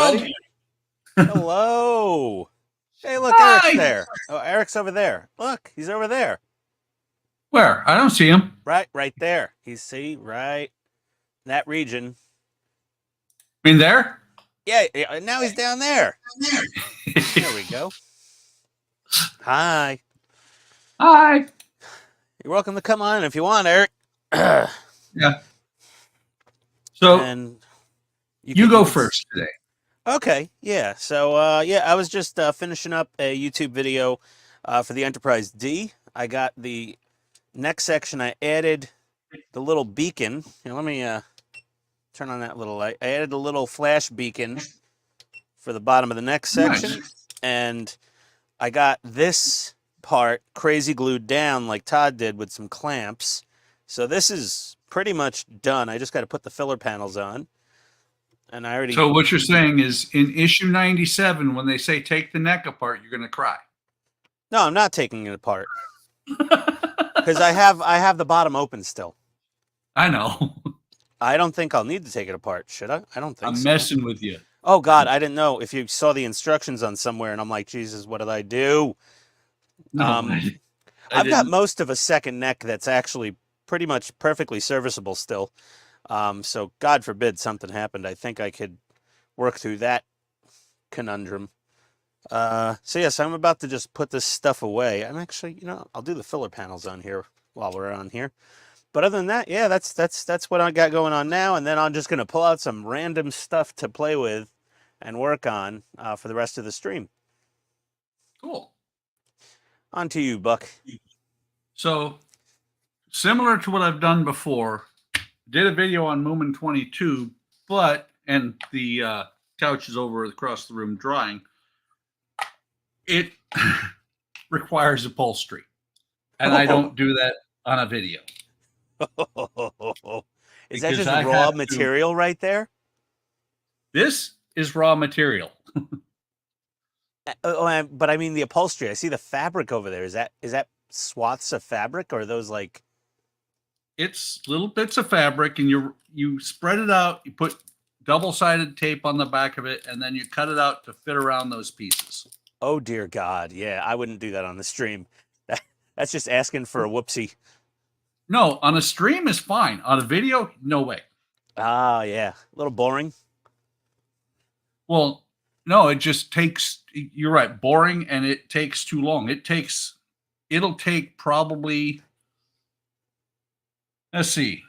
everybody. Hello. Hey, look, Eric's Hi. there. Oh, Eric's over there. Look, he's over there. Where? I don't see him. Right there. Right in that region. In there? Yeah, now he's down there. There we go. Hi. Hi. You're welcome to come on if you want, Eric. Yeah. So And you go first today. Okay, yeah. So, I was just finishing up a YouTube video for the Enterprise D. I got the next section. I added the little beacon. Here, let me turn on that little light. I added a little flash beacon for the bottom of the next section. Nice. And I got this part crazy glued down like Todd did with some clamps. So this is pretty much done. I just got to put the filler panels on. And I already... So what you're saying is in issue 97, when they say take the neck apart, you're going to cry. No, I'm not taking it apart. Because I have the bottom open still. I know. I don't think I'll need to take it apart, should I? I don't think so. I'm messing with you. Oh, God, I didn't know if you saw the instructions on somewhere, and I'm like, Jesus, what did I do? No, I've got most of a second neck that's actually pretty much perfectly serviceable still. So God forbid something happened. I think I could work through that conundrum. So yes, I'm about to just put this stuff away. I'm actually, I'll do the filler panels on here while we're on here. But other than that, yeah, that's what I got going on now. And then I'm just going to pull out some random stuff to play with and work on for the rest of the stream. Cool. On to you, Buck. So similar to what I've done before, did a video on Moomin 22, and the couch is over across the room drying. It requires upholstery, and I don't do that on a video. Is that just raw material right there? This is raw material. But I mean the upholstery. I see the fabric over there. Is that swaths of fabric, or are those like... It's little bits of fabric, and you spread it out. You put double-sided tape on the back of it, and then you cut it out to fit around those pieces. Oh dear God! Yeah, I wouldn't do that on the stream. That's just asking for a whoopsie. No, on a stream is fine. On a video, no way. Ah, yeah, a little boring. Well, no, it just takes. You're right, boring, and it takes too long. It'll take probably. Let's see.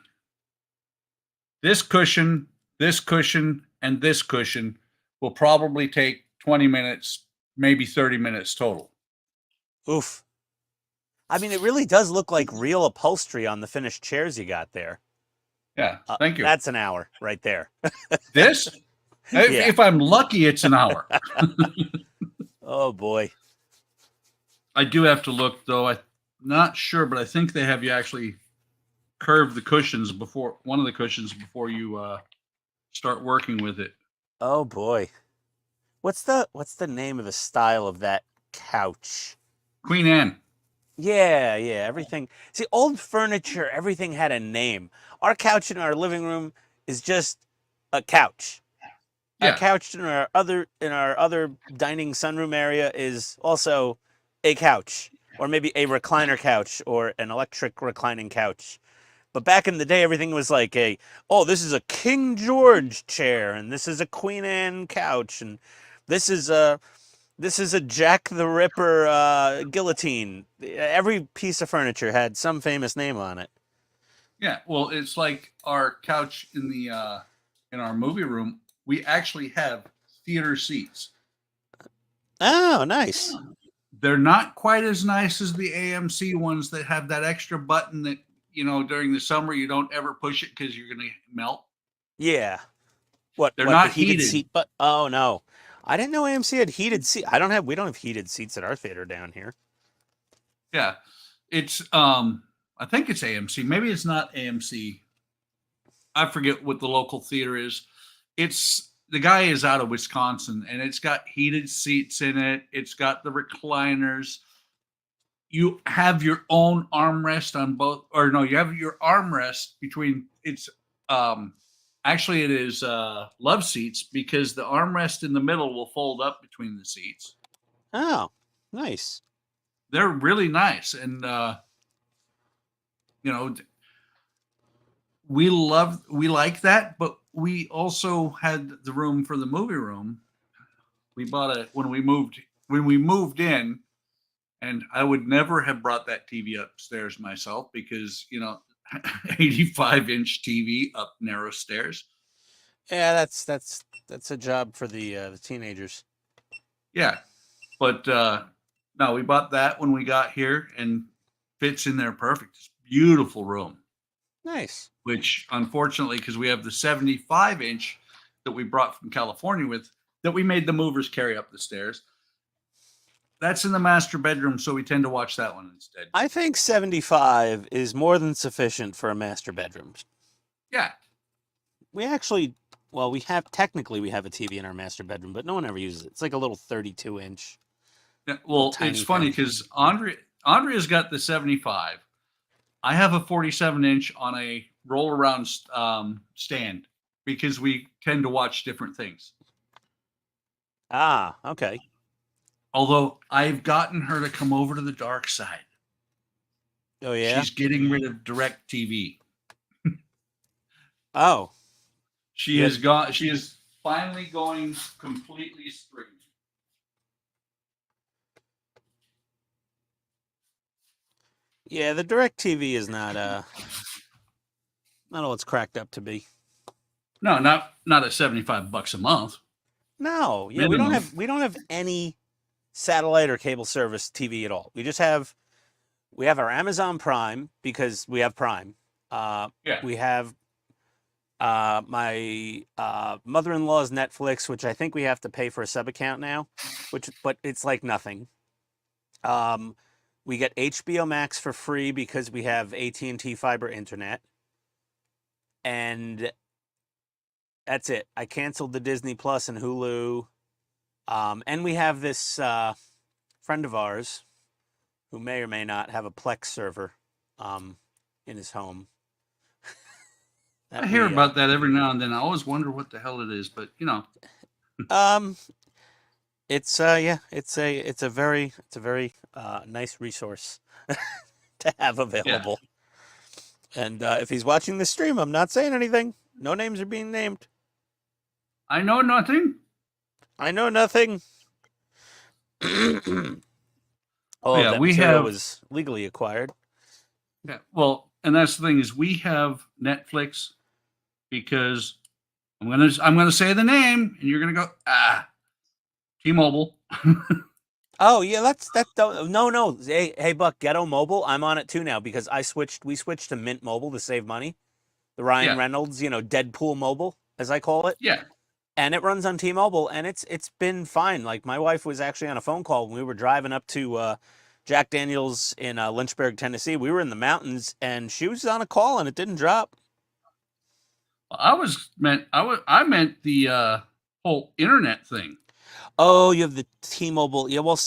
This cushion, and this cushion will probably take 20 minutes, maybe 30 minutes total. Oof. I mean, it really does look like real upholstery on the finished chairs you got there. Yeah, thank you. That's an hour right there. This? If I'm lucky, it's an hour. Oh, boy. I do have to look, though. I'm not sure, but I think they have you actually curve the cushions before you start working with it. Oh boy, what's the name of the style of that couch? Queen Anne. Yeah, everything. See, old furniture, everything had a name. Our couch in our living room is just a couch. Yeah. Our couch in our other dining sunroom area is also a couch, or maybe a recliner couch or an electric reclining couch. But back in the day, everything was like this is a King George chair, and this is a Queen Anne couch, and this is a Jack the Ripper guillotine. Every piece of furniture had some famous name on it. Yeah, well, it's like our couch in our movie room. We actually have theater seats. Oh, nice. They're not quite as nice as the AMC ones that have that extra button that, during the summer, you don't ever push it because you're going to melt. Yeah. They're not the heated heated. seat, but oh no, I didn't know AMC had heated seats. We don't have heated seats at our theater down here. Yeah, it's I think it's AMC. Maybe it's not AMC. I forget what the local theater is. The guy is out of Wisconsin, and it's got heated seats in it. It's got the recliners. You have your own armrest on both, or no, you have your armrest between. It's Actually, it is love seats because the armrest in the middle will fold up between the seats. Oh, nice. They're really nice, and you know, we like that, but we also had the room for the movie room. We bought it when we moved in, and I would never have brought that TV upstairs myself because 85-inch TV up narrow stairs. Yeah, that's a job for the teenagers. Yeah, but no, we bought that when we got here and fits in there perfect. It's a beautiful room. Nice. Which unfortunately, because we have the 75-inch that we brought from California that we made the movers carry up the stairs. That's in the master bedroom, so we tend to watch that one instead. I think 75 is more than sufficient for a master bedroom. Yeah. We actually, well, we have a TV in our master bedroom, but no one ever uses it. It's like a little 32-inch. Yeah, well, it's funny because Andrea's got the 75. I have a 47-inch on a roll-around stand because we tend to watch different things. Ah, okay. Although I've gotten her to come over to the dark side. Oh, yeah? She's getting rid of direct TV. Oh. She is finally going completely straight. Yeah, the direct TV is not all it's cracked up to be. No, not at $75 a month. No, yeah, Minimum. we don't have any satellite or cable service TV at all. We have our Amazon Prime because we have Prime. Yeah. We have my mother-in-law's Netflix, which I think we have to pay for a sub account now, but it's like nothing. We get HBO Max for free because we have AT&T fiber internet. And that's it. I canceled the Disney Plus and Hulu. And we have this friend of ours who may or may not have a Plex server in his home. I hear about that every now and then. I always wonder what the hell it is, but it's a very nice resource to have available. Yeah. And if he's watching the stream, I'm not saying anything. No names are being named. I know nothing. I know nothing. Oh, yeah, we have was legally acquired. Yeah, well, and that's the thing is we have Netflix because I'm gonna say the name and you're gonna go T-Mobile. Oh yeah, no. Hey Buck, Ghetto Mobile. I'm on it too now because we switched to Mint Mobile to save money. The Ryan Reynolds, Deadpool Mobile, as I call it. Yeah. And it runs on T-Mobile, and it's been fine. Like my wife was actually on a phone call when we were driving up to Jack Daniels in Lynchburg, Tennessee. We were in the mountains, and she was on a call, and it didn't drop. I meant the whole internet thing. Oh, you have the T-Mobile. Yeah, well,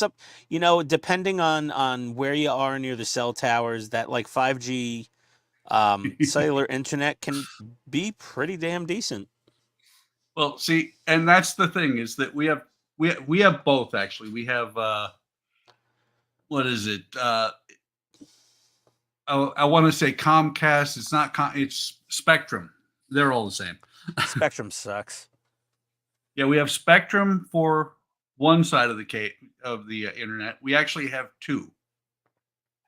depending on where you are near the cell towers, that like 5G cellular internet can be pretty damn decent. Well, see, and that's the thing is that we have both actually. We have what is it? I want to say Comcast. It's not. It's Spectrum. They're all the same. Spectrum sucks. Yeah, we have Spectrum for one side of the internet. We actually have two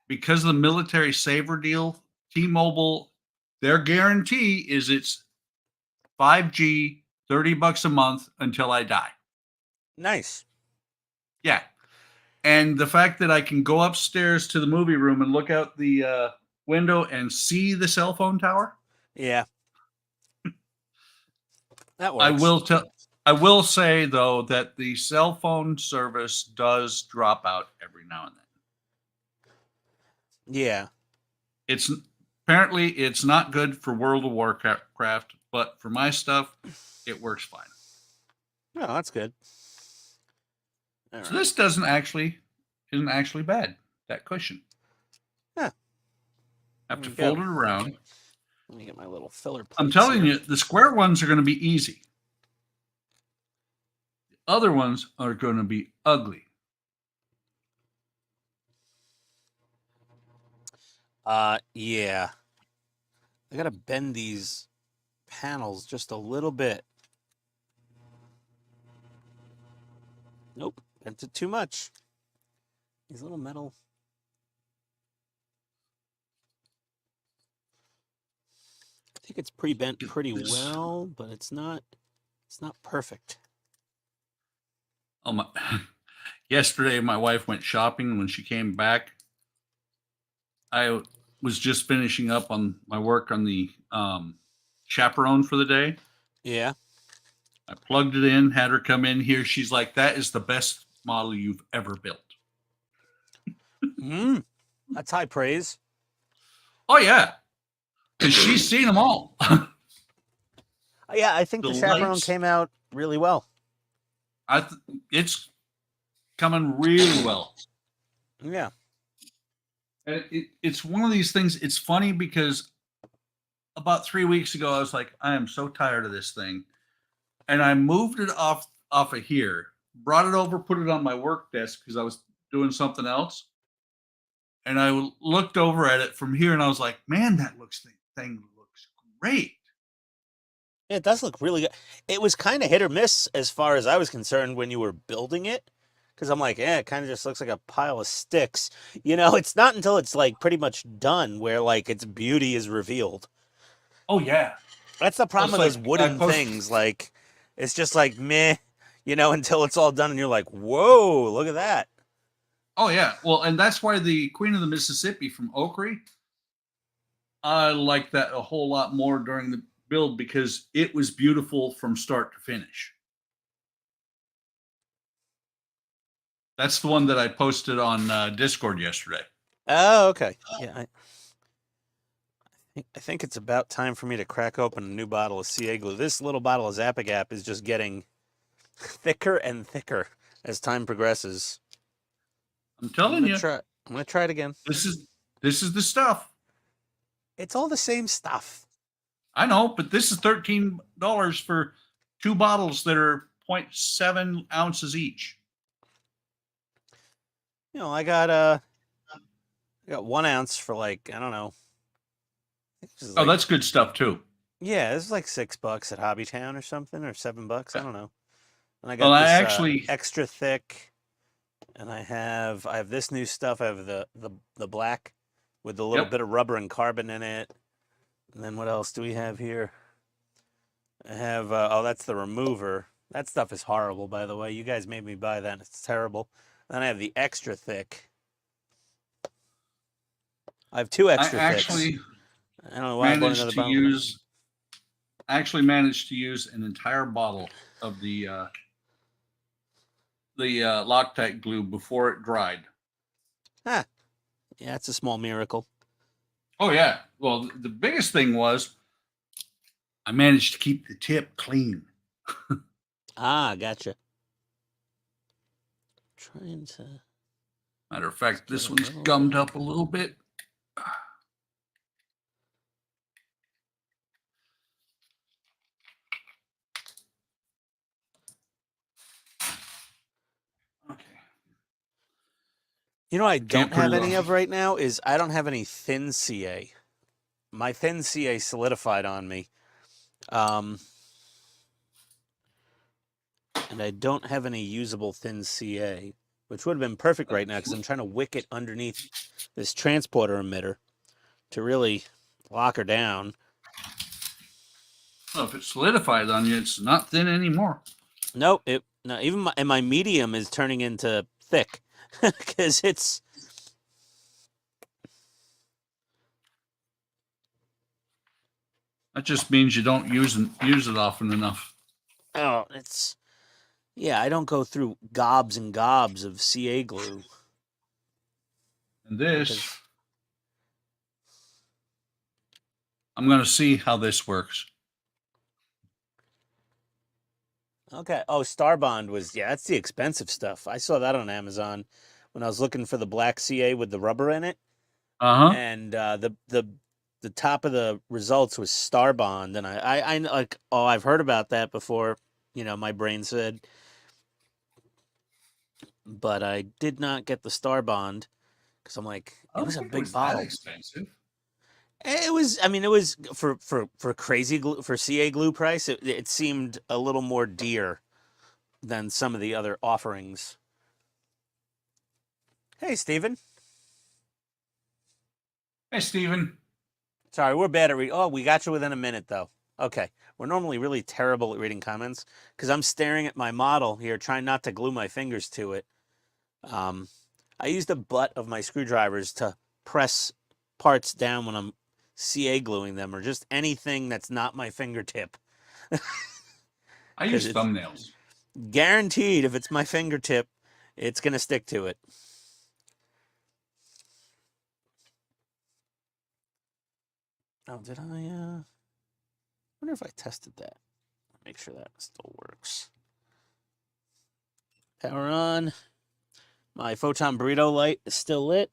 because of the military saver deal. T-Mobile, their guarantee is it's 5G. $30 a month until I die. Nice. Yeah. And the fact that I can go upstairs to the movie room and look out the window and see the cell phone tower. Yeah. That works. I will say though that the cell phone service does drop out every now and then. Yeah. Apparently it's not good for World of Warcraft, but for my stuff, it works fine. Oh, that's good. All so right. This isn't actually bad. That cushion. Yeah. I have to fold it around. Let me get my little filler plates. I'm telling here. you, the square ones are going to be easy. The other ones are going to be ugly. Yeah. I gotta bend these panels just a little bit. Nope, bent it too much. These little metal. I think it's pre-bent pretty well, but it's not perfect. Oh my! Yesterday, my wife went shopping. When she came back, I was just finishing up on my work on the chaperone for the day. Yeah. I plugged it in, had her come in here. She's like, "That is the best model you've ever built." That's high praise. Oh yeah, because she's seen them all. Yeah, I think the chaperone lights, came out really well. It's coming really well. Yeah. And it's one of these things. It's funny because about 3 weeks ago, I was like, I am so tired of this thing, and I moved it off of here, brought it over, put it on my work desk because I was doing something else, and I looked over at it from here, and I was like, man, that thing looks great. Yeah, it does look really good. It was kind of hit or miss as far as I was concerned when you were building it. Because I'm like, it kind of just looks like a pile of sticks. You know, it's not until it's like pretty much done where like its beauty is revealed. Oh yeah. That's the problem with those wooden things. Like, it's just like meh, you know, until it's all done and you're like, whoa, look at that. Oh yeah. Well, and that's why the Queen of the Mississippi from Oakry, I like that a whole lot more during the build because it was beautiful from start to finish. That's the one that I posted on Discord yesterday. Oh, okay. Yeah, I think it's about time for me to crack open a new bottle of CA glue. This little bottle of Zap-A-Gap is just getting thicker and thicker as time progresses. I'm telling you. I'm gonna try it again. This is the stuff. It's all the same stuff. I know, but this is $13 for 2 bottles that are 0.7 ounces each. You know, I got 1 ounce for like, I don't know. Oh, that's good stuff too. Yeah, this is like $6 at Hobbytown or something, or $7. I don't know. And I got this extra thick, and I have this new stuff. I have the black with the little bit of rubber and carbon in it. And then what else do we have here? I have that's the remover. That stuff is horrible, by the way. You guys made me buy that. It's terrible. Then I have the extra thick. I have 2 extra thicks. I don't know why I bought another bottle. I actually managed to use an entire bottle of the Loctite glue before it dried. Yeah, it's a small miracle. Oh yeah. Well, the biggest thing was I managed to keep the tip clean. Gotcha. Trying to. Matter of fact, this one's gummed up a little bit. Okay. You know what I don't have any of right now is I don't have any thin CA. My thin CA solidified on me. And I don't have any usable thin CA, which would have been perfect right now because I'm trying to wick it underneath this transporter emitter to really lock her down. Well, if it's solidified on you, it's not thin anymore. Nope. Even my medium is turning into thick because it's. That just means you don't use it often enough. Oh, yeah, I don't go through gobs and gobs of CA glue. And this, I'm going to see how this works. Okay. Oh, Starbond that's the expensive stuff. I saw that on Amazon when I was looking for the black CA with the rubber in it. Uh-huh. And the the top of the results was Star Bond, and I like, oh, I've heard about that before. You know, my brain said, but I did not get the Star Bond because I'm like, I it don't was a think it big was that bottle. expensive. It was, I mean, it was for crazy glue, for CA glue price. It seemed a little more dear than some of the other offerings. Hey, Steven. Hey, Steven. Sorry, we're bad at oh, we got you within a minute, though. Okay. We're normally really terrible at reading comments because I'm staring at my model here, trying not to glue my fingers to it. I use the butt of my screwdrivers to press parts down when I'm CA gluing them, or just anything that's not my fingertip. I use thumbnails. Guaranteed, if it's my fingertip, it's going to stick to it. Oh, did I? Wonder if I tested that. Make sure that still works. Power on. My photon burrito light is still lit.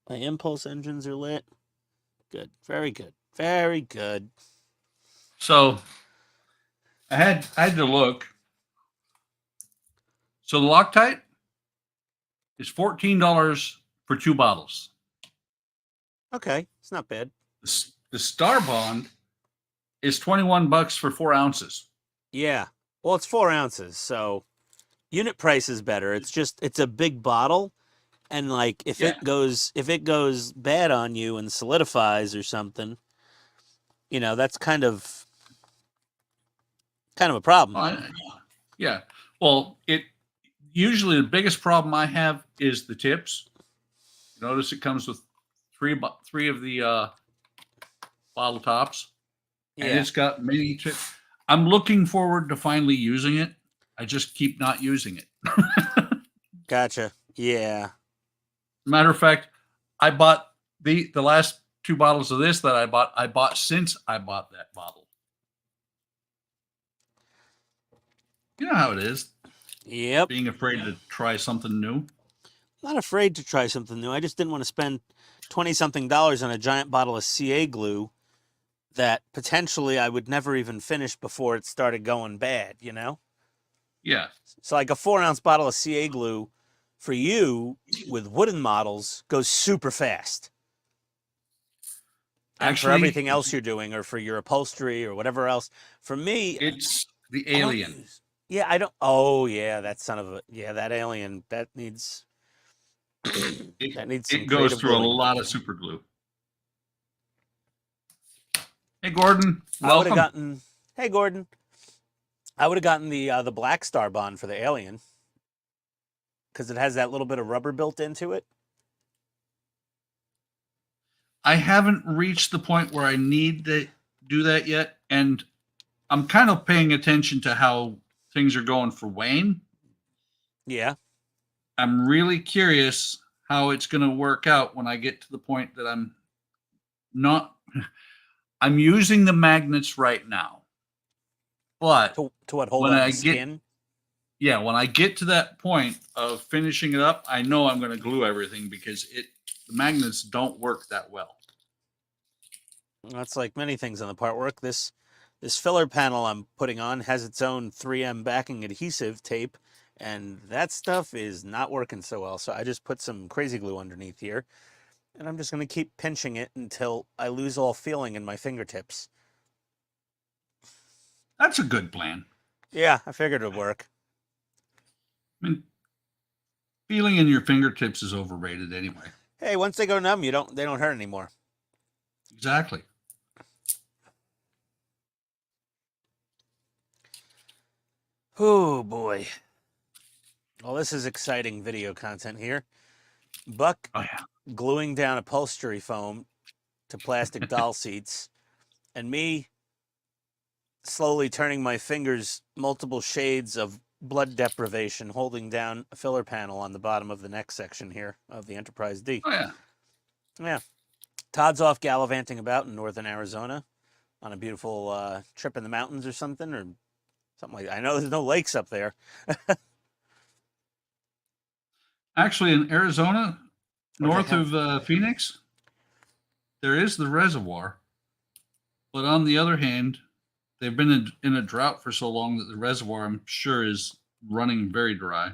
My impulse engines are lit. Good. Very good. Very good. So I had to look. So the Loctite is $14 for 2 bottles. Okay, it's not bad. The Star Bond is $21 for 4 ounces. Yeah. Well, it's 4 ounces, so unit price is better. It's just, it's a big bottle, and like if it goes bad on you and solidifies or something, you know, that's kind of a problem. Yeah. Well, it usually the biggest problem I have is the tips. Notice it comes with three of the bottle tops, and it's got many tips. I'm looking forward to finally using it. I just keep not using it. Gotcha. Yeah. Matter of fact, I bought the last 2 bottles of this that I bought since I bought that bottle. You know how it is. Yep. Being afraid to try something new. Not afraid to try something new. I just didn't want to spend $20-something on a giant bottle of CA glue that potentially I would never even finish before it started going bad, you know? Yeah. So like a 4-ounce bottle of CA glue for you with wooden models goes super fast. And Actually, for everything else you're doing, or for your upholstery or whatever else, for me, it's the Alien. I don't. Oh yeah, that son of a, yeah, that Alien, that needs that needs some It goes creative through gluing. a lot of super glue. Hey, Gordon, welcome. Hey, Gordon. I would have gotten the Black Star Bond for the Alien because it has that little bit of rubber built into it. I haven't reached the point where I need to do that yet, and I'm kind of paying attention to how things are going for Wayne. Yeah. I'm really curious how it's going to work out when I get to the point that I'm using the magnets right now. But to what, hold on the skin? Yeah, when I get to that point of finishing it up, I know I'm going to glue everything because the magnets don't work that well. That's like many things on the part work. This filler panel I'm putting on has its own 3M backing adhesive tape, and that stuff is not working so well. So I just put some crazy glue underneath here, and I'm just going to keep pinching it until I lose all feeling in my fingertips. That's a good plan. Yeah, I figured it'd work. I mean, feeling in your fingertips is overrated anyway. Hey, once they go numb, they don't hurt anymore. Exactly. Oh boy. Well, this is exciting video content here. Buck gluing down upholstery foam to plastic doll seats, and me slowly turning my fingers multiple shades of blood deprivation, holding down a filler panel on the bottom of the neck section here of the Enterprise D. Oh, yeah. Yeah. Todd's off gallivanting about in northern Arizona on a beautiful trip in the mountains or something like that. I know there's no lakes up there. Actually, in Arizona, north of Phoenix, there is the reservoir, but on the other hand, they've been in a drought for so long that the reservoir, I'm sure, is running very dry.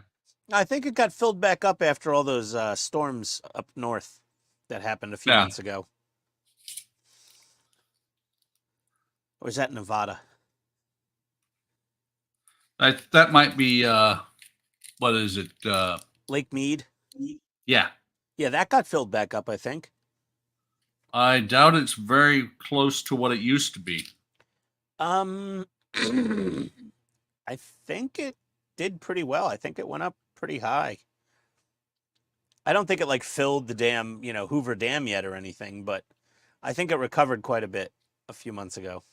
I think it got filled back up after all those storms up north that happened a few Yeah. months ago. Or is that Nevada? That might be what is it? Lake Mead? Yeah. Yeah, that got filled back up, I think. I doubt it's very close to what it used to be. I think it did pretty well. I think it went up pretty high. I don't think it like filled the dam, Hoover Dam yet or anything, but I think it recovered quite a bit a few months ago.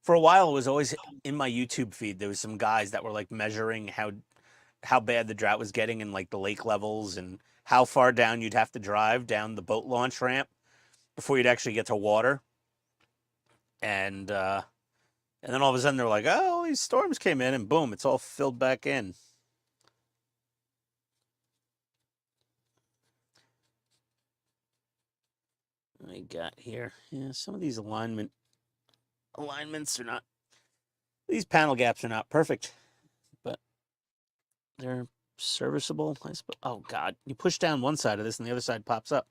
For a while, it was always in my YouTube feed. There was some guys that were like measuring how bad the drought was getting in like the lake levels and how far down you'd have to drive down the boat launch ramp before you'd actually get to water. And then all of a sudden they're like, oh, these storms came in and boom, it's all filled back in. I got here. Yeah, some of these alignments are not, these panel gaps are not perfect, but they're serviceable, I suppose. Oh God, you push down one side of this and the other side pops up.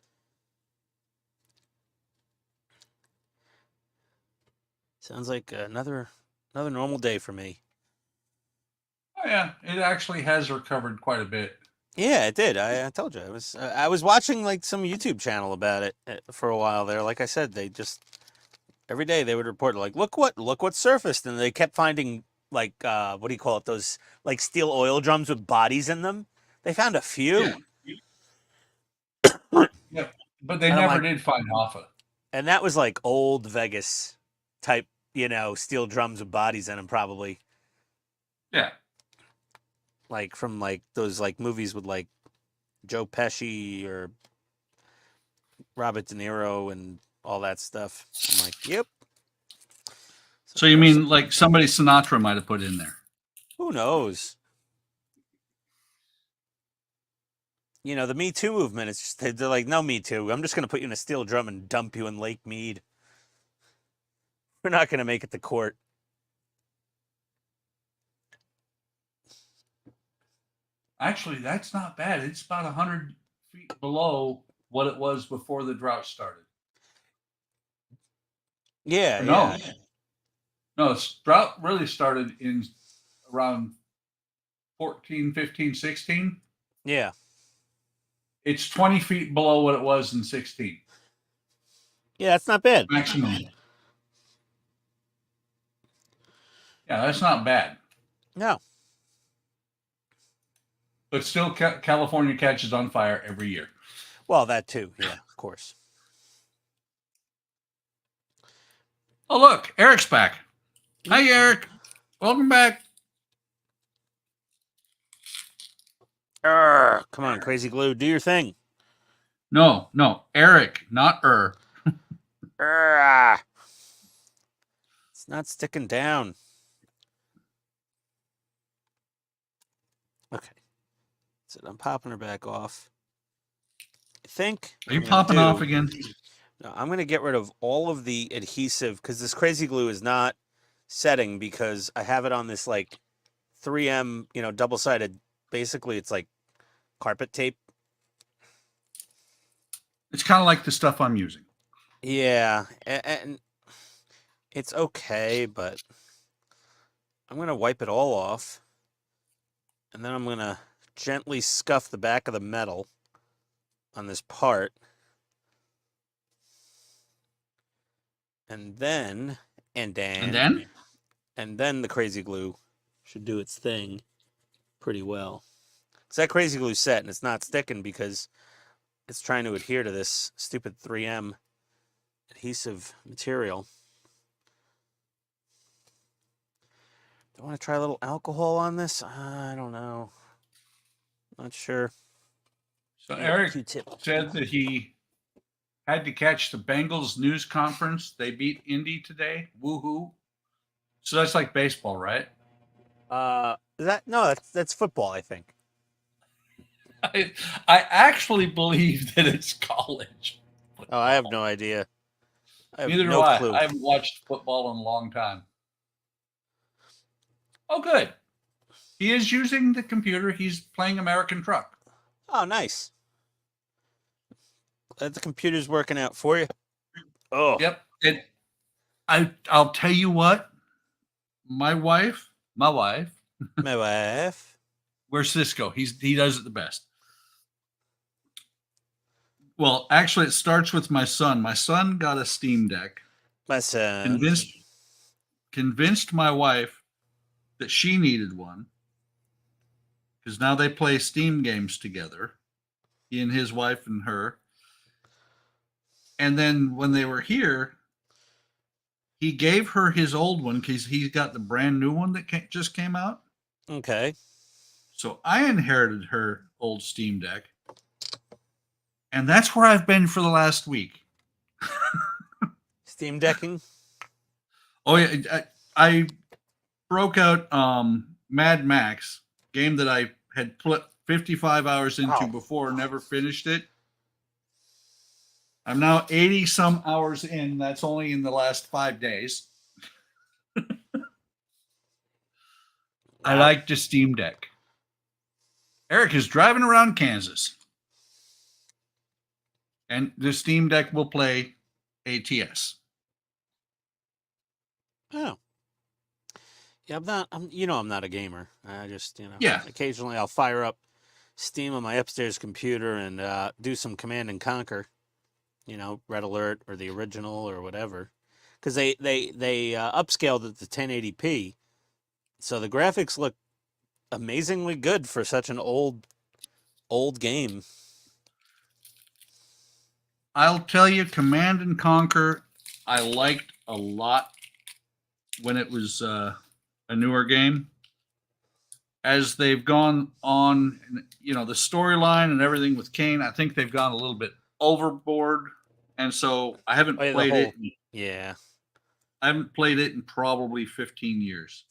Sounds like another normal day for me. Oh, yeah, it actually has recovered quite a bit. Yeah, it did. I told you. I was watching like some YouTube channel about it for a while there. Like I said, they just every day they would report like, look what surfaced, and they kept finding like what do you call it? Those like steel oil drums with bodies in them. They found a few. Yeah, but they And I'm never like- did find Hoffa. And that was like old Vegas type, steel drums with bodies in them, probably. Yeah. Like from like those like movies with like Joe Pesci or Robert De Niro and all that stuff. I'm like, yep. So you mean like somebody Sinatra might have put in there? Who knows? The Me Too movement, it's just, they're like, no, Me Too. I'm just going to put you in a steel drum and dump you in Lake Mead. We're not going to make it to court. Actually, that's not bad. It's about 100 feet below what it was before the drought started. Yeah, No. yeah. No, the drought really started in around 14, 15, 16. Yeah. It's 20 feet below what it was in 16. Yeah, that's not bad. Maximum. Yeah, that's not bad. No. But still, California catches on fire every year. Well, that too. Yeah, of course. Oh, look, Eric's back. Hi, Eric. Welcome back. Come on, Crazy Glue, do your thing. No, Eric, not It's not sticking down. Okay. So I'm popping her back off. I think. Are you popping off again? No, I'm going to get rid of all of the adhesive because this Crazy Glue is not setting because I have it on this like 3M, double-sided. Basically, it's like carpet tape. It's kind of like the stuff I'm using. Yeah, and it's okay, but I'm going to wipe it all off. And then I'm going to gently scuff the back of the metal on this part. And then the Crazy Glue should do its thing pretty well. So that Crazy Glue set, and it's not sticking because it's trying to adhere to this stupid 3M adhesive material. Do I want to try a little alcohol on this? I don't know. Not sure. So Eric Q-tip. said that he had to catch the Bengals news conference. They beat Indy today. Woohoo. So that's like baseball, right? That's football, I think. I actually believe that it's college Oh, I have football. no idea. I have Neither do no I. clue. I haven't watched football in a long time. Oh, good. He is using the computer. He's playing American Truck. Oh, nice. Glad the computer's working out for you. Oh, Yep. And I'll tell you what, my wife, my wife. where's Cisco? He does it the best. Well, actually, it starts with my son. My son got a Steam Deck. My son. Convinced my wife that she needed one because now they play Steam games together. He and his wife and her. And then when they were here, he gave her his old one because he's got the brand new one that just came out. Okay. So I inherited her old Steam Deck. And that's where I've been for the last week. Steam decking? Oh, yeah. I broke out Mad Max, game that I had put 55 hours into before, never finished it. I'm now 80 some hours in. That's only in the last 5 days. I like the Steam Deck. Eric is driving around Kansas. And the Steam Deck will play ATS. Oh. Yeah, I'm not a gamer. I just, Yeah. Occasionally I'll fire up Steam on my upstairs computer and do some Command and Conquer, Red Alert or the original or whatever. Because they upscaled it to 1080p. So the graphics look amazingly good for such an old game. I'll tell you, Command and Conquer, I liked a lot when it was a newer game. As they've gone on, the storyline and everything with Kane, I think they've gone a little bit overboard. And so I haven't played it. Yeah. I haven't played it in probably 15 years.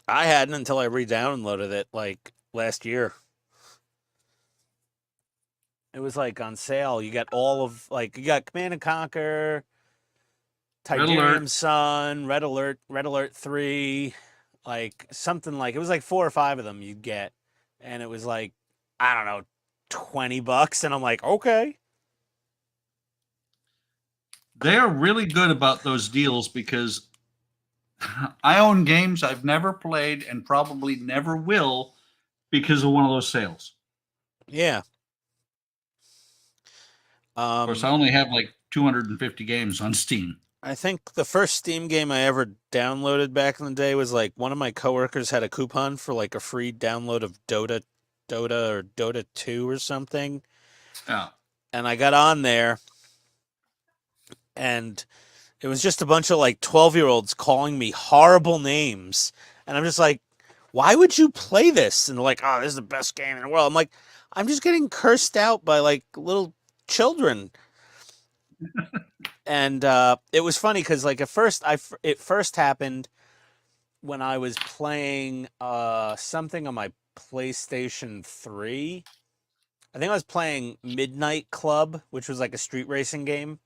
I hadn't until I re-downloaded it like last year. It was like on sale. You got you got Command and Conquer, Tiberium Sun, Red Alert 3, like something like it was like 4 or 5 of them you'd get. And it was like, I don't know, $20. And I'm like, okay. They are really good about those deals because I own games I've never played and probably never will because of one of those sales. Yeah. Of course, I only have like 250 games on Steam. I think the first Steam game I ever downloaded back in the day was like one of my coworkers had a coupon for like a free download of Dota or Dota 2 or something. Yeah. And I got on there and it was just a bunch of like 12-year-olds calling me horrible names. And I'm just like, why would you play this? And they're like, oh, this is the best game in the world. I'm like, I'm just getting cursed out by like little children. And it was funny because like at first it first happened when I was playing something on my PlayStation 3. I think I was playing Midnight Club, which was like a street racing game.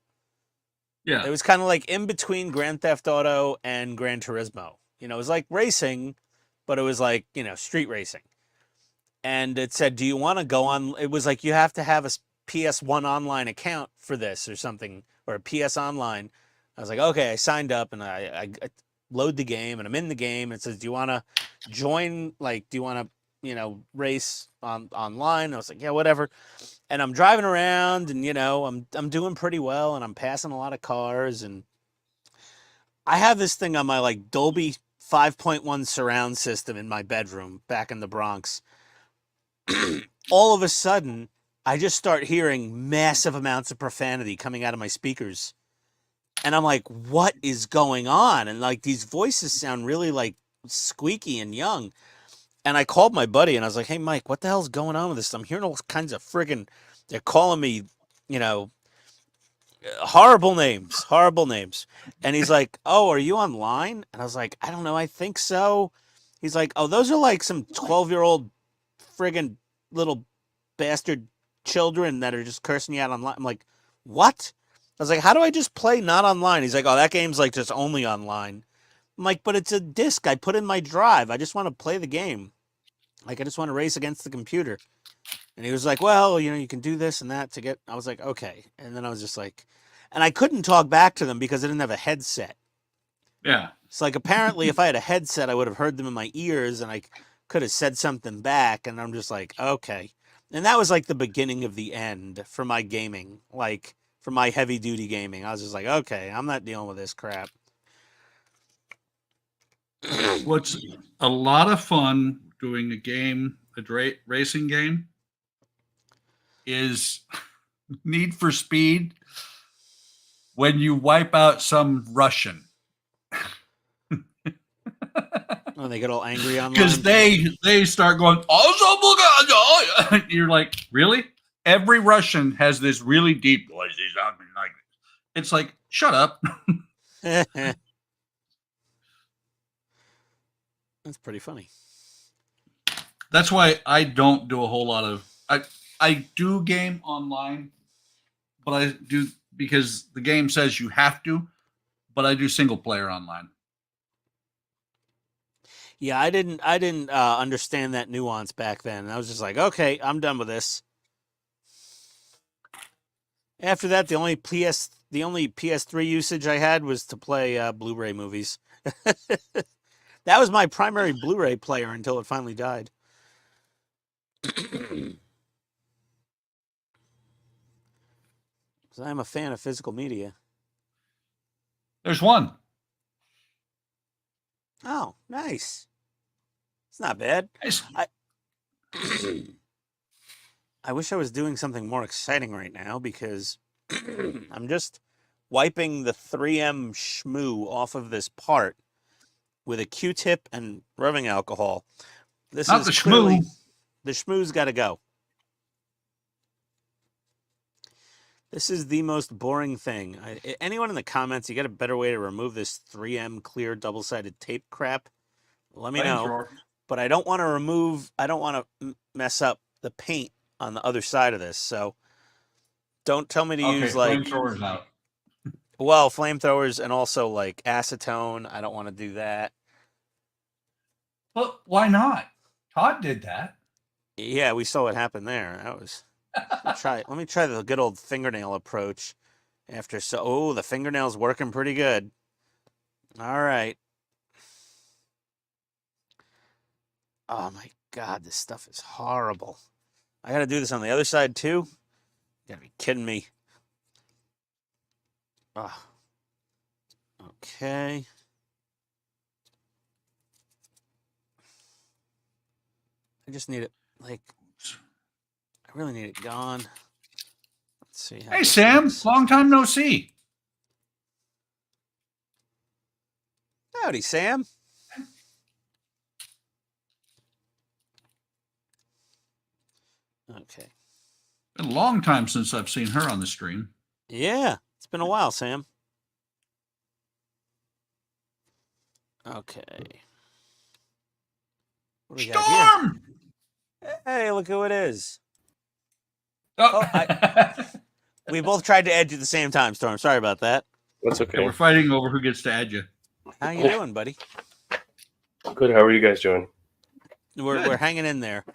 Yeah. It was kind of like in between Grand Theft Auto and Gran Turismo. It was like racing, but it was like, street racing. And it said, do you want to go on? It was like you have to have a PS1 online account for this or something, or a PS Online. I was like, okay, I signed up and I load the game and I'm in the game. It says, do you want to join? Like, do you want to, race online? And I was like, yeah, whatever. And I'm driving around and, I'm doing pretty well and I'm passing a lot of cars. And I have this thing on my like Dolby 5.1 surround system in my bedroom back in the Bronx. All of a sudden, I just start hearing massive amounts of profanity coming out of my speakers. And I'm like, what is going on? And like these voices sound really like squeaky and young. And I called my buddy and I was like, hey, Mike, what the hell's going on with this? I'm hearing all kinds of they're calling me, horrible names. And he's like, oh, are you online? And I was like, I don't know. I think so. He's like, oh, those are like some 12-year-old little bastard children that are just cursing you out online. I'm like, what? I was like, how do I just play not online? He's like, oh, that game's like just only online. I'm like, but it's a disc I put in my drive. I just want to play the game. Like, I just want to race against the computer. And he was like, well, you can do this and that to get. I was like, okay. And then I was just like, and I couldn't talk back to them because I didn't have a headset. Yeah. It's like, apparently, if I had a headset, I would have heard them in my ears and I could have said something back. And I'm just like, okay. And that was like the beginning of the end for my gaming, like for my heavy duty gaming. I was just like, okay, I'm not dealing with this crap. What's a lot of fun doing a racing game, is Need for Speed when you wipe out some Russian. Oh, they get all angry online because they start going. You're like, really? Every Russian has this really deep voice. It's like, shut up. That's pretty funny. That's why I don't do a whole lot of. I do game online, but I do because the game says you have to. But I do single player online. Yeah, I didn't understand that nuance back then. I was just like, okay, I'm done with this. After that, the only PS3 usage I had was to play Blu-ray movies. That was my primary Blu-ray player until it finally died. Because I'm a fan of physical media. There's one. Oh, nice. It's not bad. Nice. I wish I was doing something more exciting right now because I'm just wiping the 3M schmoo off of this part with a Q-tip and rubbing alcohol. This Not is the clearly schmoo. the schmoo's got to go. This is the most boring thing. Anyone in the comments, you got a better way to remove this 3M clear double-sided tape crap? Let me know. But I don't want to mess up the paint on the other side of this. So don't tell me to use like flamethrowers out. Well, flamethrowers and also like acetone. I don't want to do that. But why not? Todd did that. Yeah, we saw what happened there. That was let me try the good old fingernail approach. The fingernail's working pretty good. All right. Oh my God, this stuff is horrible. I got to do this on the other side too? You gotta be kidding me. Okay. I just need it, like, I really need it gone. Let's see. Hey, Sam, long time no see. Howdy, Sam. Okay. Been a long time since I've seen her on the stream. Yeah, it's been a while, Sam. Okay. What do we got here? Storm! Hey, look who it is. Oh, We both tried to add you at the same time, Storm. Sorry about that. That's okay. We're fighting over who gets to add you. How you doing, buddy? Good. How are you guys doing? We're hanging in there.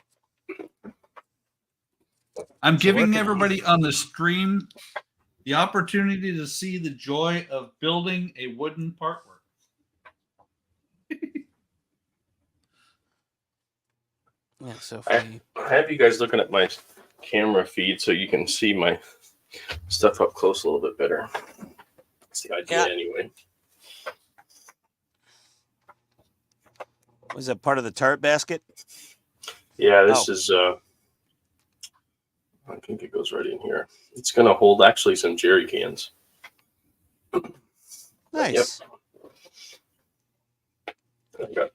I'm giving everybody on the stream the opportunity to see the joy of building a wooden artwork. Yeah, so I have you guys looking at my camera feed so you can see my stuff up close a little bit better. That's the idea anyway. Was that part of the tart basket? Yeah, this is I think it goes right in here. It's going to hold actually some jerry cans. Nice. Yep.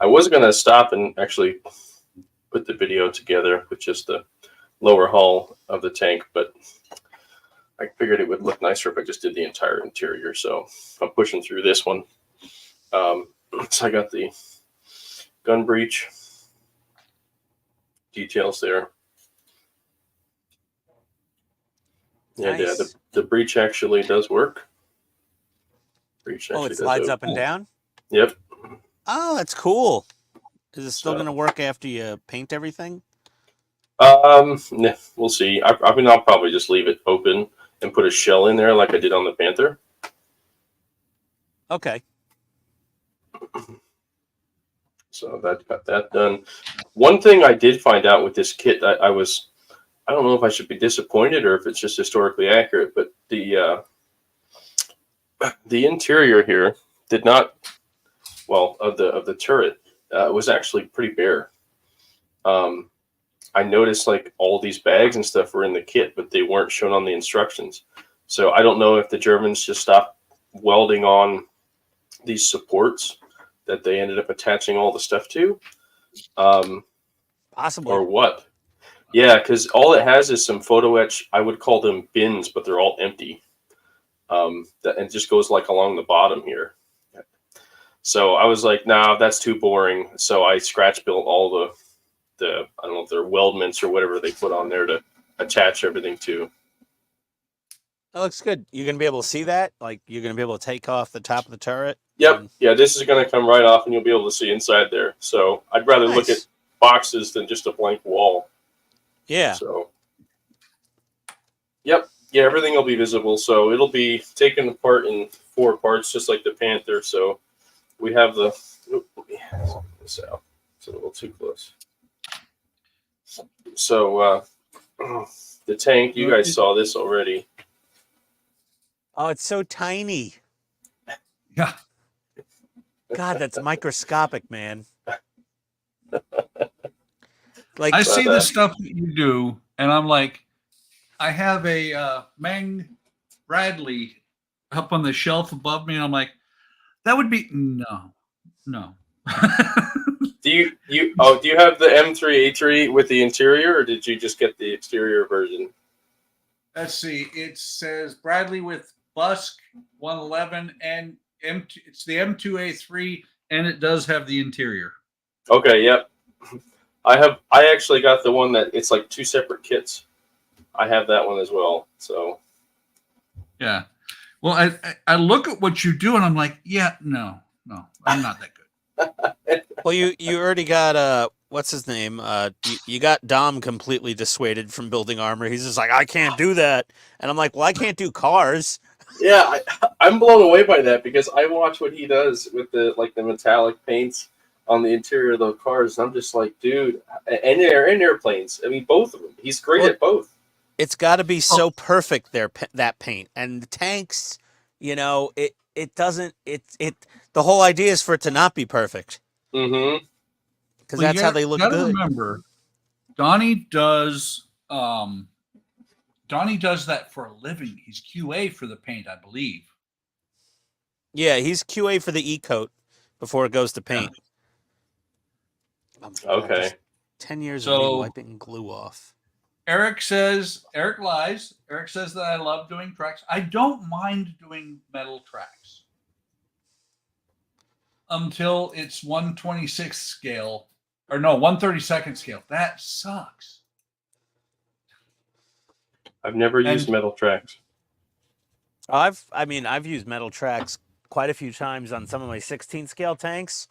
I was going to stop and actually put the video together with just the lower hull of the tank, but I figured it would look nicer if I just did the entire interior. So I'm pushing through this one. So I got the gun breech details there. Yeah, Nice. the breech actually does work. Breech Oh, actually it does slides open. up and down? Yep. Oh, that's cool. Is it still So, going to work after you paint everything? nah, we'll see. I mean, I'll probably just leave it open and put a shell in there like I did on the Panther. Okay. So that got that done. One thing I did find out with this kit, I don't know if I should be disappointed or if it's just historically accurate, but the interior here did not, well, of the turret was actually pretty bare. I noticed like all these bags and stuff were in the kit, but they weren't shown on the instructions. So I don't know if the Germans just stopped welding on these supports that they ended up attaching all the stuff to, Possibly. or what. Yeah, because all it has is some photo etch. I would call them bins, but they're all empty. And it just goes like along the bottom here. So I was like, nah, that's too boring. So I scratch built all the I don't know if they're weldments or whatever they put on there to attach everything to. That looks good. You're going to be able to see that? Like, you're going to be able to take off the top of the turret? Yep. Yeah, this is going to come right off and you'll be able to see inside there. So I'd rather look at Nice. boxes than just a blank wall. Yeah. So, yep. Yeah, everything will be visible. So it'll be taken apart in 4 parts, just like the Panther. So we have the, this out. It's a little too close. So the tank, you guys saw this already. Oh, it's so tiny. Yeah. God, that's microscopic, man. Like, I see the stuff that you do, and I'm like, I have a Mang Bradley up on the shelf above me, and I'm like, that would be no. Do you have the M3A3 with the interior, or did you just get the exterior version? Let's see. It says Bradley with Busk 111 and M2, it's the M2A3, and it does have the interior. Okay, yep. I actually got the one that it's like 2 separate kits. I have that one as well. So yeah. Well, I look at what you do and I'm like, yeah, no, I'm not that good. well, you already got what's his name? You got Dom completely dissuaded from building armor. He's just like, I can't do that, and I'm like, well, I can't do cars. yeah, I'm blown away by that because I watch what he does with the metallic paints on the interior of the cars. And I'm just like, dude, and airplanes. I mean, both of them. He's great at both. It's got to be so perfect there, that paint. And the tanks, you know, it doesn't. The whole idea is for it to not be perfect. Mm-hmm. Because that's how they look good. Remember, Donnie does that for a living. He's QA for the paint, I believe. Yeah, he's QA for the E-coat before it goes to paint. Yeah. Oh Okay. God, 10 years of me wiping glue off. Eric lies. Eric says that I love doing tracks. I don't mind doing metal tracks until it's 1/26 scale, or no, 1/32 scale. That sucks. I've never used metal tracks. I've used metal tracks quite a few times on some of my 16 scale tanks,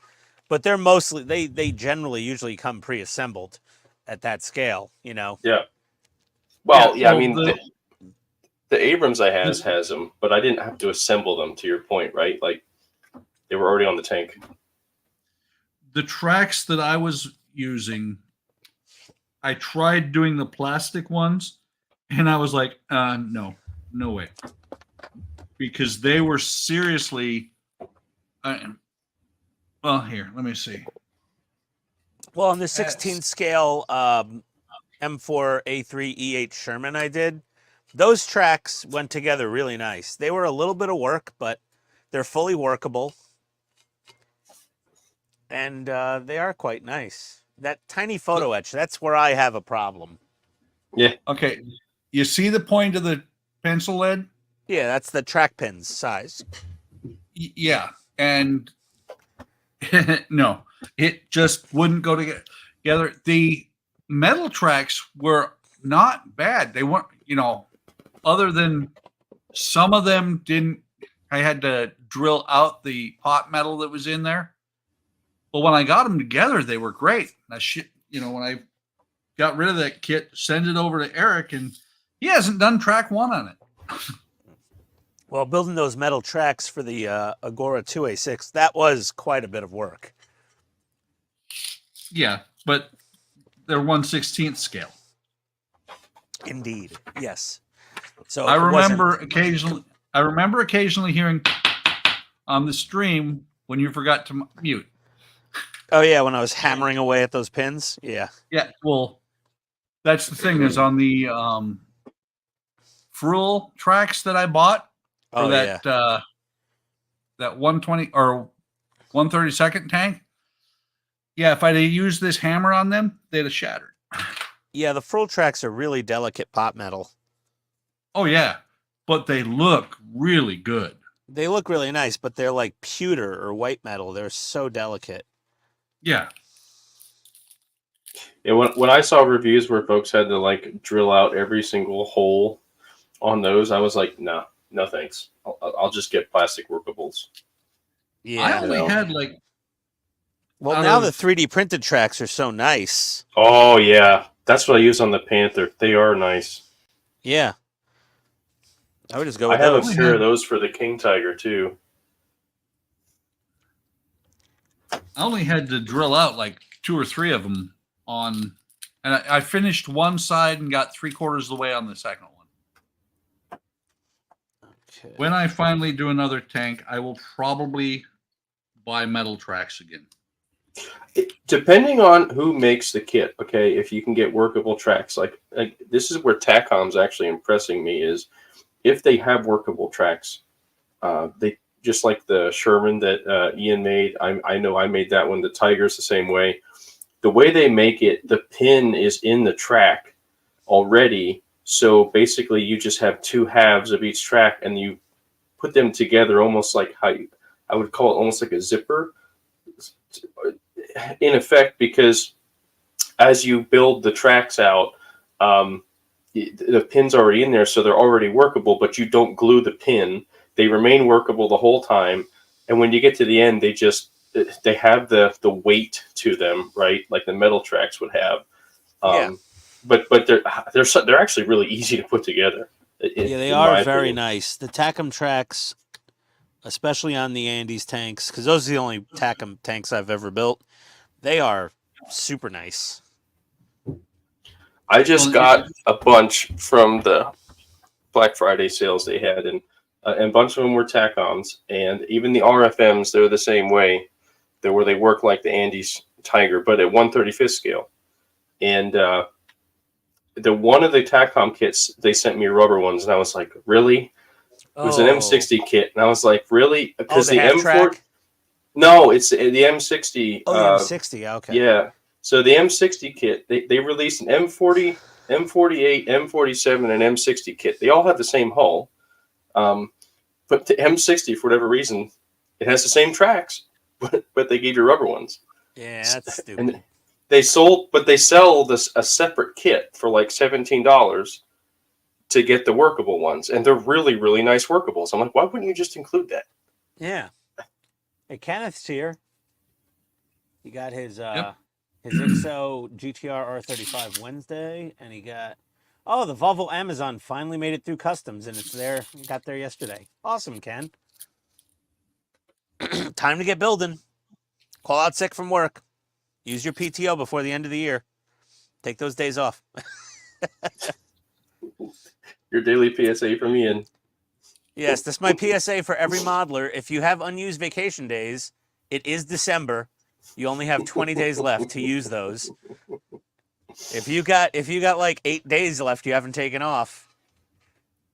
but they're mostly they generally usually come pre-assembled at that scale, you know. Yeah. Well, yeah, so I mean, the Abrams I has them, but I didn't have to assemble them, to your point, right? Like, they were already on the tank. The tracks that I was using, I tried doing the plastic ones, and I was like, no way. Because they were seriously... well, here, let me see. Well, on the 16 scale M4A3E8 Sherman I did, those tracks went together really nice. They were a little bit of work, but they're fully workable. And they are quite nice. That tiny photo etch, that's where I have a problem. Yeah. Okay. You see the point of the pencil lead? Yeah, that's the track pins size. Yeah. And no, it just wouldn't go together. The metal tracks were not bad. They weren't, other than some of them didn't, I had to drill out the pot metal that was in there. But when I got them together, they were great. When I got rid of that kit, send it over to Eric, and he hasn't done track 1 on it. Well, building those metal tracks for the Agora 2A6, that was quite a bit of work. Yeah, but they're 1/16th scale. Indeed, yes. So I it wasn't- remember occasionally hearing on the stream when you forgot to mute. Oh yeah, when I was hammering away at those pins. Yeah. Yeah, well, that's the thing is on the Frill tracks that I bought for that 120 or 132nd tank. Yeah, if I'd have used this hammer on them, they'd have shattered. Yeah, the Frill tracks are really delicate pot metal. Oh yeah, but they look really good. They look really nice, but they're like pewter or white metal. They're so delicate. Yeah. Yeah, when I saw reviews where folks had to like drill out every single hole on those, I was like, no thanks. I'll just get plastic workables. Yeah. I only had like. Well, now the 3D printed tracks are so nice. Oh yeah, that's what I use on the Panther. They are nice. Yeah. I would just go I with have those. a pair of those for the King Tiger too. I only had to drill out like 2 or 3 of them on, and I finished one side and got 3/4 of the way on the second one. Okay. When I finally do another tank, I will probably buy metal tracks again. Depending on who makes the kit, okay, if you can get workable tracks, like this is where Takom's actually impressing me, is if they have workable tracks. They just like the Sherman that Ian made. I know I made that one. The Tiger's the same way. The way they make it, the pin is in the track already. So basically you just have 2 halves of each track and you put them together almost like I would call it almost like a zipper in effect, because as you build the tracks out, the pin's already in there, so they're already workable, but you don't glue the pin. They remain workable the whole time. And when you get to the end, they have the weight to them, right? Like the metal tracks would have. Yeah. But they're actually really easy to put together. Yeah, they are very nice. The Takom tracks, especially on the Andes tanks, because those are the only Takom tanks I've ever built. They are super nice. I just got a bunch from the Black Friday sales they had, and a bunch of them were Takoms, and even the RFMs, they're the same way. They're where they work like the Andes Tiger, but at 1/35th scale. And the one of the Takom kits, they sent me rubber ones, and I was like, really? It was an M60 kit, and I was like, really? Because the M4. No, it's the M60. Oh, the M60. Okay. Yeah. So the M60 kit, they released an M40, M48, M47, and M60 kit. They all have the same hull. But the M60, for whatever reason, it has the same tracks, but they gave you rubber ones. Yeah, that's stupid. And they sell a separate kit for like $17 to get the workable ones. And they're really, really nice workables. I'm like, why wouldn't you just include that? Yeah. Hey, Kenneth's here. He got his IXO GTR R35 Wednesday, and he got the Volvo Amazon finally made it through customs, and it's there. It got there yesterday. Awesome, Ken. Time to get building. Call out sick from work. Use your PTO before the end of the year. Take those days off. Your daily PSA from Ian. Yes, this is my PSA for every modeler. If you have unused vacation days, it is December. You only have 20 days left to use those. If you got like 8 days left you haven't taken off,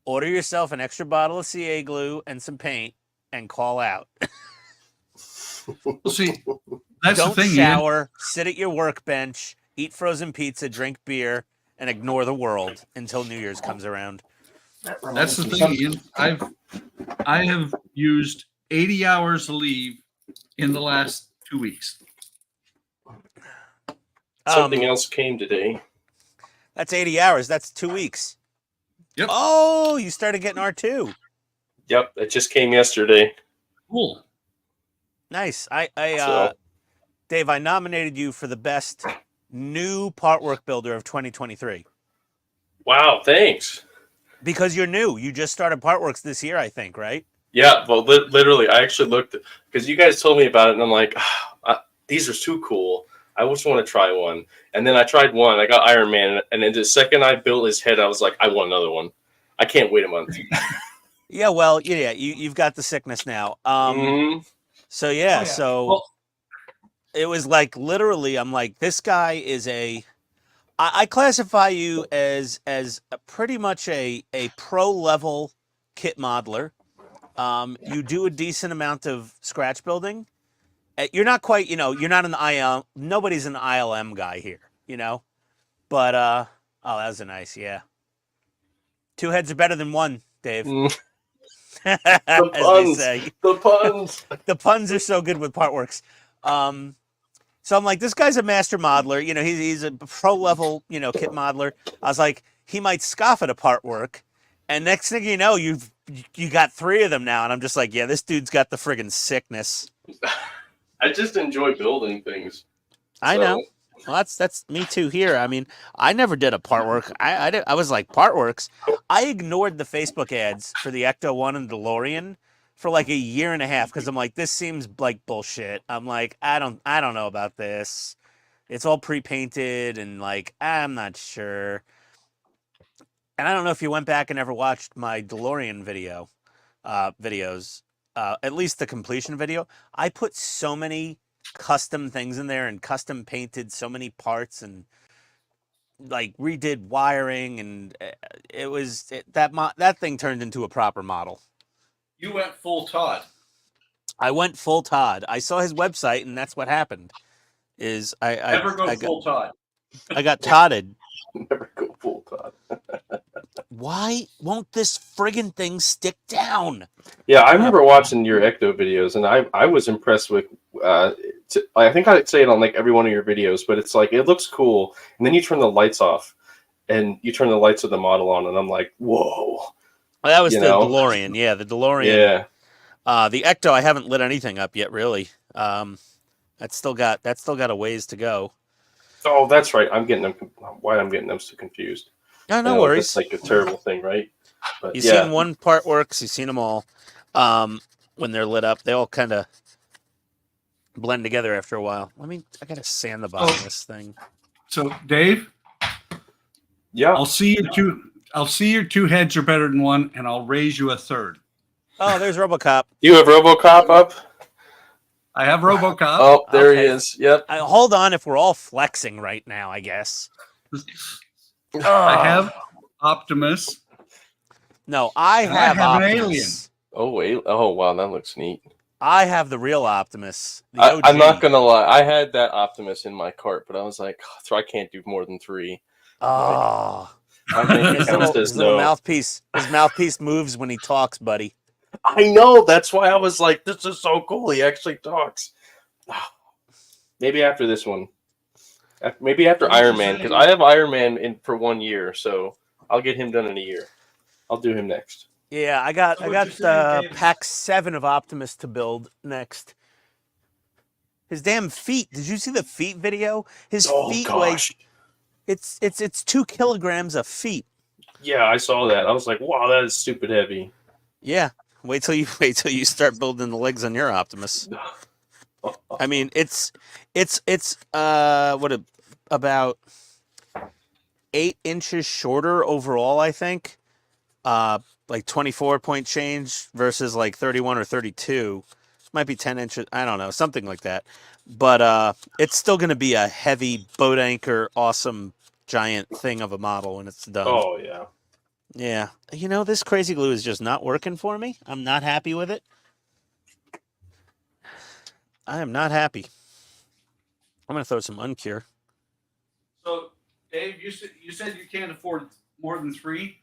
order yourself an extra bottle of CA glue and some paint and call out. Well, see, that's Don't the thing. shower, sit at your workbench, eat frozen pizza, drink beer, and ignore the world until New Year's comes around. That's the thing, Ian. I have used 80 hours of leave in the last 2 weeks. Something else came today. That's 80 hours. That's 2 weeks. Yep. Oh, you started getting R2. Yep, it just came yesterday. Cool. Nice. So Dave, I nominated you for the best new part work builder of 2023 wow, thanks. because you're new. You just started Partworks this year, I think, right? Yeah, well, literally, I actually looked because you guys told me about it, and I'm like, these are too cool. I just want to try one. And then I tried one. I got Iron Man, and then the second I built his head, I was like, I want another one. I can't wait a month. Yeah, well, yeah, you've got the sickness now. So yeah, so Well, it was like literally, I'm like, this guy is I classify you as pretty much a pro level kit modeler. You do a decent amount of scratch building. You're not quite, you're not an IL. Nobody's an ILM guy here, But oh, that was a nice, yeah. Two heads are better than one, Dave. The As puns. they say. The puns. The puns are so good with Partworks. So I'm like, this guy's a master modeler. He's a pro level, kit modeler. I was like, he might scoff at a Partwork, and next thing you know, you got 3 of them now, and I'm just like, yeah, this dude's got the friggin' sickness. I just enjoy building things. I know. Well, that's me too here. I mean, I never did a Partwork. I was like, Partworks. I ignored the Facebook ads for the Ecto 1 and DeLorean for like a year and a half because I'm like, this seems like bullshit. I'm like, I don't know about this. It's all pre-painted and like, I'm not sure. And I don't know if you went back and ever watched my DeLorean videos, at least the completion video. I put so many custom things in there and custom painted so many parts and like redid wiring, and that thing turned into a proper model. you went full Todd. I went full Todd. I saw his website, and that's what happened. Is I full Todd. I got todded. Never go full Todd. Why won't this friggin' thing stick down? Yeah, I remember watching your Ecto videos, and I was impressed with. I think I'd say it on like every one of your videos, but it's like it looks cool, and then you turn the lights off, and you turn the lights of the model on, and I'm like, whoa. Well, that was the DeLorean. Yeah, the DeLorean. Yeah. The Ecto, I haven't lit anything up yet, really. That's still got a ways to go. Oh, that's right. I'm getting them. Why I'm getting them so confused. No worries. It's like a terrible thing, right? But You've seen one Partworks. You've seen them all. When they're lit up, they all kind of blend together after a while. I gotta sand the bottom of this thing. So, Dave. Yeah. I'll see your 2 heads are better than one, and I'll raise you a 3rd. Oh, there's RoboCop. You have RoboCop up? I have RoboCop. Oh, there he is. Yep. Hold on, if we're all flexing right now, I guess. I have Optimus. No, I have an Optimus. alien. Oh wait. Oh wow, that looks neat. I have the real Optimus. The OG. I'm not gonna lie. I had that Optimus in my cart, but I was like, I can't do more than 3. Oh, I think it counts as his little no. mouthpiece. His mouthpiece moves when he talks, buddy. I know. That's why I was like, this is so cool. He actually talks. Maybe after this one. Maybe after Iron Man, because I have Iron Man in for 1 year, so I'll get him done in a year. I'll do him next. Yeah, I got pack 7 of Optimus to build next. His damn feet. Did you see the feet video? His feet weigh. It's 2 kilograms of feet. Yeah, I saw that. I was like, wow, that is stupid heavy. Yeah. Wait till you start building the legs on your Optimus. I mean, it's about 8 inches shorter overall, I think. Like 24 point change versus like 31 or 32. Might be 10 inches. I don't know, something like that. But it's still going to be a heavy boat anchor, awesome giant thing of a model when it's done. Oh yeah. Yeah. This crazy glue is just not working for me. I'm not happy with it. I am not happy. I'm going to throw some Uncure. So, Dave, you said you can't afford more than 3?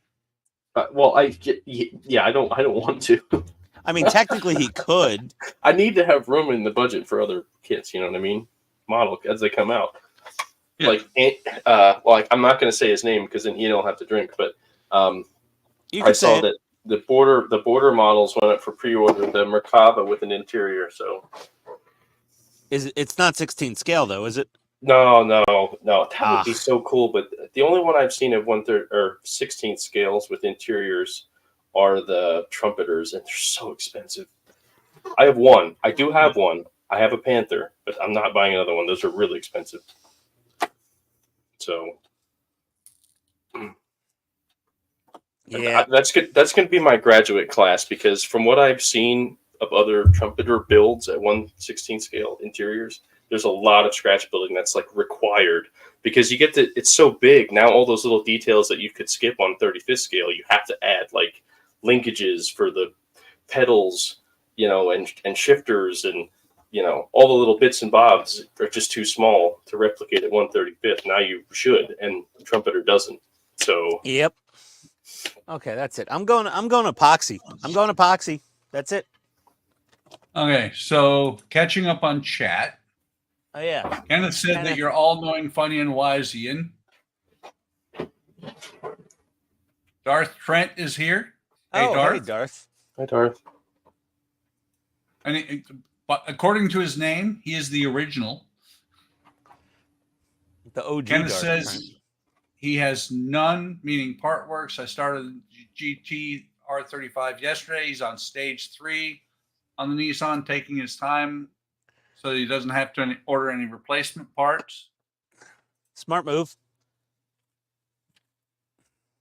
Well, I don't want to. I mean, technically he could. I need to have room in the budget for other kits. You know what I mean? Model as they come out. Yeah. I'm not going to say his name because then he'll have to drink. But You I could say saw it. that the border models went up for pre-order. The Merkava with an interior. So It's not 16 scale though, is it? no. That would be Ah, so cool. But the only one I've seen of 1/3 or 16 scales with interiors are the trumpeters, and they're so expensive. I have one. I do have one. I have a Panther, but I'm not buying another one. Those are really expensive. So yeah. that's good. That's going to be my graduate class because from what I've seen of other trumpeter builds at 1/16 scale interiors, there's a lot of scratch building that's like required because you get to. It's so big now. All those little details that you could skip on 35th scale, you have to add like linkages for the pedals, and shifters and all the little bits and bobs are just too small to replicate at 1/35th. Now you should, and the trumpeter doesn't. So Yep. Okay, that's it. I'm going epoxy. I'm going epoxy. That's it. Okay, so catching up on chat. Oh yeah. Kenneth said that you're all-knowing, funny, and wise, Ian. Darth Trent is here. Hey, Oh, Darth. hey, Darth. hi, Darth. But according to his name, he is the original. The OG Kenneth Darth. says Trent. he has none, meaning part works. I started GT R35 yesterday. He's on stage 3 on the Nissan, taking his time so he doesn't have to order any replacement parts. Smart move.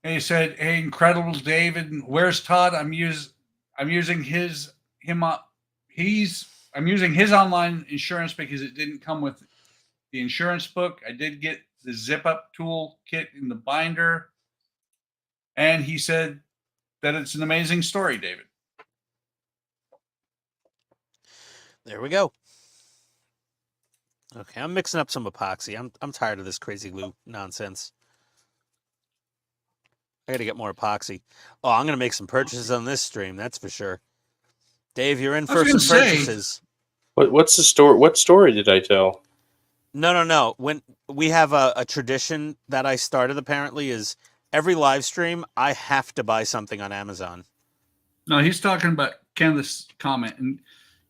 And he said, "Hey, incredible, David. Where's Todd? I'm using his online insurance because it didn't come with the insurance book. I did get the zip up tool kit in the binder." And he said that it's an amazing story, David. There we go. Okay, I'm mixing up some epoxy. I'm tired of this crazy glue nonsense. I got to get more epoxy. Oh, I'm going to make some purchases on this stream. That's for sure. Dave, you're in for some purchases. What's the story? What story did I tell? No. When we have a tradition that I started, apparently, is every live stream, I have to buy something on Amazon. No, he's talking about Kenneth's comment. And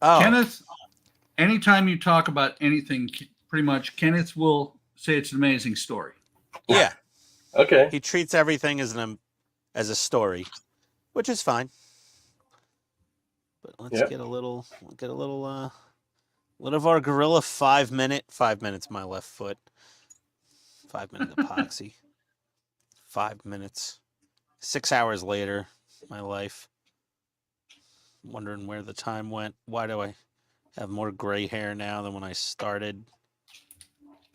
Oh. Kenneth, anytime you talk about anything, pretty much, Kenneth will say it's an amazing story. Yeah. Okay. He treats everything as a story, which is fine. But let's get a little of our Gorilla 5 minute. 5 minutes, my left foot. 5 minute epoxy. 5 minutes. 6 hours later, my life. Wondering where the time went. Why do I have more gray hair now than when I started?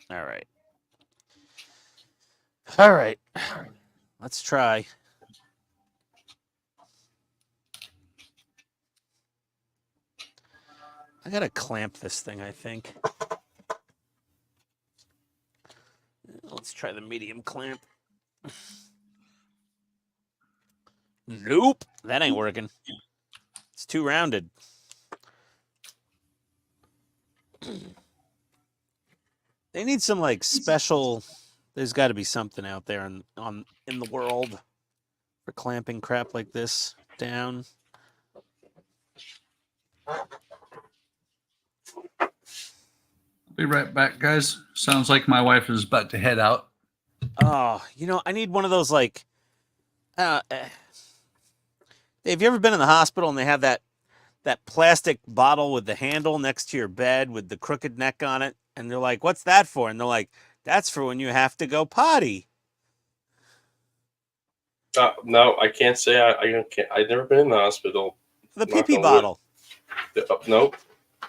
All right. All right. Let's try. I gotta clamp this thing, I think. Let's try the medium clamp. Nope, that ain't working. It's too rounded. They need some like special. There's got to be something out there in the world for clamping crap like this down. Be right back, guys. Sounds like my wife is about to head out. Oh, I need one of those like. Have you ever been in the hospital and they have that plastic bottle with the handle next to your bed with the crooked neck on it, and they're like, "What's that for?" And they're like, "That's for when you have to go potty." No, I can't say I can't. I've never been in the hospital. The pee-pee bottle. Nope.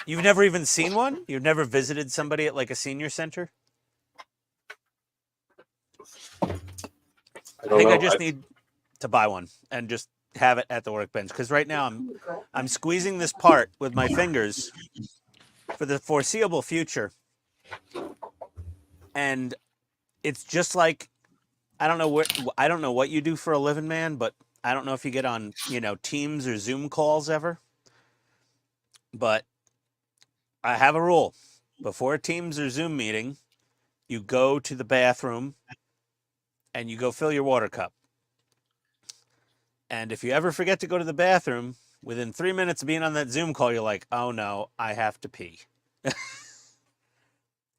You've never even seen one? You've never visited somebody at like a senior center? I think I just need to buy one and just have it at the workbench, because right now I'm squeezing this part with my fingers for the foreseeable future, and it's just like I don't know what you do for a living, man, but I don't know if you get on Teams or Zoom calls ever, but I have a rule: before a Teams or Zoom meeting, you go to the bathroom and you go fill your water cup. And if you ever forget to go to the bathroom, within 3 minutes of being on that Zoom call, you're like, oh no, I have to pee.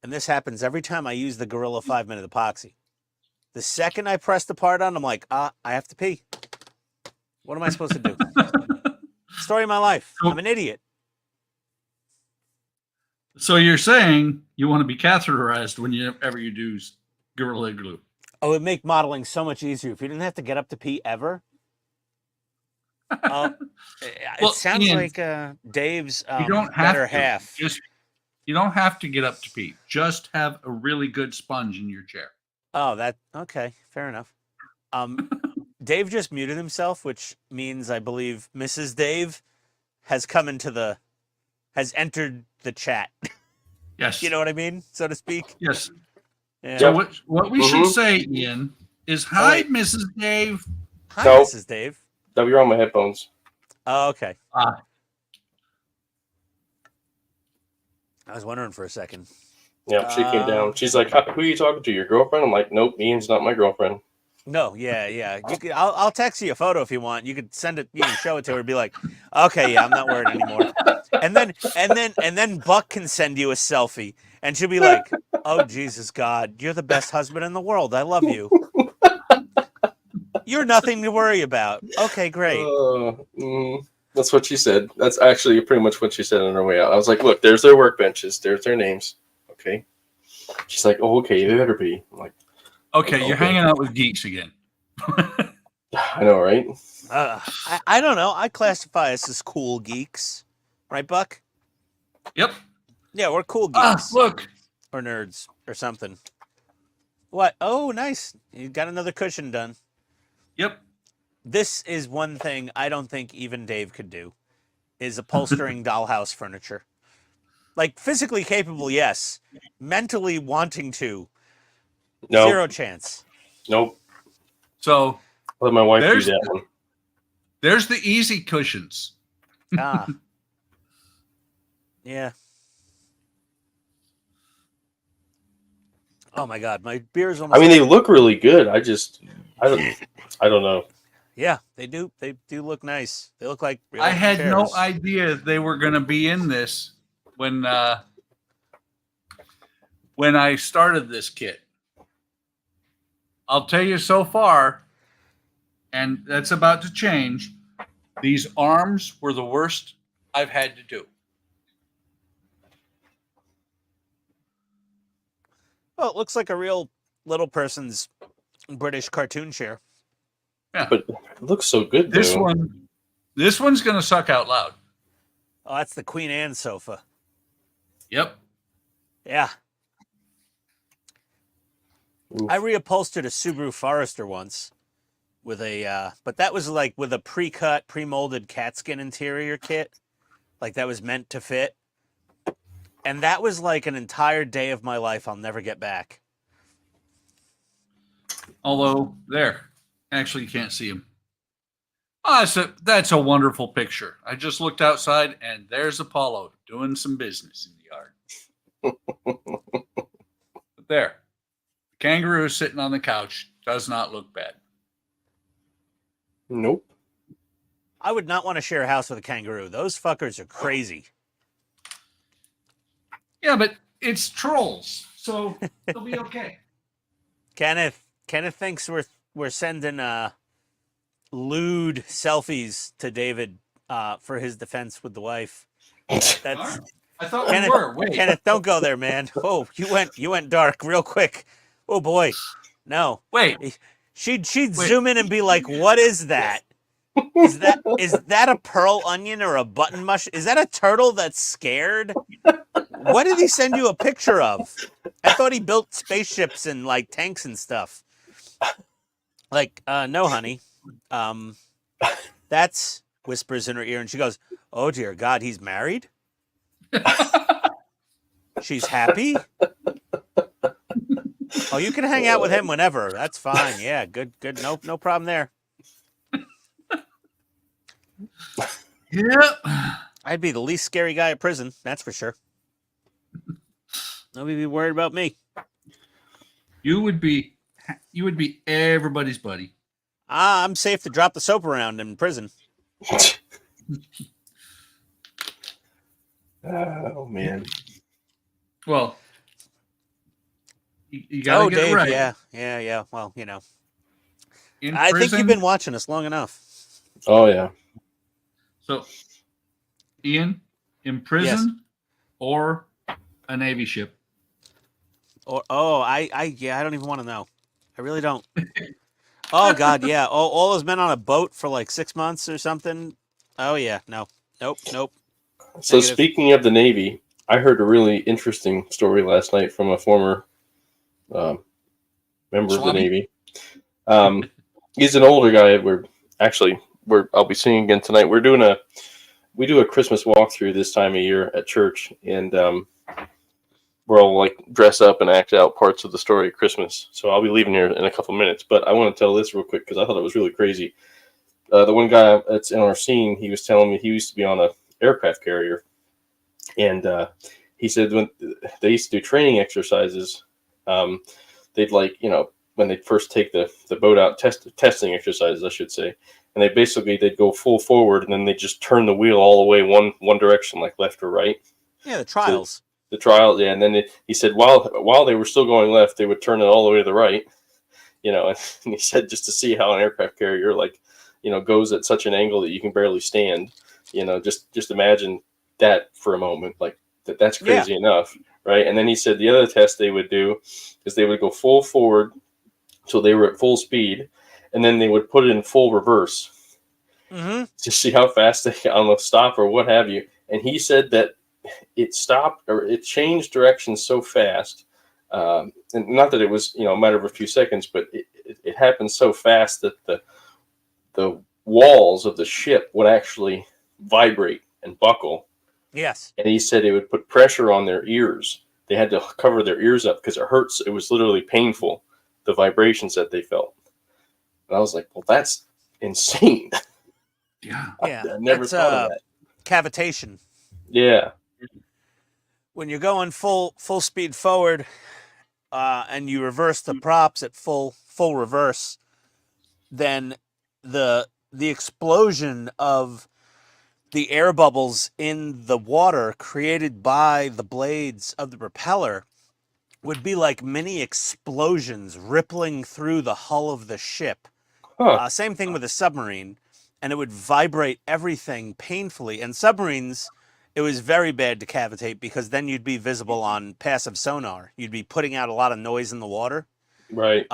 And this happens every time I use the Gorilla 5-minute epoxy. The second I press the part on, I'm like, I have to pee. What am I supposed to do? Story of my life. I'm an idiot. So you're saying you want to be catheterized whenever you do Gorilla Glue? Oh, it would make modeling so much easier if you didn't have to get up to pee ever. It Well, sounds Ian, like Dave's you don't have better to. half. You don't have to get up to pee. Just have a really good sponge in your chair. Oh, okay, fair enough. Dave just muted himself, which means I believe Mrs. Dave has entered the chat. Yes. You know what I mean, so to speak. Yes. Yeah. So what we should say, Ian, is hi, wait. Mrs. Dave. Hi, No. Mrs. Dave. No, you're on my headphones. Oh, okay. Ah. I was wondering for a second. Yeah, she came down. She's like, "Who are you talking to? Your girlfriend?" I'm like, "Nope, Ian's not my girlfriend." No, yeah. You could. I'll text you a photo if you want. You could send it. You can show it to her and be like, "Okay, yeah, I'm not worried anymore." And then Buck can send you a selfie, and she'll be like, "Oh Jesus God, you're the best husband in the world. I love you. You're nothing to worry about." Okay, great. That's what she said. That's actually pretty much what she said on her way out. I was like, "Look, there's their workbenches. There's their names." Okay. She's like, "Oh, okay, they better be." I'm like, Okay, you're hanging out with geeks again. I know, right? I don't know. I classify us as cool geeks, right, Buck? Yep. Yeah, we're cool geeks. Look. Or nerds or something. What? Oh, nice. You got another cushion done. Yep. This is one thing I don't think even Dave could do, is upholstering dollhouse furniture. Like, physically capable, yes. Mentally wanting to, No. zero chance. Nope. So I'll let my wife do that one. There's the easy cushions. Yeah. Oh my God, my beer's almost. I mean, they look really good. I don't know. Yeah, they do. They do look nice. They look like real I had chairs. no idea they were going to be in this when I started this kit. I'll tell you so far, and that's about to change. These arms were the worst I've had to do. Well, it looks like a real little person's British cartoon chair. Yeah, but it looks so good. This though. one's going to suck out loud. Oh, that's the Queen Anne sofa. Yep. Yeah. Oof. I reupholstered a Subaru Forester once with but that was like with a pre-cut, pre-molded cat skin interior kit. Like that was meant to fit. And that was like an entire day of my life I'll never get back. Although, there. Actually, you can't see him. Oh, that's a wonderful picture. I just looked outside, and there's Apollo doing some business in the yard. But there. The kangaroo sitting on the couch does not look bad. Nope. I would not want to share a house with a kangaroo. Those fuckers are crazy. Yeah, but it's trolls, so it'll be okay. Kenneth thinks we're sending lewd selfies to David for his defense with the wife. That's I thought Kenneth, we were. Wait. Kenneth, don't go there, man. Oh, you went dark real quick. Oh boy. No. Wait. She'd zoom in and be like, "What is that? Is that a pearl onion or a button mush? Is that a turtle that's scared? What did he send you a picture of? I thought he built spaceships and like tanks and stuff." Like, no, honey. That's whispers in her ear, and she goes, "Oh dear God, he's married?" She's happy. Oh, you can hang out with him whenever. That's fine. Yeah, good. No problem there. Yep. I'd be the least scary guy at prison. That's for sure. Nobody be worried about me. You would be everybody's buddy. I'm safe to drop the soap around in prison. Oh man. Well, you got to Oh, get it Dave, right. yeah. Well, you know, In I think you've prison. been watching us long enough. Oh yeah. So, Ian, in prison or a Navy ship? Or I don't even want to know. I really don't. Oh God, yeah. Oh, all those men on a boat for like 6 months or something. Oh yeah, no, nope. So Negative. speaking of the Navy, I heard a really interesting story last night from a former member of the Swabby? Navy. He's an older guy. I'll be singing again tonight. We do a Christmas walkthrough this time of year at church, and we're all like dress up and act out parts of the story of Christmas. So I'll be leaving here in a couple minutes, but I want to tell this real quick because I thought it was really crazy. The one guy that's in our scene, he was telling me he used to be on a aircraft carrier, and he said when they used to do training exercises, they'd when they first take the boat out, testing exercises, I should say, and they'd go full forward, and then they just turn the wheel all the way one direction, like left or right. Yeah, the trials. The trial, yeah, and then he said while they were still going left, they would turn it all the way to the right, and he said just to see how an aircraft carrier goes at such an angle that you can barely stand, just imagine that for a moment, like that's crazy enough, right? And then he said the other test they would do is they would go full forward till they were at full speed, and then they would put it in full reverse to see how fast they on the stop or what have you. And he said that it stopped or it changed direction so fast, and not that it was a matter of a few seconds, but it happened so fast that the walls of the ship would actually vibrate and buckle. Yes. And he said it would put pressure on their ears. They had to cover their ears up because it hurts. It was literally painful, the vibrations that they felt. And I was like, well, that's insane. Yeah. Yeah. I never thought of that. Cavitation. Yeah. When you're going full speed forward, and you reverse the props at full reverse, then the explosion of the air bubbles in the water created by the blades of the propeller would be like mini explosions rippling through the hull of the ship. Huh. Same thing with a submarine, and it would vibrate everything painfully. And submarines, it was very bad to cavitate because then you'd be visible on passive sonar. You'd be putting out a lot of noise in the water. Right.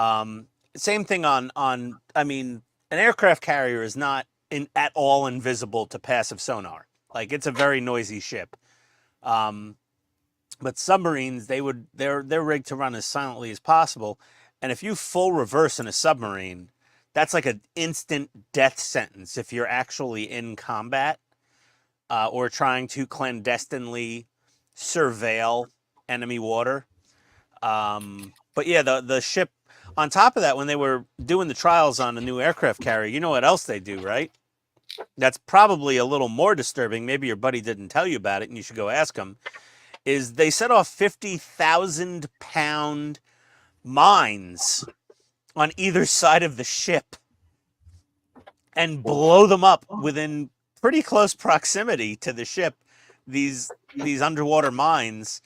Same thing on I mean, an aircraft carrier is not at all invisible to passive sonar. Like, it's a very noisy ship. But submarines, they're rigged to run as silently as possible. And if you full reverse in a submarine, that's like an instant death sentence if you're actually in combat, or trying to clandestinely surveil enemy water. But yeah, the ship, on top of that, when they were doing the trials on a new aircraft carrier, you know what else they do, right? That's probably a little more disturbing. Maybe your buddy didn't tell you about it and you should go ask him. Is they set off 50,000 pound mines on either side of the ship and blow them up within pretty close proximity to the ship, these underwater mines,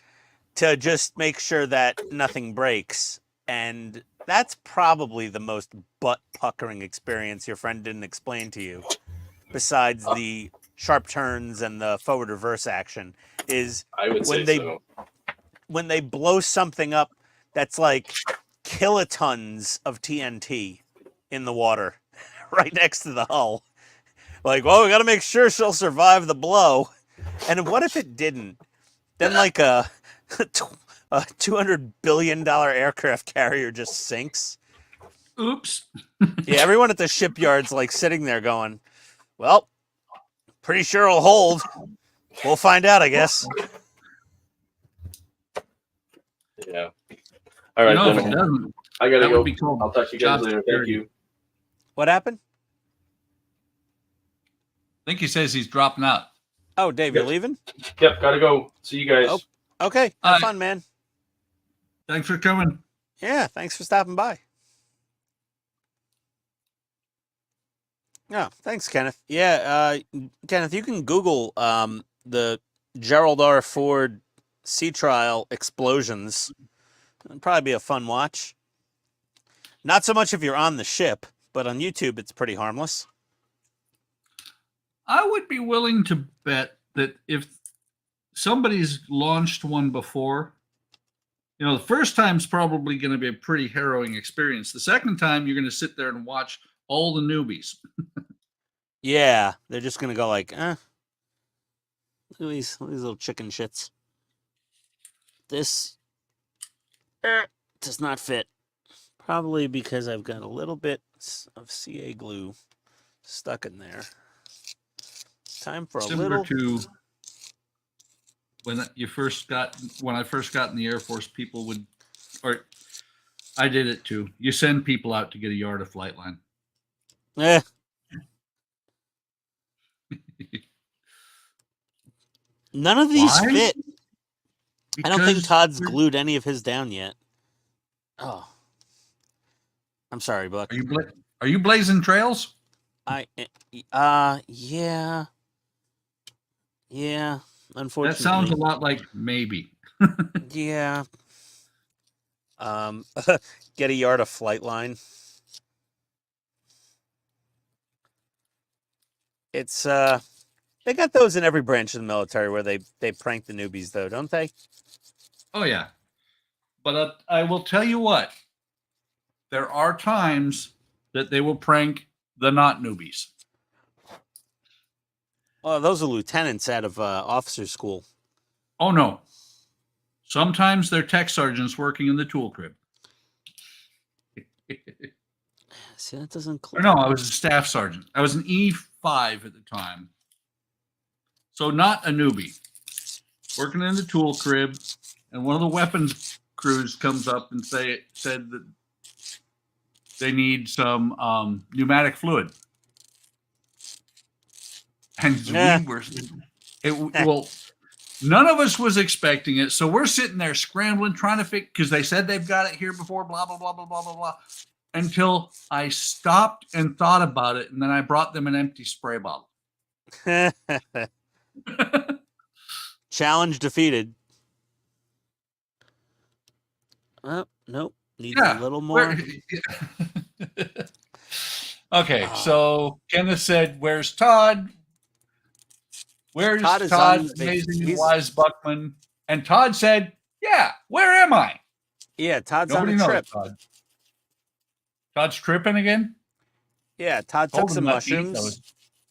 to just make sure that nothing breaks. And that's probably the most butt-puckering experience your friend didn't explain to you, besides the sharp turns and the forward-reverse action, is I would say so. when they blow something up that's like kilotons of TNT in the water right next to the hull. Like, well, we got to make sure she'll survive the blow. And what if it didn't? Then like a $200 billion aircraft carrier just sinks. Oops. Yeah, everyone at the shipyard's like sitting there going, well, pretty sure it'll hold. We'll find out, I guess. Yeah. All right, If it gentlemen. doesn't, I gotta that go. would be called I'll talk to you guys job later. Thank security. you. What happened? I think he says he's dropping out. Oh, Dave, you're leaving? Yep, gotta go. See you guys. Oh, okay. Have fun, man. Thanks for coming. Yeah, thanks for stopping by. Oh, thanks, Kenneth. Yeah, Kenneth, you can Google the Gerald R. Ford sea trial explosions. It'll probably be a fun watch. Not so much if you're on the ship, but on YouTube, it's pretty harmless. I would be willing to bet that if somebody's launched one before, you know, the first time's probably going to be a pretty harrowing experience. The second time, you're going to sit there and watch all the newbies. Yeah, they're just gonna go like, look at these little chicken shits. This does not fit. Probably because I've got a little bit of CA glue stuck in there. Time for a Similar little. to when I first got in the Air Force, people would, or I did it too. You send people out to get a yard of flight line. Eh. None of these Why? fit. I don't think Because Todd's glued any of his down yet. Oh, I'm sorry, Buck. Are you blazing trails? Yeah. Unfortunately, That sounds a lot like maybe. yeah. Get a yard of flight line. It's they got those in every branch of the military where they prank the newbies, though, don't they? Oh yeah, but I will tell you what. There are times that they will prank the not newbies. Oh, those are lieutenants out of officer school. Oh no. Sometimes they're tech sergeants working in the tool crib. See, that doesn't. Or no, I was a staff sergeant. I was an E5 at the time. So not a newbie. Working in the tool crib, and one of the weapons crews comes up and said that they need some pneumatic fluid. And we were, well, none of us was expecting it. So we're sitting there scrambling, trying to fix, because they said they've got it here before, blah, blah, blah, blah, blah, blah, blah. Until I stopped and thought about it. And then I brought them an empty spray bottle. Challenge defeated. Oh, nope. Needs a little more. Okay, so Kenneth said, "Where's Todd? Where's Todd? Amazing wise Buckman." And Todd said, "Yeah, where am I?" Yeah, Todd's Nobody on a trip. Todd. Todd's tripping again? Yeah, Todd took some mushrooms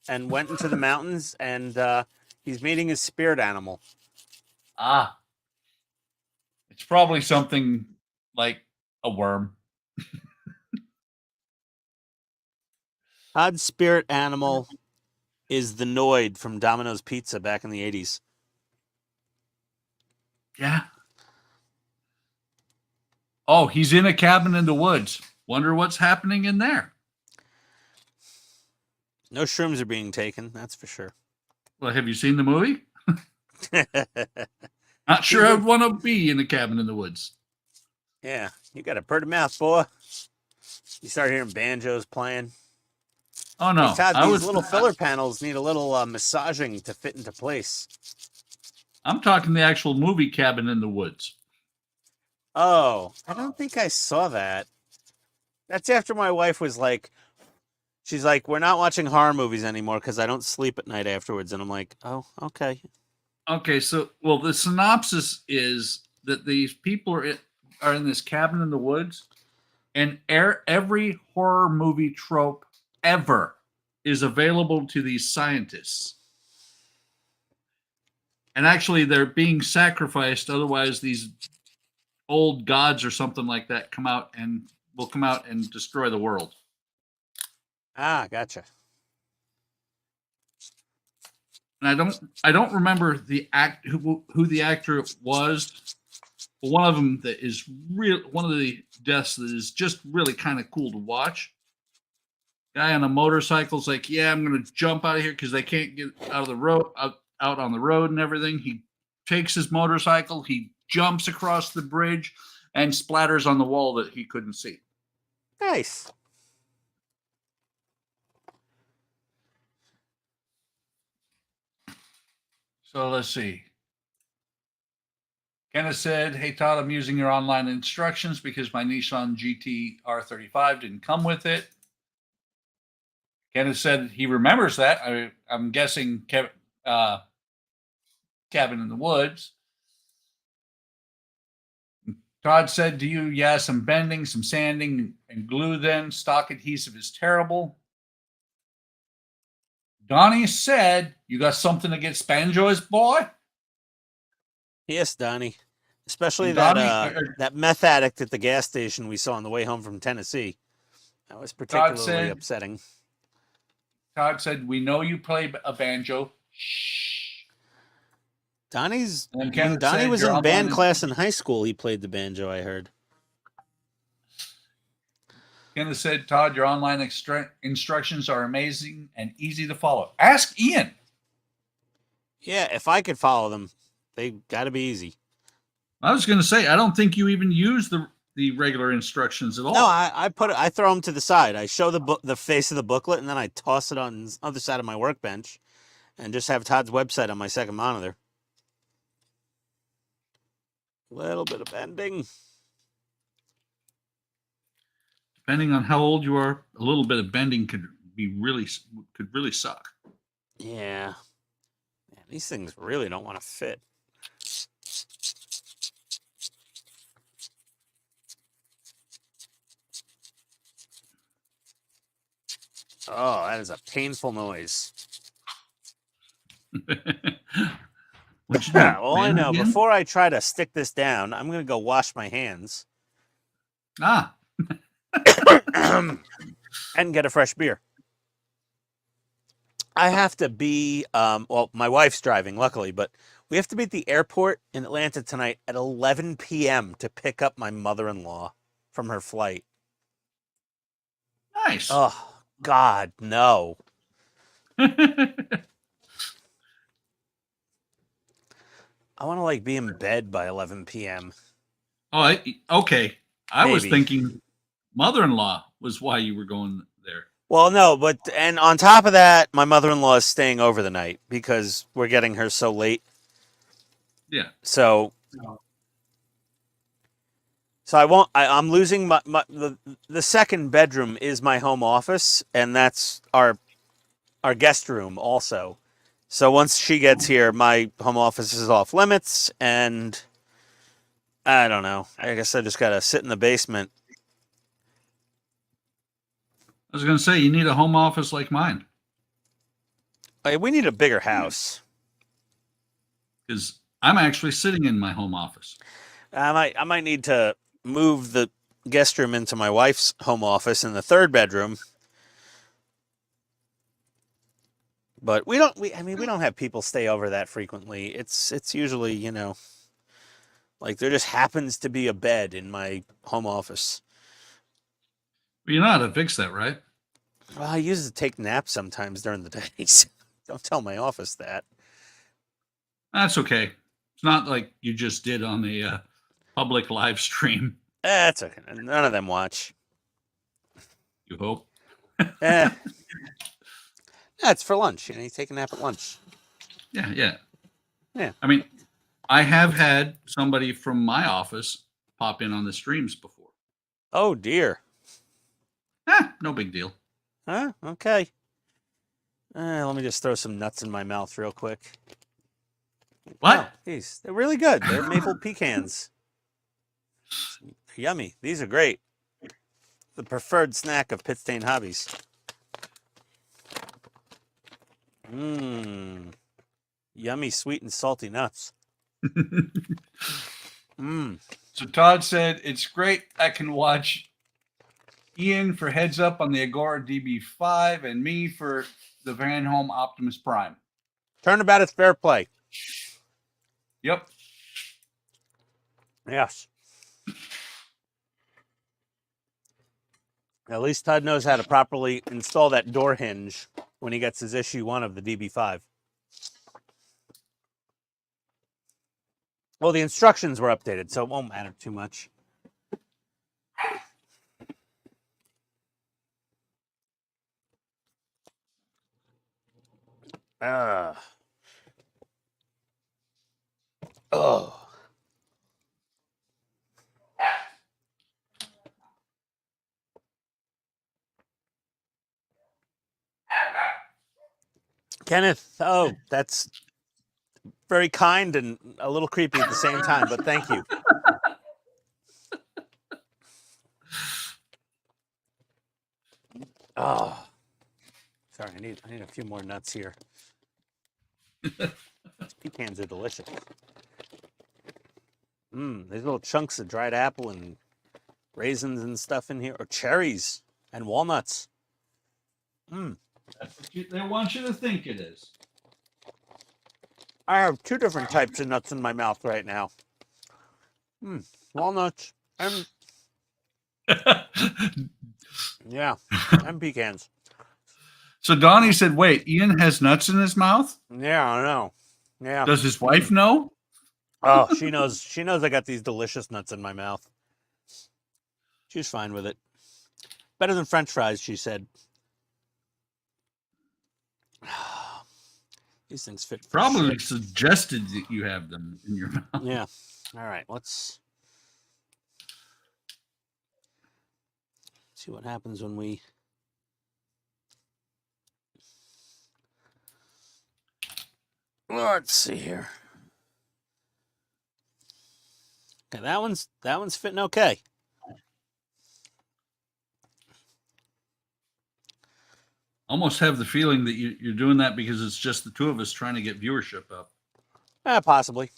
and went into the mountains, and he's meeting his spirit animal. Ah. It's probably something like a worm. Todd's spirit animal is the Noid from Domino's Pizza back in the 80s. Yeah. Oh, he's in a cabin in the woods. Wonder what's happening in there. No shrooms are being taken, that's for sure. Well, have you seen the movie? Not sure I'd want to be in a cabin in the woods. Yeah, you got a pretty mouth, boy. You start hearing banjos playing. Oh, no. Hey, Todd, these little filler panels need a little massaging to fit into place. I'm talking the actual movie Cabin in the Woods. Oh, I don't think I saw that. That's after my wife was like, she's like, we're not watching horror movies anymore because I don't sleep at night afterwards. And I'm like, oh, okay. Okay, so, well, the synopsis is that these people are in this cabin in the woods, and every horror movie trope ever is available to these scientists. And actually, they're being sacrificed. Otherwise, these old gods or something like that will come out and destroy the world. Ah, gotcha. And I don't remember who the actor was, but one of them that is one of the deaths that is just really kind of cool to watch. Guy on a motorcycle's like, yeah, I'm gonna jump out of here because they can't get out of the road, out on the road and everything. He takes his motorcycle, he jumps across the bridge and splatters on the wall that he couldn't see. Nice. So let's see. Kenneth said, "Hey Todd, I'm using your online instructions because my Nissan GT R35 didn't come with it." Kenneth said he remembers that. I'm guessing Cabin in the Woods. Todd said, "Do you? Yeah, some bending, some sanding, and glue then. Stock adhesive is terrible." Donnie said, "You got something against banjos, boy?" Yes, Donnie. Especially And that Donnie, that meth addict at the gas station we saw on the way home from Tennessee. That was particularly upsetting. Todd said, "We know you play a banjo." Shh. Donnie said, was "Your in band online class in high school. He played the banjo, I heard. Kenneth said, "Todd, your online instructions are amazing and easy to follow. Ask Ian." Yeah, if I could follow them, they got to be easy. I was going to say, I don't think you even use the regular instructions at all. No, I throw them to the side. I show the face of the booklet, and then I toss it on the other side of my workbench, and just have Todd's website on my second monitor. Little bit of bending. Depending on how old you are, a little bit of bending could really suck. Yeah. Man, these things really don't want to fit. Oh, that is a painful noise. What'd you do? Well, I know. Again? Before I try to stick this down, I'm going to go wash my hands. Ah. And get a fresh beer. I have to be, well, my wife's driving, luckily, but we have to be at the airport in Atlanta tonight at 11 p.m. to pick up my mother-in-law from her flight. Nice. Oh, God, no. I want to, like, be in bed by 11 p.m. Oh, okay. I was Maybe. thinking mother-in-law was why you were going there. Well, no, but, and on top of that, my mother-in-law is staying over the night because we're getting her so late. Yeah. So I'm losing the second bedroom is my home office, and that's our guest room also. So once she gets here, my home office is off limits, and I don't know. I guess I just gotta sit in the basement. I was going to say, you need a home office like mine. We need a bigger house. Because I'm actually sitting in my home office. I might need to move the guest room into my wife's home office in the third bedroom. But we don't have people stay over that frequently. It's usually, you know, like there just happens to be a bed in my home office. But you know how to fix that, right? Well, I use it to take naps sometimes during the days. Don't tell my office that. That's okay. It's not like you just did on the public live stream. That's okay. None of them watch. You hope. That's for lunch. You know, you take a nap at lunch. Yeah. Yeah. I mean, I have had somebody from my office pop in on the streams before. Oh, dear. No big deal. Huh? Okay. Let me just throw some nuts in my mouth real quick. What? Oh, these, they're really good. They're maple pecans. They're yummy. These are great. The preferred snack of PITSTAIN Hobbies. Mmm. Yummy, sweet, and salty nuts. Mmm. So Todd said, "It's great. I can watch Ian for Heads Up on the Agora DB5 and me for the Van Home Optimus Prime." Turnabout is fair play. Yep. Yes. At least Todd knows how to properly install that door hinge when he gets his issue 1 of the DB5. Well, the instructions were updated, so it won't matter too much. Oh. Kenneth, oh, that's very kind and a little creepy at the same time, but thank you. Oh, sorry, I need a few more nuts here. These pecans are delicious. There's little chunks of dried apple and raisins and stuff in here, or cherries and walnuts. That's what they want you to think it is. I have 2 different types of nuts in my mouth right now. Walnuts and yeah, and pecans. So Donnie said, wait, Ian has nuts in his mouth? Yeah, I know. Yeah. Does his wife know? Oh, she knows. She knows I got these delicious nuts in my mouth. She's fine with it. Better than French fries, she said. These things fit. Probably suggested that you have them in your mouth. Yeah. All right. Let's see what happens when we. Let's see here. Okay, that one's fitting okay. Almost have the feeling that you're doing that because it's just the two of us trying to get viewership up. Possibly.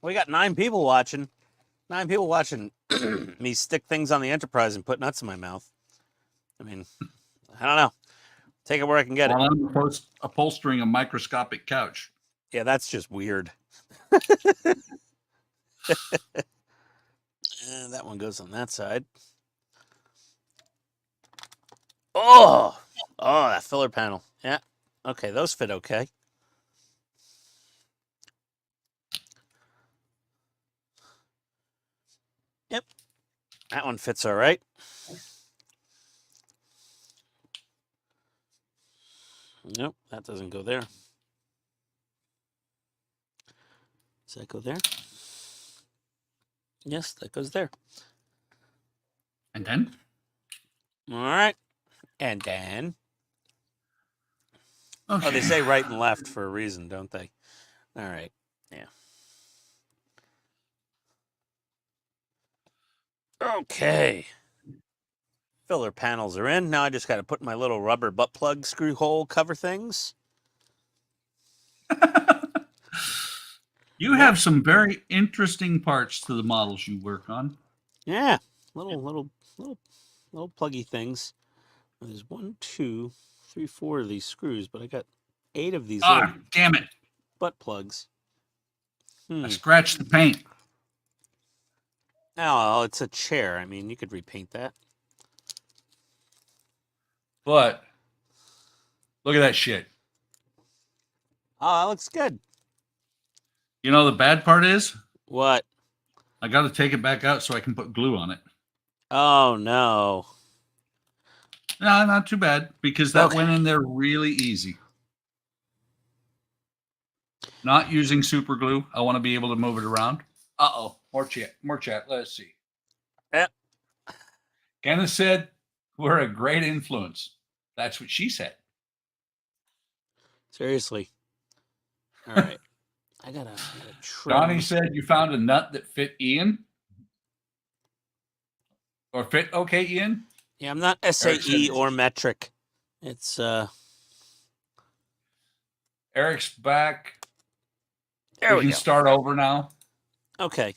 We got 9 people watching. 9 people watching me stick things on the Enterprise and put nuts in my mouth. I mean, I don't know. Take it where I can get it. While I'm upholstering a microscopic couch. Yeah, that's just weird. And that one goes on that side. Oh, that filler panel. Yeah. Okay, those fit okay. Yep. That one fits all right. Nope, that doesn't go there. Does that go there? Yes, that goes there. And then? All right. And then. Okay. Oh, they say right and left for a reason, don't they? All right. Yeah. Okay. Filler panels are in. Now I just got to put my little rubber butt plug screw hole cover things. You have some very interesting parts to the models you work on. Yeah. Little pluggy things. There's 1, 2, 3, 4 of these screws, but I got 8 of these little Damn it. butt plugs. I scratched the paint. Oh, it's a chair. I mean, you could repaint that. But look at that shit. Oh, that looks good. You know the bad part is? What? I got to take it back out so I can put glue on it. Oh, no. No, not too bad because that went in there really easy. Not using super glue. I want to be able to move it around. Uh-oh. More chat. Let's see. Yep. Kenneth said, we're a great influence. That's what she said. Seriously. All right. I gotta trim. Donnie said you found a nut that fit Ian. Or fit okay, Ian? Yeah, I'm not SAE or metric. It's Eric's back. There we can go. start over now. Okay.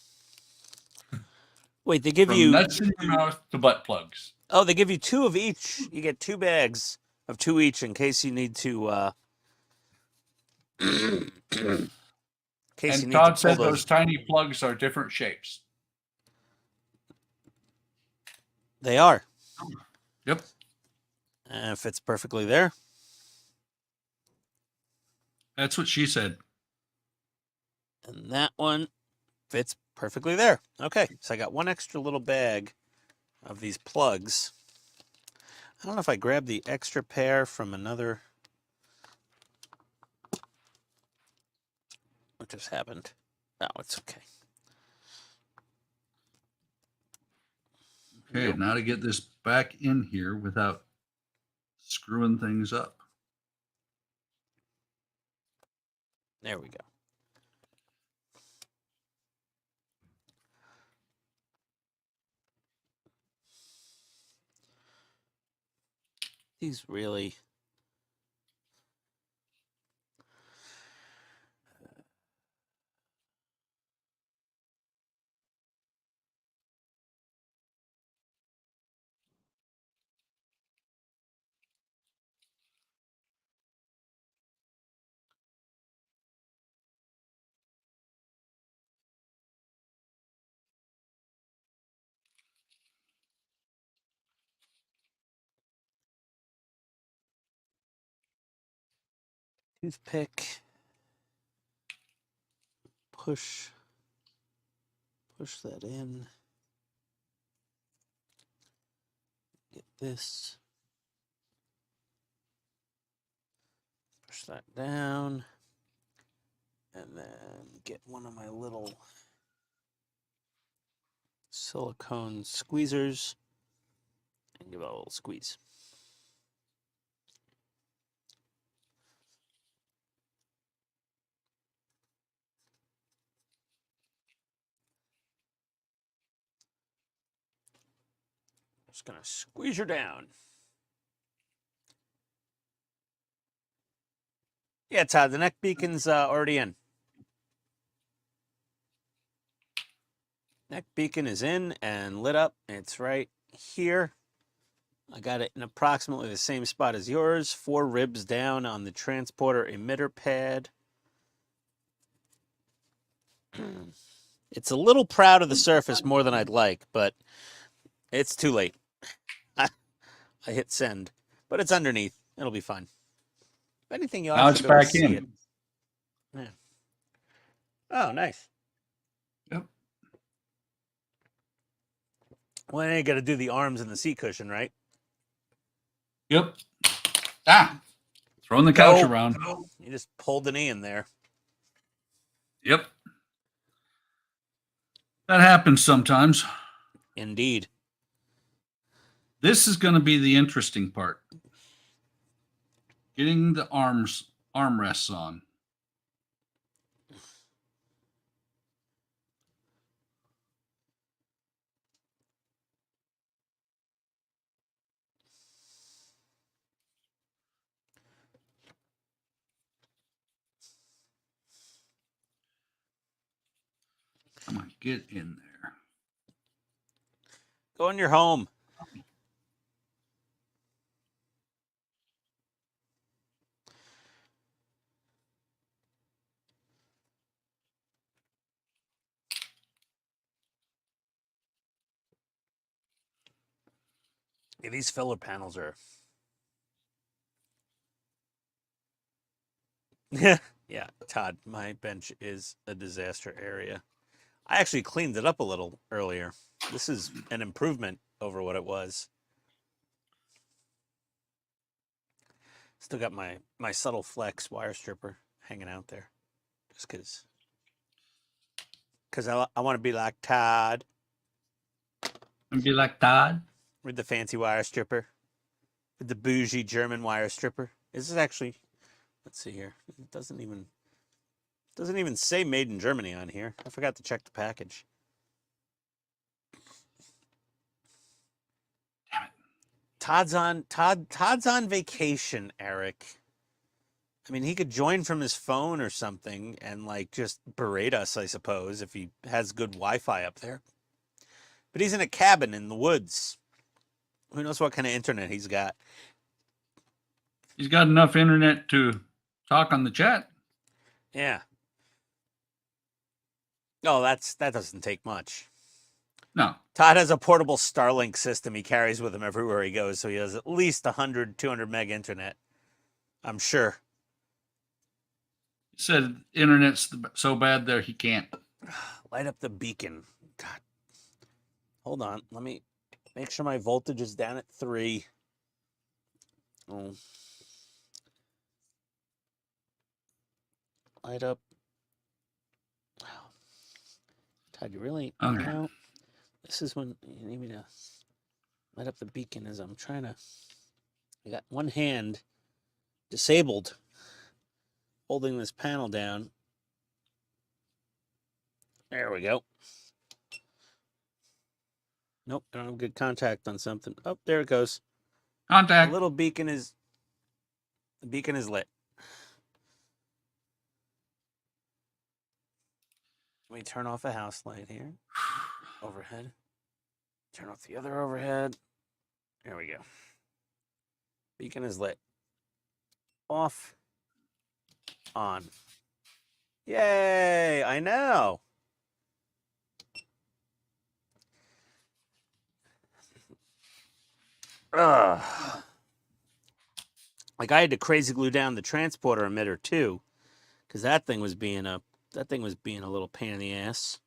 Wait, they give From you nuts in your mouth to butt plugs. Oh, they give you 2 of each. You get 2 bags of 2 each in case you need to And Todd said those tiny plugs are different shapes. They are. Yep. And it fits perfectly there. That's what she said. And that one fits perfectly there. Okay, so I got 1 extra little bag of these plugs. I don't know if I grabbed the extra pair from another. What just happened? Oh, it's okay. Okay, now to get this back in here without screwing things up. There we go. These really... Toothpick. Push that in. Get this. Push that down. And then get one of my little silicone squeezers and give it a little squeeze. Just gonna squeeze her down. Yeah, Todd, the neck beacon's already in. Neck beacon is in and lit up. It's right here. I got it in approximately the same spot as yours. 4 ribs down on the transporter emitter pad. It's a little proud of the surface more than I'd like, but it's too late. I hit send, but it's underneath. It'll be fine. If anything, you'll Now actually it's be able to back see in. it. Yeah. Oh, nice. Yep. Well, then you got to do the arms and the seat cushion, right? Yep. Ah, throwing the couch Nope. around. You just pulled the knee in there. Yep. That happens sometimes. Indeed. This is going to be the interesting part. Getting the armrests on. Come on, get in there. Go in your home. Yeah, these filler panels are... Yeah, Todd, my bench is a disaster area. I actually cleaned it up a little earlier. This is an improvement over what it was. Still got my subtle flex wire stripper hanging out there. Just because I want to be like Todd. And be like Todd. With the fancy wire stripper. With the bougie German wire stripper. This is actually, let's see here. It doesn't even say made in Germany on here. I forgot to check the package. Damn it. Todd's on vacation, Eric. I mean, he could join from his phone or something and like just berate us, I suppose, if he has good Wi-Fi up there. But he's in a cabin in the woods. Who knows what kind of internet he's got? He's got enough internet to talk on the chat. Yeah. Oh, that doesn't take much. No. Todd has a portable Starlink system he carries with him everywhere he goes, so he has at least 100, 200 meg internet. I'm sure. He said internet's so bad there he can't. Light up the beacon. God. Hold on. Let me make sure my voltage is down at 3. Oh. Light up. Todd, you really, Okay. you know, this is when you need me to light up the beacon as I'm trying to. I got one hand disabled holding this panel down. There we go. Nope, I don't have good contact on something. Oh, there it goes. The Contact. little beacon is, the beacon is lit. Let me turn off a house light here. Overhead. Turn off the other overhead. There we go. Beacon is lit. Off. On. Yay! I know. Ugh. Like I had to crazy glue down the transporter emitter too, because that thing was being a little pain in the ass.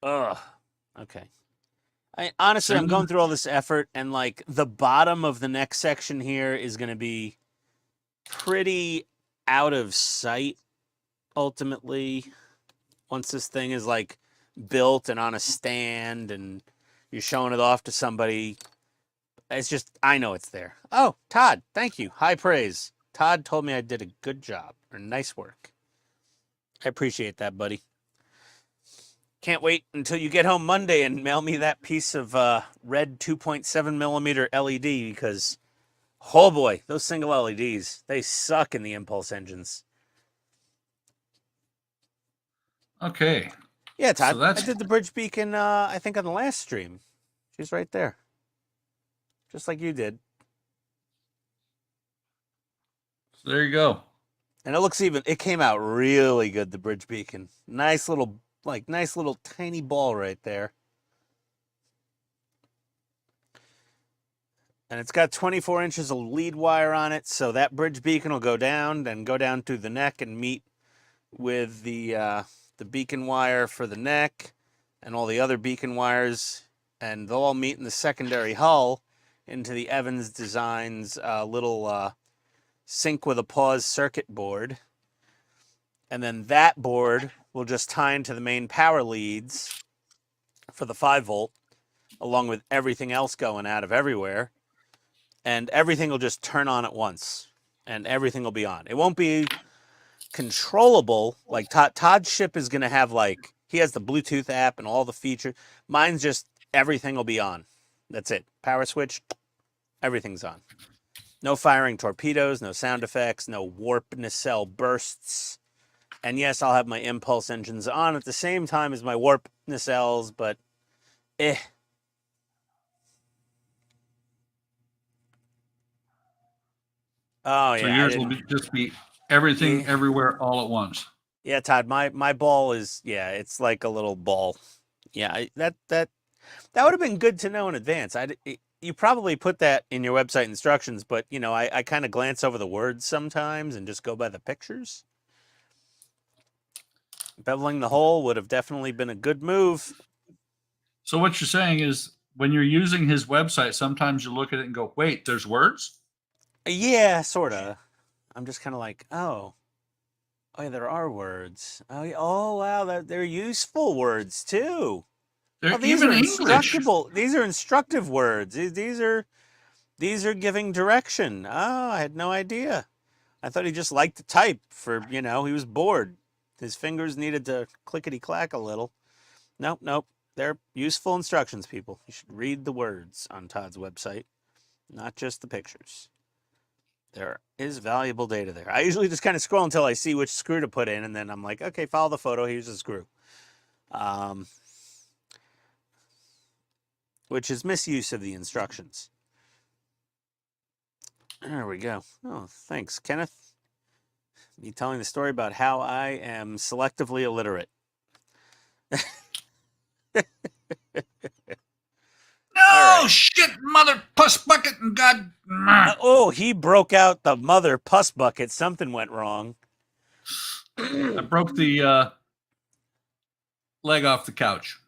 Ugh. Okay. Honestly, I'm going through all this effort, and like the bottom of the next section here is going to be pretty out of sight ultimately. Once this thing is like built and on a stand and you're showing it off to somebody, it's just, I know it's there. Oh, Todd, thank you. High praise. Todd told me I did a good job, or nice work. I appreciate that, buddy. Can't wait until you get home Monday and mail me that piece of red 2.7 millimeter LED, because, oh boy, those single LEDs, they suck in the impulse engines. Okay. Yeah, Todd, So that's I did the bridge beacon, I think on the last stream. She's right there. Just like you did. so there you go. And it looks even, it came out really good, the bridge beacon. Nice little tiny ball right there. And it's got 24 inches of lead wire on it, so that bridge beacon will go down and go down through the neck and meet with the beacon wire for the neck and all the other beacon wires, and they'll all meet in the secondary hull into the Evans Designs little sync with a pause circuit board. And then that board will just tie into the main power leads for the 5-volt, along with everything else going out of everywhere. And everything will just turn on at once, and everything will be on. It won't be controllable. Like Todd's ship is going to have, like, he has the Bluetooth app and all the features. Mine's just everything will be on. That's it. Power switch, everything's on. No firing torpedoes, no sound effects, no warp nacelle bursts. And yes, I'll have my impulse engines on at the same time as my warp nacelles, but eh. Oh, So yeah. yours will just be everything everywhere all at once. Yeah, Todd, my ball is, yeah, it's like a little ball. Yeah, that would have been good to know in advance. You probably put that in your website instructions, but, you know, I kind of glance over the words sometimes and just go by the pictures. Beveling the hole would have definitely been a good move. So what you're saying is when you're using his website, sometimes you look at it and go, wait, there's words? Yeah, sort of. I'm just kind of like, oh, yeah, there are words. Oh, wow, they're useful words too. They're These even are English. instructable. These are instructive words. These are giving direction. Oh, I had no idea. I thought he just liked to type for, you know, he was bored. His fingers needed to clickety-clack a little. Nope. They're useful instructions, people. You should read the words on Todd's website, not just the pictures. There is valuable data there. I usually just kind of scroll until I see which screw to put in, and then I'm like, okay, follow the photo. Here's the screw. Which is misuse of the instructions. There we go. Oh, thanks, Kenneth. Me telling the story about how I am selectively illiterate. No, right. shit, mother puss bucket and God. Oh, he broke out the mother puss bucket. Something went wrong. I broke the leg off the couch.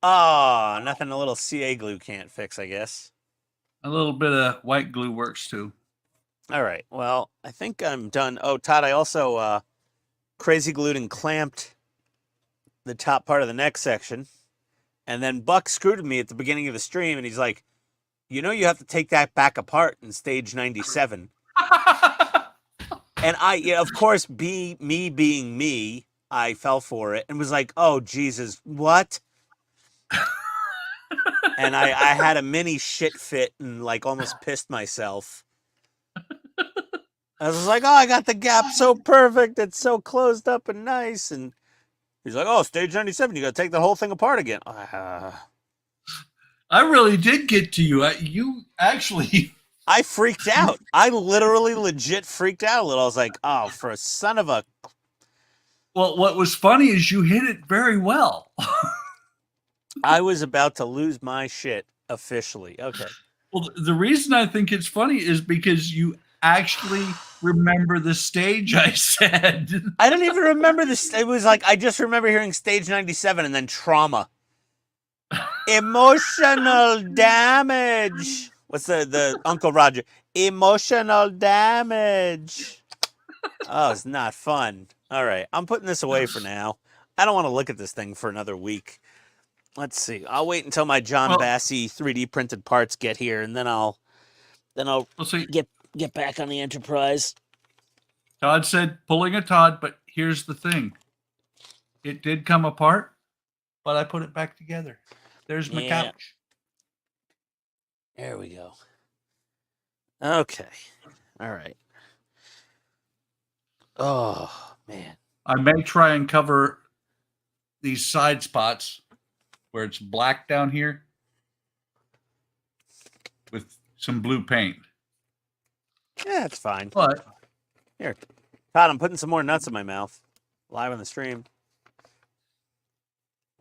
Ah, nothing a little CA glue can't fix, I guess. A little bit of white glue works too. All right. Well, I think I'm done. Oh, Todd, I also crazy glued and clamped the top part of the neck section. And then Buck screwed with me at the beginning of the stream, and he's like, you know, you have to take that back apart in stage 97. And of course, me being me, I fell for it and was like, oh, Jesus, what? And I had a mini shit fit and like almost pissed myself. I was like, oh, I got the gap so perfect. It's so closed up and nice. And he's like, oh, stage 97, you got to take the whole thing apart again. I really did get to you. You actually... I freaked out. I literally legit freaked out a little. I was like, oh, for a son of a... Well, what was funny is you hit it very well. I was about to lose my shit officially. Okay. Well, the reason I think it's funny is because you actually remember the stage I said. I don't even remember this. It was like, I just remember hearing stage 97 and then trauma. Emotional damage. What's the Uncle Roger? Emotional damage. Oh, it's not fun. All right. I'm putting this away for now. I don't want to look at this thing for another week. Let's see. I'll wait until my John Bassey 3D printed parts get here, and then I'll get back on the Enterprise. Todd said pulling a Todd, but here's the thing. It did come apart, but I put it back together. There's my couch. There we go. Okay. All right. Oh, man. I may try and cover these side spots where it's black down here with some blue paint. Yeah, it's fine. But here, Todd, I'm putting some more nuts in my mouth live on the stream.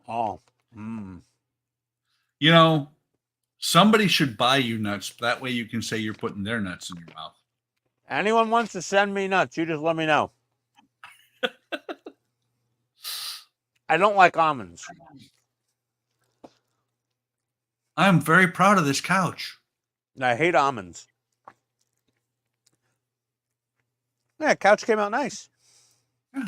Oh, You know, somebody should buy you nuts. That way you can say you're putting their nuts in your mouth. Anyone wants to send me nuts, you just let me know. I don't like almonds. I'm very proud of this couch. I hate almonds. Yeah, couch came out nice. Yeah.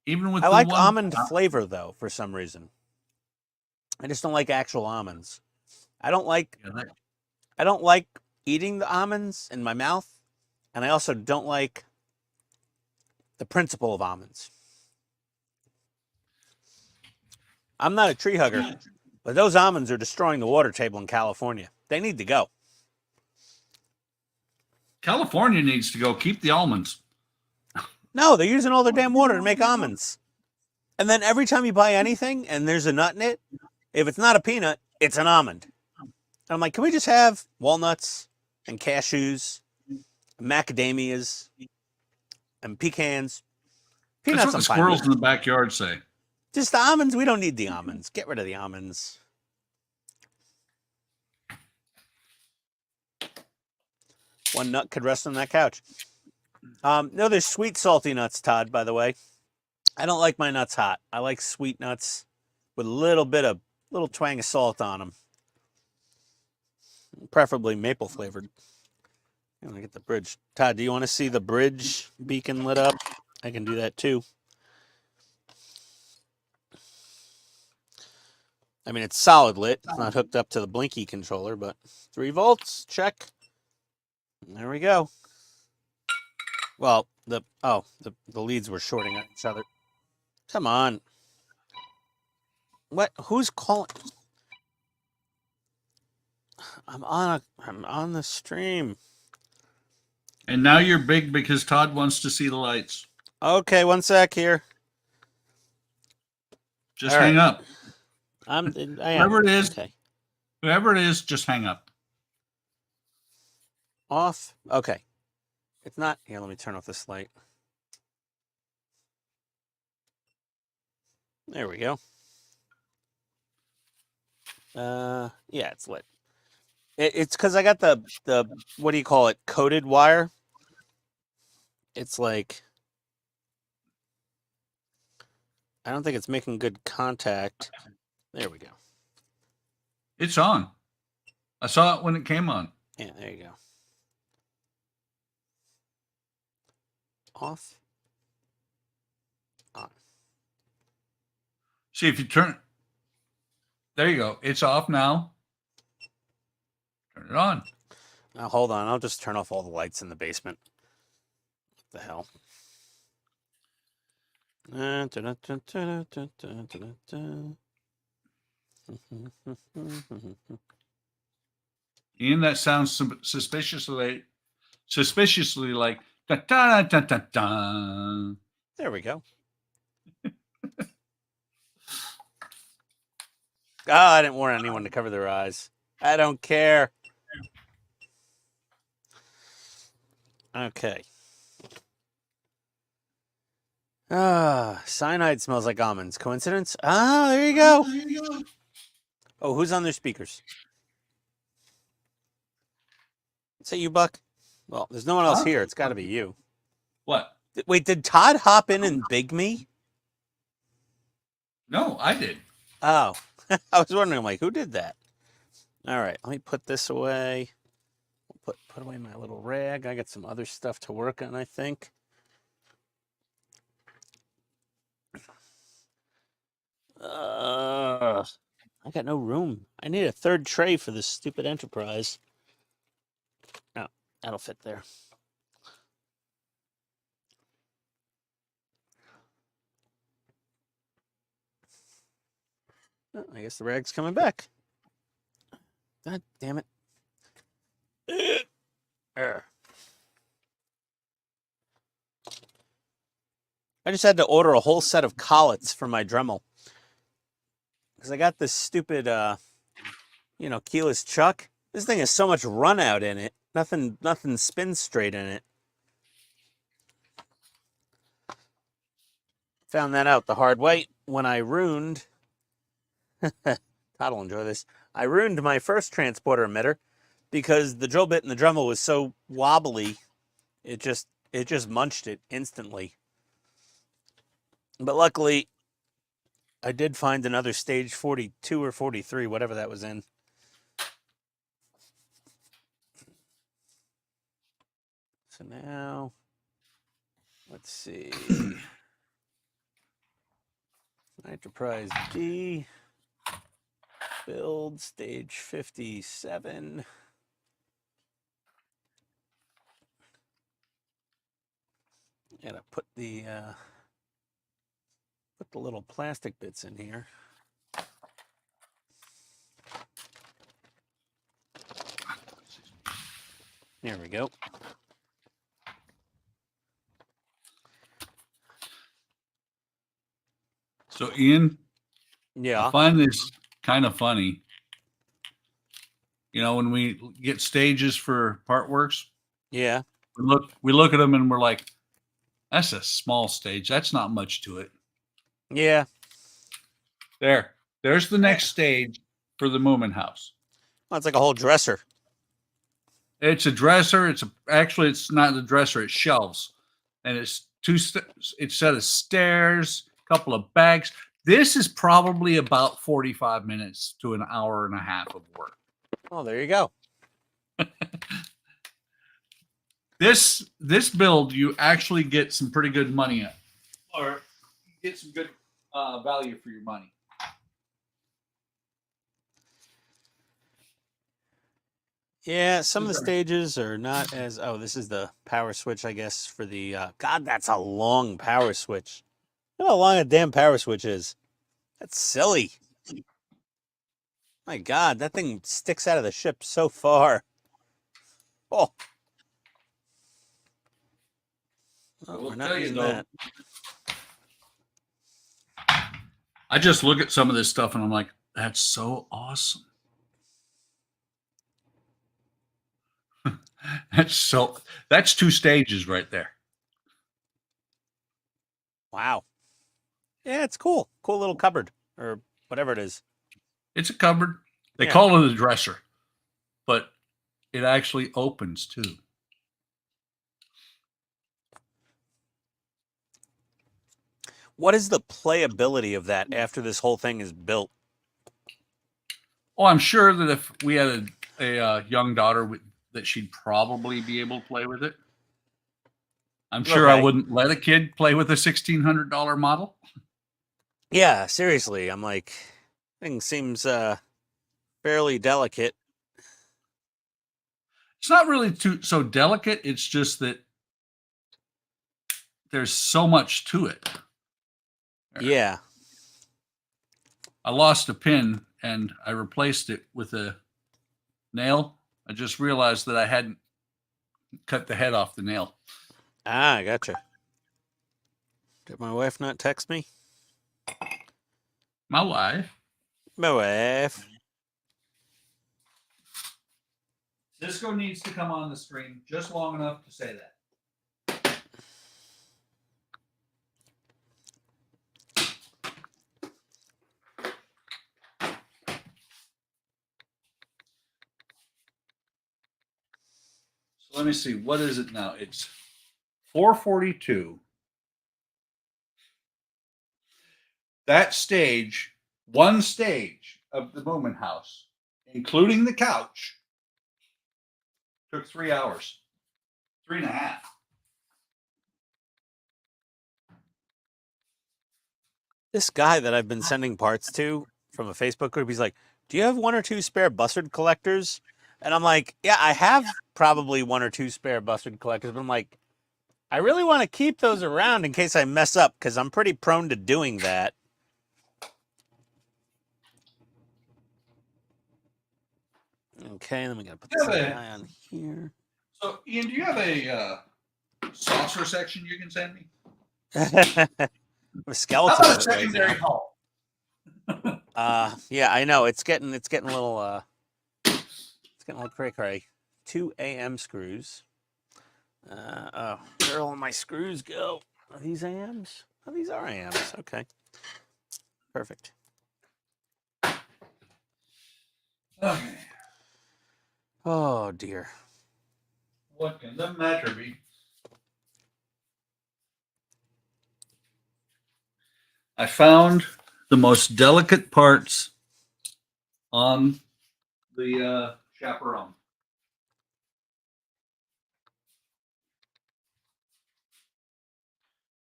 Even with I like almond flavor though, for some reason. I just don't like actual almonds. I don't like eating the almonds in my mouth, and I also don't like the principle of almonds. I'm not a tree hugger, but those almonds are destroying the water table in California. They need to go. California needs to go. Keep the almonds. No, they're using all their damn water to make almonds. And then every time you buy anything and there's a nut in it, if it's not a peanut, it's an almond. And I'm like, can we just have walnuts and cashews, and macadamias, and pecans? Peanuts, that's what the squirrels in the backyard say. Just the almonds? We don't need the almonds. Get rid of the almonds. One nut could rest on that couch. No, there's sweet, salty nuts, Todd, by the way. I don't like my nuts hot. I like sweet nuts with a little twang of salt on them. Preferably maple flavored. I'm going to get the bridge. Todd, do you want to see the bridge beacon lit up? I can do that too. I mean, it's solid lit. It's not hooked up to the blinky controller, but 3 volts, check. There we go. Well, the leads were shorting at each other. Come on. What? Who's calling? I'm on the stream. And now you're big because Todd wants to see the lights. Okay, one sec here. Just hang up. I am. Whoever it is, okay. Whoever it is, just hang up. Off. Okay. It's not here. Let me turn off this light. There we go. Yeah, it's lit. It's because I got the what do you call it? Coated wire. It's like I don't think it's making good contact. There we go. It's on. I saw it when it came on. Yeah, there you go. Off. On. See if you turn. There you go. It's off now. Turn it on. Now, hold on. I'll just turn off all the lights in the basement. What the hell? Ian, that sounds suspiciously like da da da da da. There we go. I didn't want anyone to cover their eyes. I don't care. Okay. Cyanide smells like almonds. Coincidence? There you go. Oh, who's on their speakers? Is that you, Buck? Well, there's no one else here. It's got to be you. What? Wait, did Todd hop in and big me? No, I did. Oh, I was wondering, I'm like, who did that? All right, let me put this away. Put away my little rag. I got some other stuff to work on, I think. I got no room. I need a third tray for this stupid enterprise. No, that'll fit there. Oh, I guess the rag's coming back. God damn it. I just had to order a whole set of collets for my Dremel. Because I got this stupid, keyless chuck. This thing has so much run out in it. Nothing spins straight in it. Found that out the hard way when I ruined... Todd will enjoy this. I ruined my first transporter emitter because the drill bit in the Dremel was so wobbly, it just munched it instantly. But luckily, I did find another stage 42 or 43, whatever that was in. So now, let's see. Enterprise D. Build stage 57. Gotta put the little plastic bits in here. There we go. So Ian, Yeah. I find this kind of funny. You know, when we get stages for Partworks, Yeah. we look at them and we're like, that's a small stage. That's not much to it. Yeah. There's the next stage for the Moomin house. Well, it's like a whole dresser. It's a dresser. Actually, it's not the dresser. It's shelves, and it's it's set of stairs, a couple of bags. This is probably about 45 minutes to an hour and a half of work. Oh, there you go. This build, you actually get some pretty good money at, or get some good value for your money. Yeah, some of the stages are not as... Oh, this is the power switch, I guess, for the... God, that's a long power switch. Look how long a damn power switch is. That's silly. My God, that thing sticks out of the ship so far. Oh. Oh, we're not using that. I just look at some of this stuff and I'm like, that's so awesome. That's two stages right there. Wow. Yeah, it's cool. Cool little cupboard or whatever it is. It's a cupboard. They call it a dresser, but it actually opens too. What is the playability of that after this whole thing is built? Oh, I'm sure that if we had a young daughter, that she'd probably be able to play with it. I'm sure I Okay. wouldn't let a kid play with a $1,600 model. Yeah, seriously. I'm like, thing seems fairly delicate. It's not really so delicate. It's just that there's so much to it. Yeah. I lost a pin and I replaced it with a nail. I just realized that I hadn't cut the head off the nail. Ah, I gotcha. Did my wife not text me? My wife. My wife. Cisco needs to come on the screen just long enough to say that. So let me see. What is it now? It's 4:42. That stage, one stage of the Moomin house, including the couch, took 3 hours. 3.5. This guy that I've been sending parts to from a Facebook group, he's like, do you have 1 or 2 spare Bussard collectors? And I'm like, yeah, I have probably 1 or 2 spare Bussard collectors, but I'm like, I really want to keep those around in case I mess up, because I'm pretty prone to doing that. Okay, then we got to put this guy on here. So, Ian, do you have a saucer section you can send me? A skeleton. How about a of it right secondary now. hull? Yeah, I know. It's getting a little cray cray. 2 AM screws. Oh, where all my screws go? Are these AMs? Oh, these are AMs. Okay. Perfect. Okay. Oh dear. What can the matter be? I found the most delicate parts on the chaperone.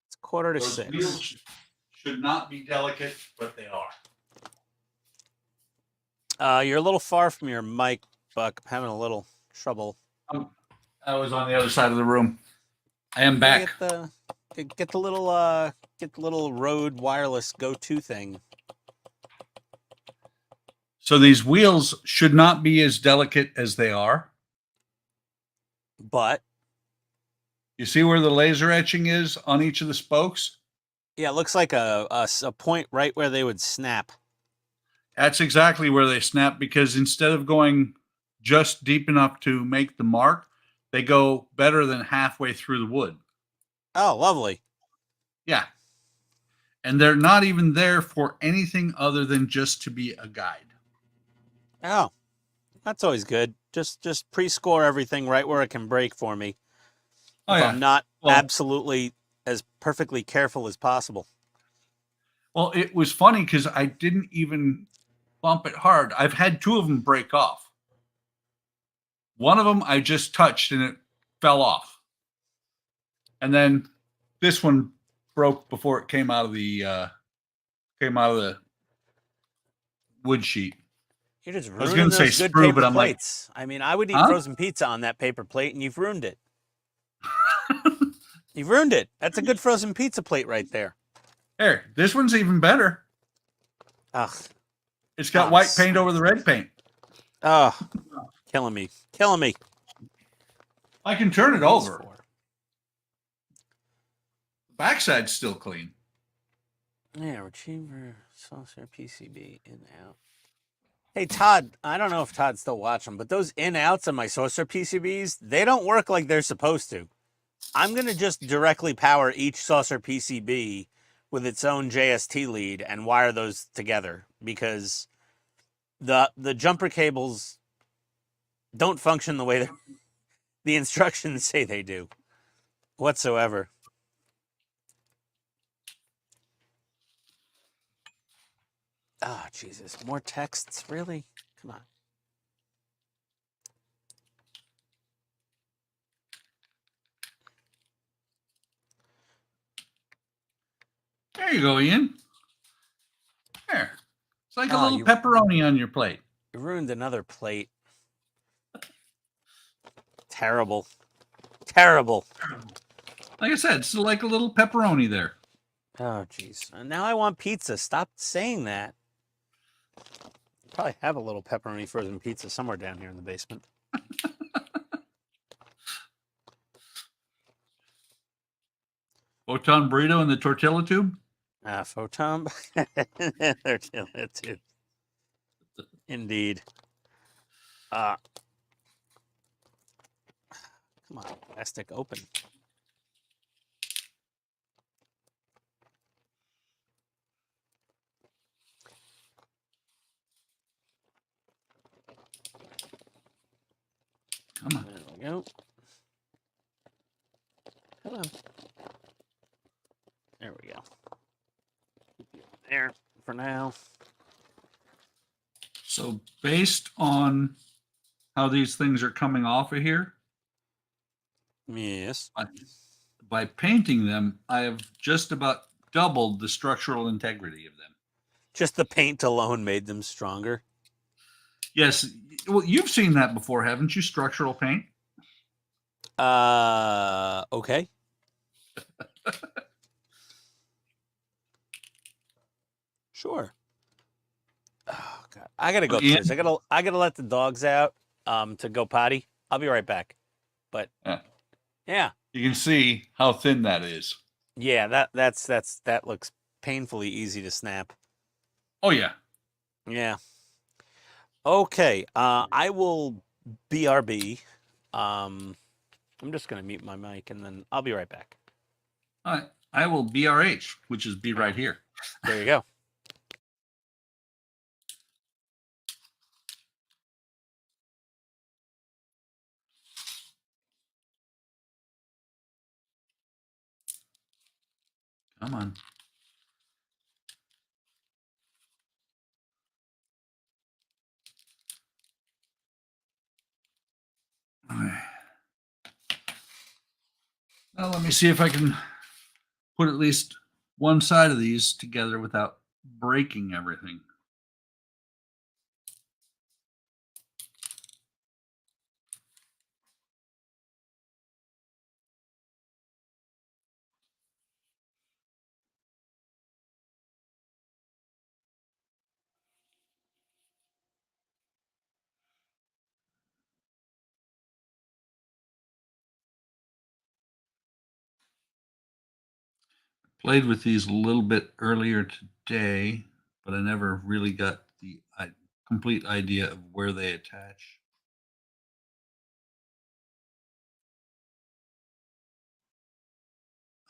It's 5:45. Those wheels should not be delicate, but they are. You're a little far from your mic, Buck. I'm having a little trouble. I was on the other side of the room. I am back. Get the little Rode wireless go-to thing. So these wheels should not be as delicate as they are. But You see where the laser etching is on each of the spokes? yeah, it looks like a point right where they would snap. That's exactly where they snap, because instead of going just deep enough to make the mark, they go better than halfway through the wood. Oh, lovely. Yeah. And they're not even there for anything other than just to be a guide. Oh, that's always good. Just pre-score everything right where it can break for me. Oh, if yeah. I'm not Well, absolutely as perfectly careful as possible. Well, it was funny because I didn't even bump it hard. I've had 2 of them break off. One of them I just touched and it fell off. And then this one broke before it came out of the wood sheet. You're just I was ruining gonna say those good sprue, paper but I'm like, plates. I mean, I would eat huh? frozen pizza on that paper plate, and you've ruined it. You've ruined it. That's a good frozen pizza plate right there. Here, this one's even better. Ugh. It's got white paint over the red paint. Oh, killing me. Killing me. I can turn it over. The backside's still clean. Yeah, receiver, saucer, PCB, in, out. Hey, Todd, I don't know if Todd still watching, but those in-outs on my saucer PCBs, they don't work like they're supposed to. I'm going to just directly power each saucer PCB with its own JST lead and wire those together, because the jumper cables don't function the way the instructions say they do whatsoever. Oh, Jesus. More texts? Really? Come on. There you go, Ian. There. It's like a Oh, little you pepperoni on your plate. ruined another plate. Terrible. Terrible. Like I said, it's like a little pepperoni there. Oh, jeez. Now I want pizza. Stop saying that. Probably have a little pepperoni frozen pizza somewhere down here in the basement. Photon burrito in the tortilla tube. Photon. Tortilla too. Indeed. Come on, plastic open. Come on. There we go. Come on. There we go. Keep you there for now. So based on how these things are coming off of here, Yes. by painting them, I have just about doubled the structural integrity of them. Just the paint alone made them stronger. Yes. Well, you've seen that before, haven't you? Structural paint. Okay. Sure. Oh God, I gotta go Ian? upstairs. I gotta let the dogs out to go potty. I'll be right back. But yeah, You can see how thin that is. yeah, that looks painfully easy to snap. Oh yeah. Yeah. Okay. I will BRB. I'm just gonna mute my mic and then I'll be right back. All right. I will BRH, which is be right here. There you go. Come on. All right. Now let me see if I can put at least one side of these together without breaking everything. Played with these a little bit earlier today, but I never really got the complete idea of where they attach.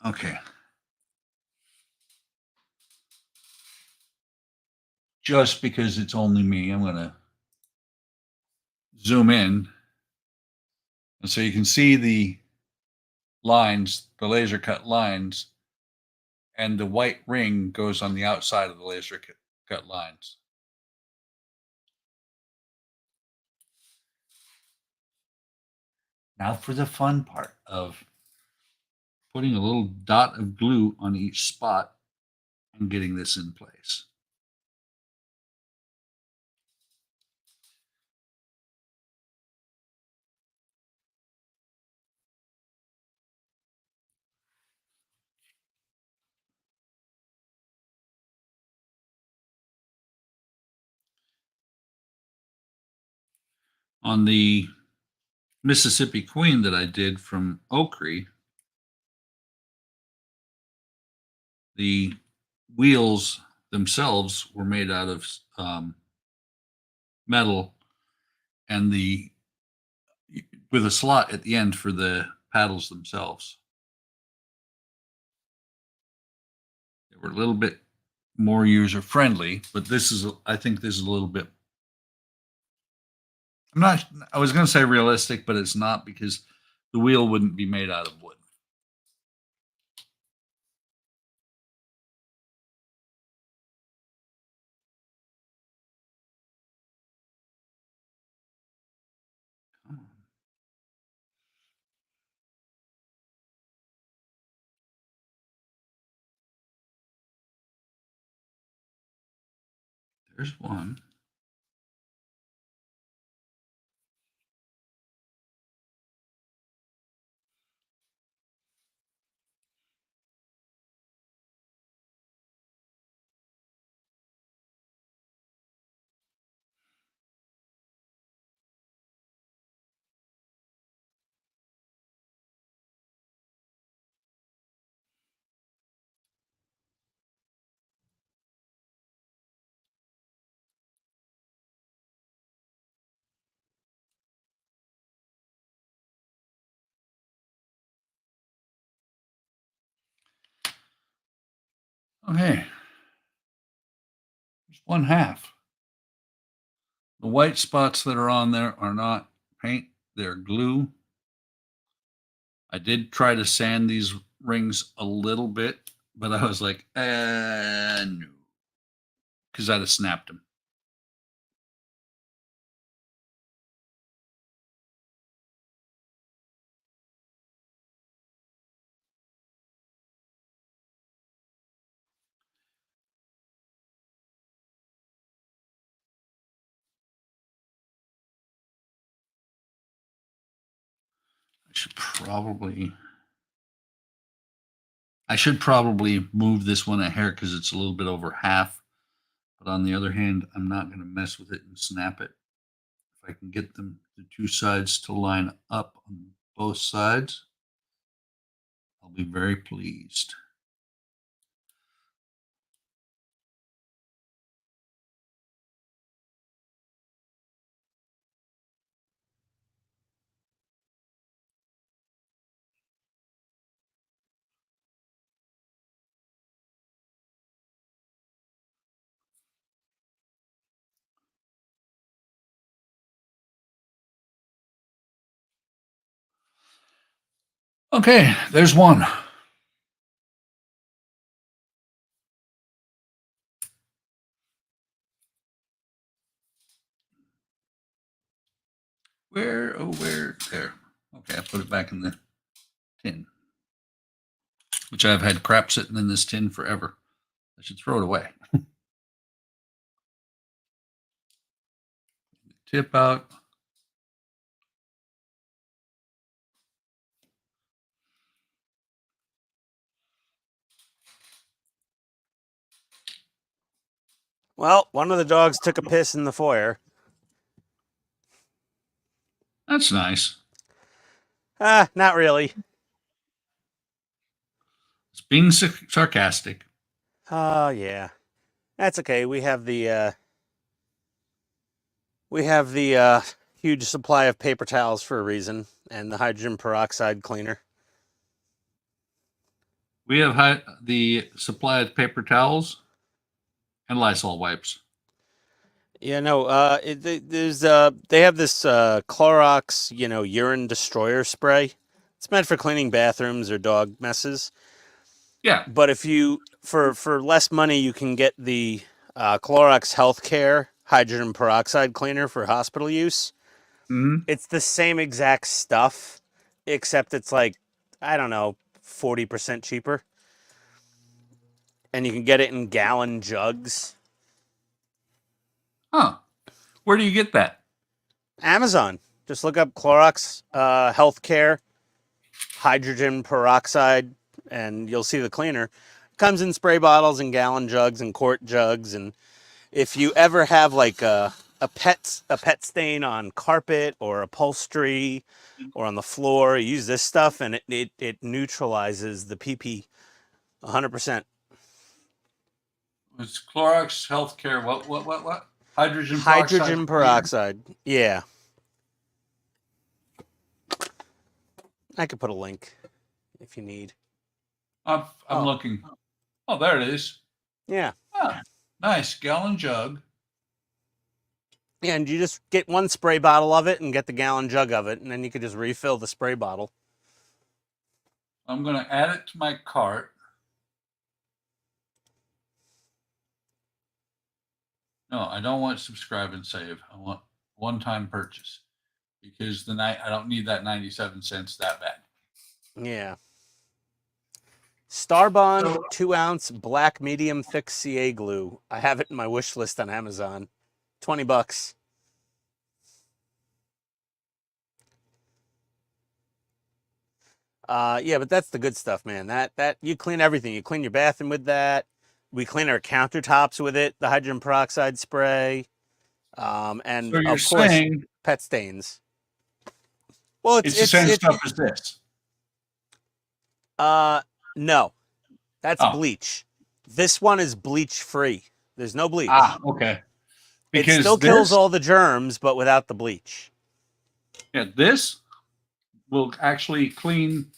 Okay. Just because it's only me, I'm going to zoom in. And so you can see the lines, the laser cut lines, and the white ring goes on the outside of the laser cut lines. Now for the fun part of putting a little dot of glue on each spot and getting this in place. On the Mississippi Queen that I did from Okri, the wheels themselves were made out of metal, and with a slot at the end for the paddles themselves. They were a little bit more user friendly, but I think this is a little bit. I was going to say realistic, but it's not because the wheel wouldn't be made out of wood. There's one. Okay. There's one half. The white spots that are on there are not paint, they're glue. I did try to sand these rings a little bit, but I was like, no, because I'd have snapped them. I should probably move this one a hair because it's a little bit over half. But on the other hand, I'm not going to mess with it and snap it. If I can get the two sides to line up on both sides, I'll be very pleased. Okay, there's one. Where? Oh, where? There. Okay, I put it back in the tin, which I've had crap sitting in this tin forever. I should throw it away. Tip out. Well, one of the dogs took a piss in the foyer. That's nice. Not really. It's being sarcastic. Oh, yeah. That's okay. We have the huge supply of paper towels for a reason, and the hydrogen peroxide cleaner. We have the supply of paper towels and Lysol wipes. Yeah, no. They have this Clorox, urine destroyer spray. It's meant for cleaning bathrooms or dog messes. Yeah. But if you for less money, you can get the Clorox Healthcare hydrogen peroxide cleaner for hospital use. Mm-hmm. It's the same exact stuff, except it's like, I don't know, 40% cheaper. And you can get it in gallon jugs. Huh. Where do you get that? Amazon. Just look up Clorox Healthcare hydrogen peroxide, and you'll see the cleaner. Comes in spray bottles and gallon jugs and quart jugs. And if you ever have like a pet stain on carpet or upholstery or on the floor, you use this stuff and it neutralizes the PP 100%. It's Clorox Healthcare. What? Hydrogen peroxide. Yeah. I could put a link if you need. I'm looking. Oh, there it is. Yeah. Ah, nice gallon jug. Yeah, and you just get one spray bottle of it and get the gallon jug of it, and then you could just refill the spray bottle. I'm going to add it to my cart. No, I don't want subscribe and save. I want one-time purchase because I don't need that 97 cents that bad. Yeah. Starbond 2-ounce black medium thick CA glue. I have it in my wish list on Amazon. $20. Yeah, but that's the good stuff, man. That you clean everything. You clean your bathroom with that. We clean our countertops with it, the hydrogen peroxide spray. And So you're of course, saying pet stains. Well, it's the same stuff as this. No, that's Oh. bleach. This one is bleach free. There's no bleach. Ah, okay. Because it still kills all the germs, but without the bleach. Yeah, this will actually clean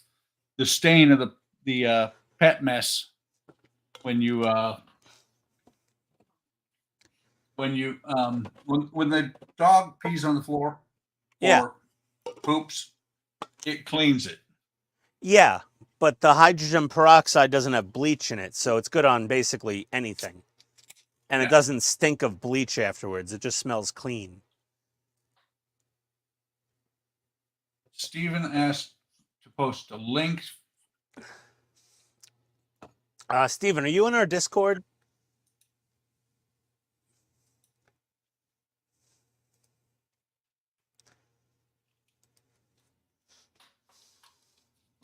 the stain of the pet mess when the dog pees on the floor or poops, it cleans it. Yeah, but the hydrogen peroxide doesn't have bleach in it, so it's good on basically anything. And it doesn't stink of bleach afterwards. It just smells clean. Steven asked to post a link. Steven, are you in our Discord?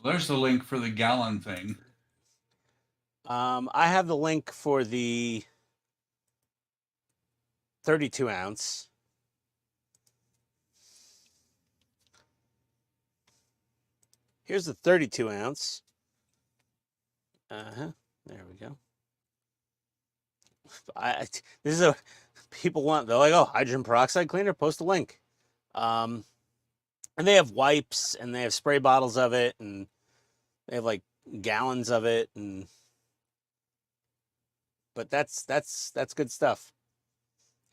There's the link for the gallon thing. I have the link for the 32 ounce. Here's the 32 ounce. There we go. This is people want, they're like, oh, hydrogen peroxide cleaner, post a link. And they have wipes and they have spray bottles of it and they have like gallons of it, but that's good stuff.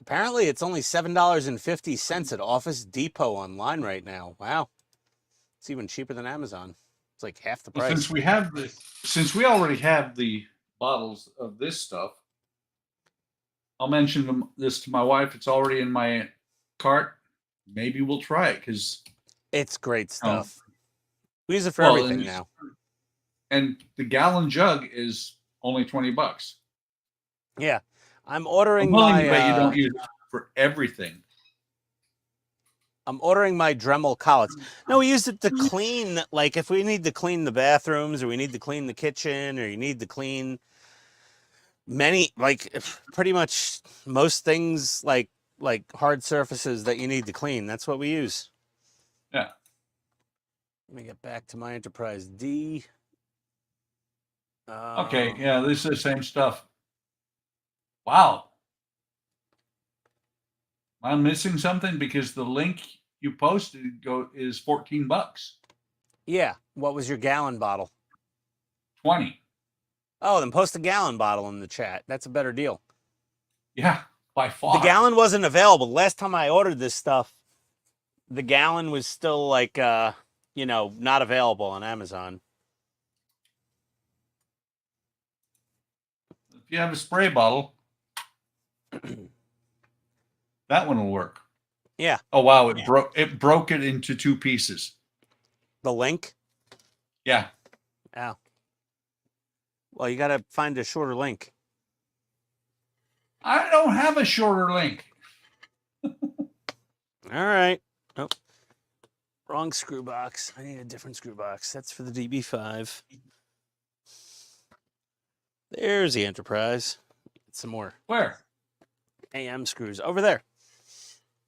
Apparently it's only $7.50 at Office Depot online right now. Wow. It's even cheaper than Amazon. It's like half the price. Since we already have the bottles of this stuff, I'll mention this to my wife. It's already in my cart. Maybe we'll try it because it's great stuff. We use it for everything now. And the gallon jug is only $20. Yeah, I'm ordering my. But you don't use it for everything. I'm ordering my Dremel collets. No, we use it to clean. Like if we need to clean the bathrooms, or we need to clean the kitchen, or you need to clean pretty much most things like hard surfaces that you need to clean. That's what we use. Yeah. Let me get back to my Enterprise D. Okay, yeah, this is the same stuff. Wow. I'm missing something because the link you posted is $14. Yeah. What was your gallon bottle? 20. Oh, then post a gallon bottle in the chat. That's a better deal. Yeah, by far. The gallon wasn't available. Last time I ordered this stuff, the gallon was still like, not available on Amazon. If you have a spray bottle, that one will work. Yeah. Oh wow, it broke it into 2 pieces. The link? Yeah. Oh. Well, you got to find a shorter link. I don't have a shorter link. All right. Oh. Wrong screw box. I need a different screw box. That's for the DB5. There's the Enterprise. Get some more. Where? AM screws. Over there.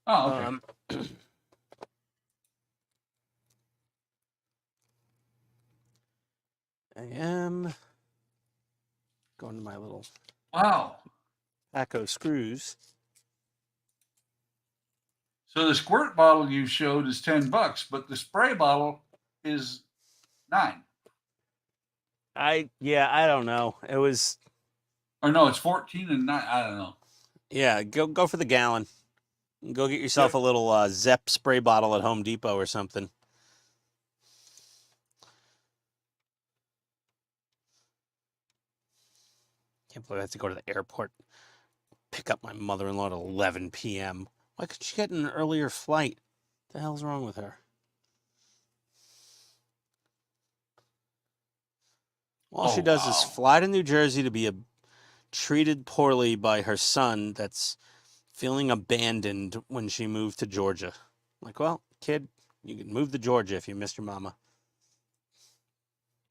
Oh, okay. AM. Going to my little pack of screws. So the squirt bottle you showed is $10, but the spray bottle is $9. I don't know. It was. Or no, it's 14 and 9. I don't know. Yeah, go for the gallon. Go get yourself a little Zep spray bottle at Home Depot or something. Can't believe I have to go to the airport, pick up my mother-in-law at 11 p.m. Why could she get an earlier flight? What the hell's wrong with her? All she does is fly to New Jersey to be treated poorly by her son that's feeling abandoned when she moved to Georgia. Like, well, kid, you can move to Georgia if you miss your mama.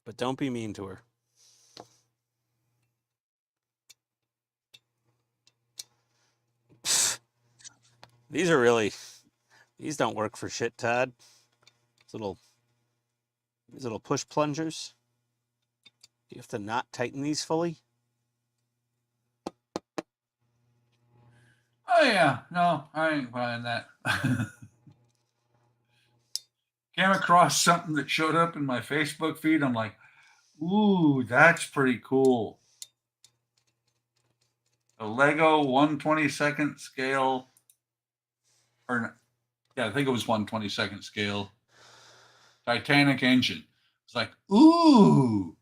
But don't be mean to her. These don't work for shit, Todd. These little push plungers. Do you have to not tighten these fully? Oh yeah, no, I ain't buying that. Came across something that showed up in my Facebook feed. I'm like, ooh, that's pretty cool. A Lego 1/22nd scale, or yeah, I think it was 1/22nd scale Titanic engine. It's like, ooh.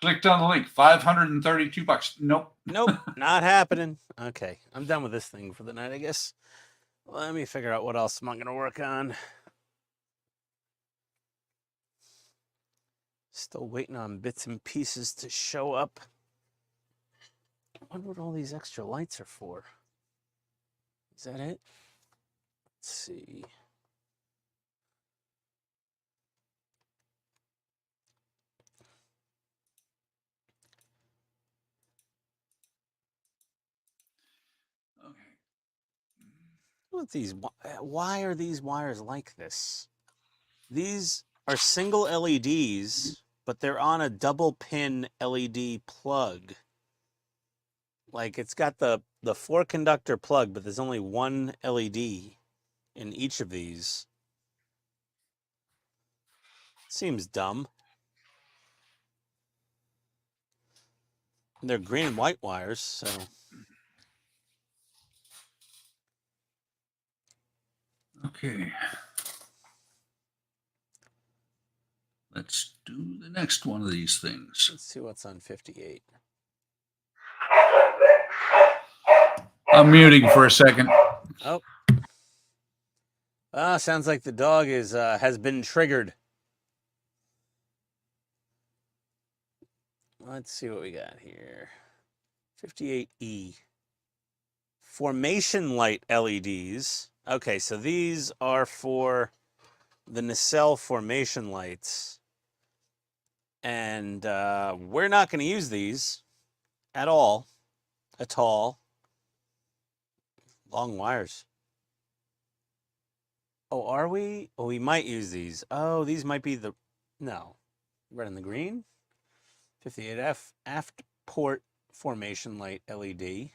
Clicked on the link, $532. Nope. Nope, not happening. Okay, I'm done with this thing for the night, I guess. Let me figure out what else am I going to work on. Still waiting on bits and pieces to show up. I wonder what all these extra lights are for. Is that it? Let's see. Okay. What these? Why are these wires like this? These are single LEDs, but they're on a double pin LED plug. Like it's got the 4-conductor plug, but there's only one LED in each of these. Seems dumb. They're green and white wires, so. Okay. Let's do the next one of these things. Let's see what's on 58. I'm muting for a second. Oh. Sounds like the dog has been triggered. Let's see what we got here. 58E. Formation light LEDs. Okay, so these are for the nacelle formation lights. And we're not going to use these at all. At all. Long wires. Oh, are we? Oh, we might use these. Oh, these might be the... No. Red and the green. 58F. Aft port formation light LED.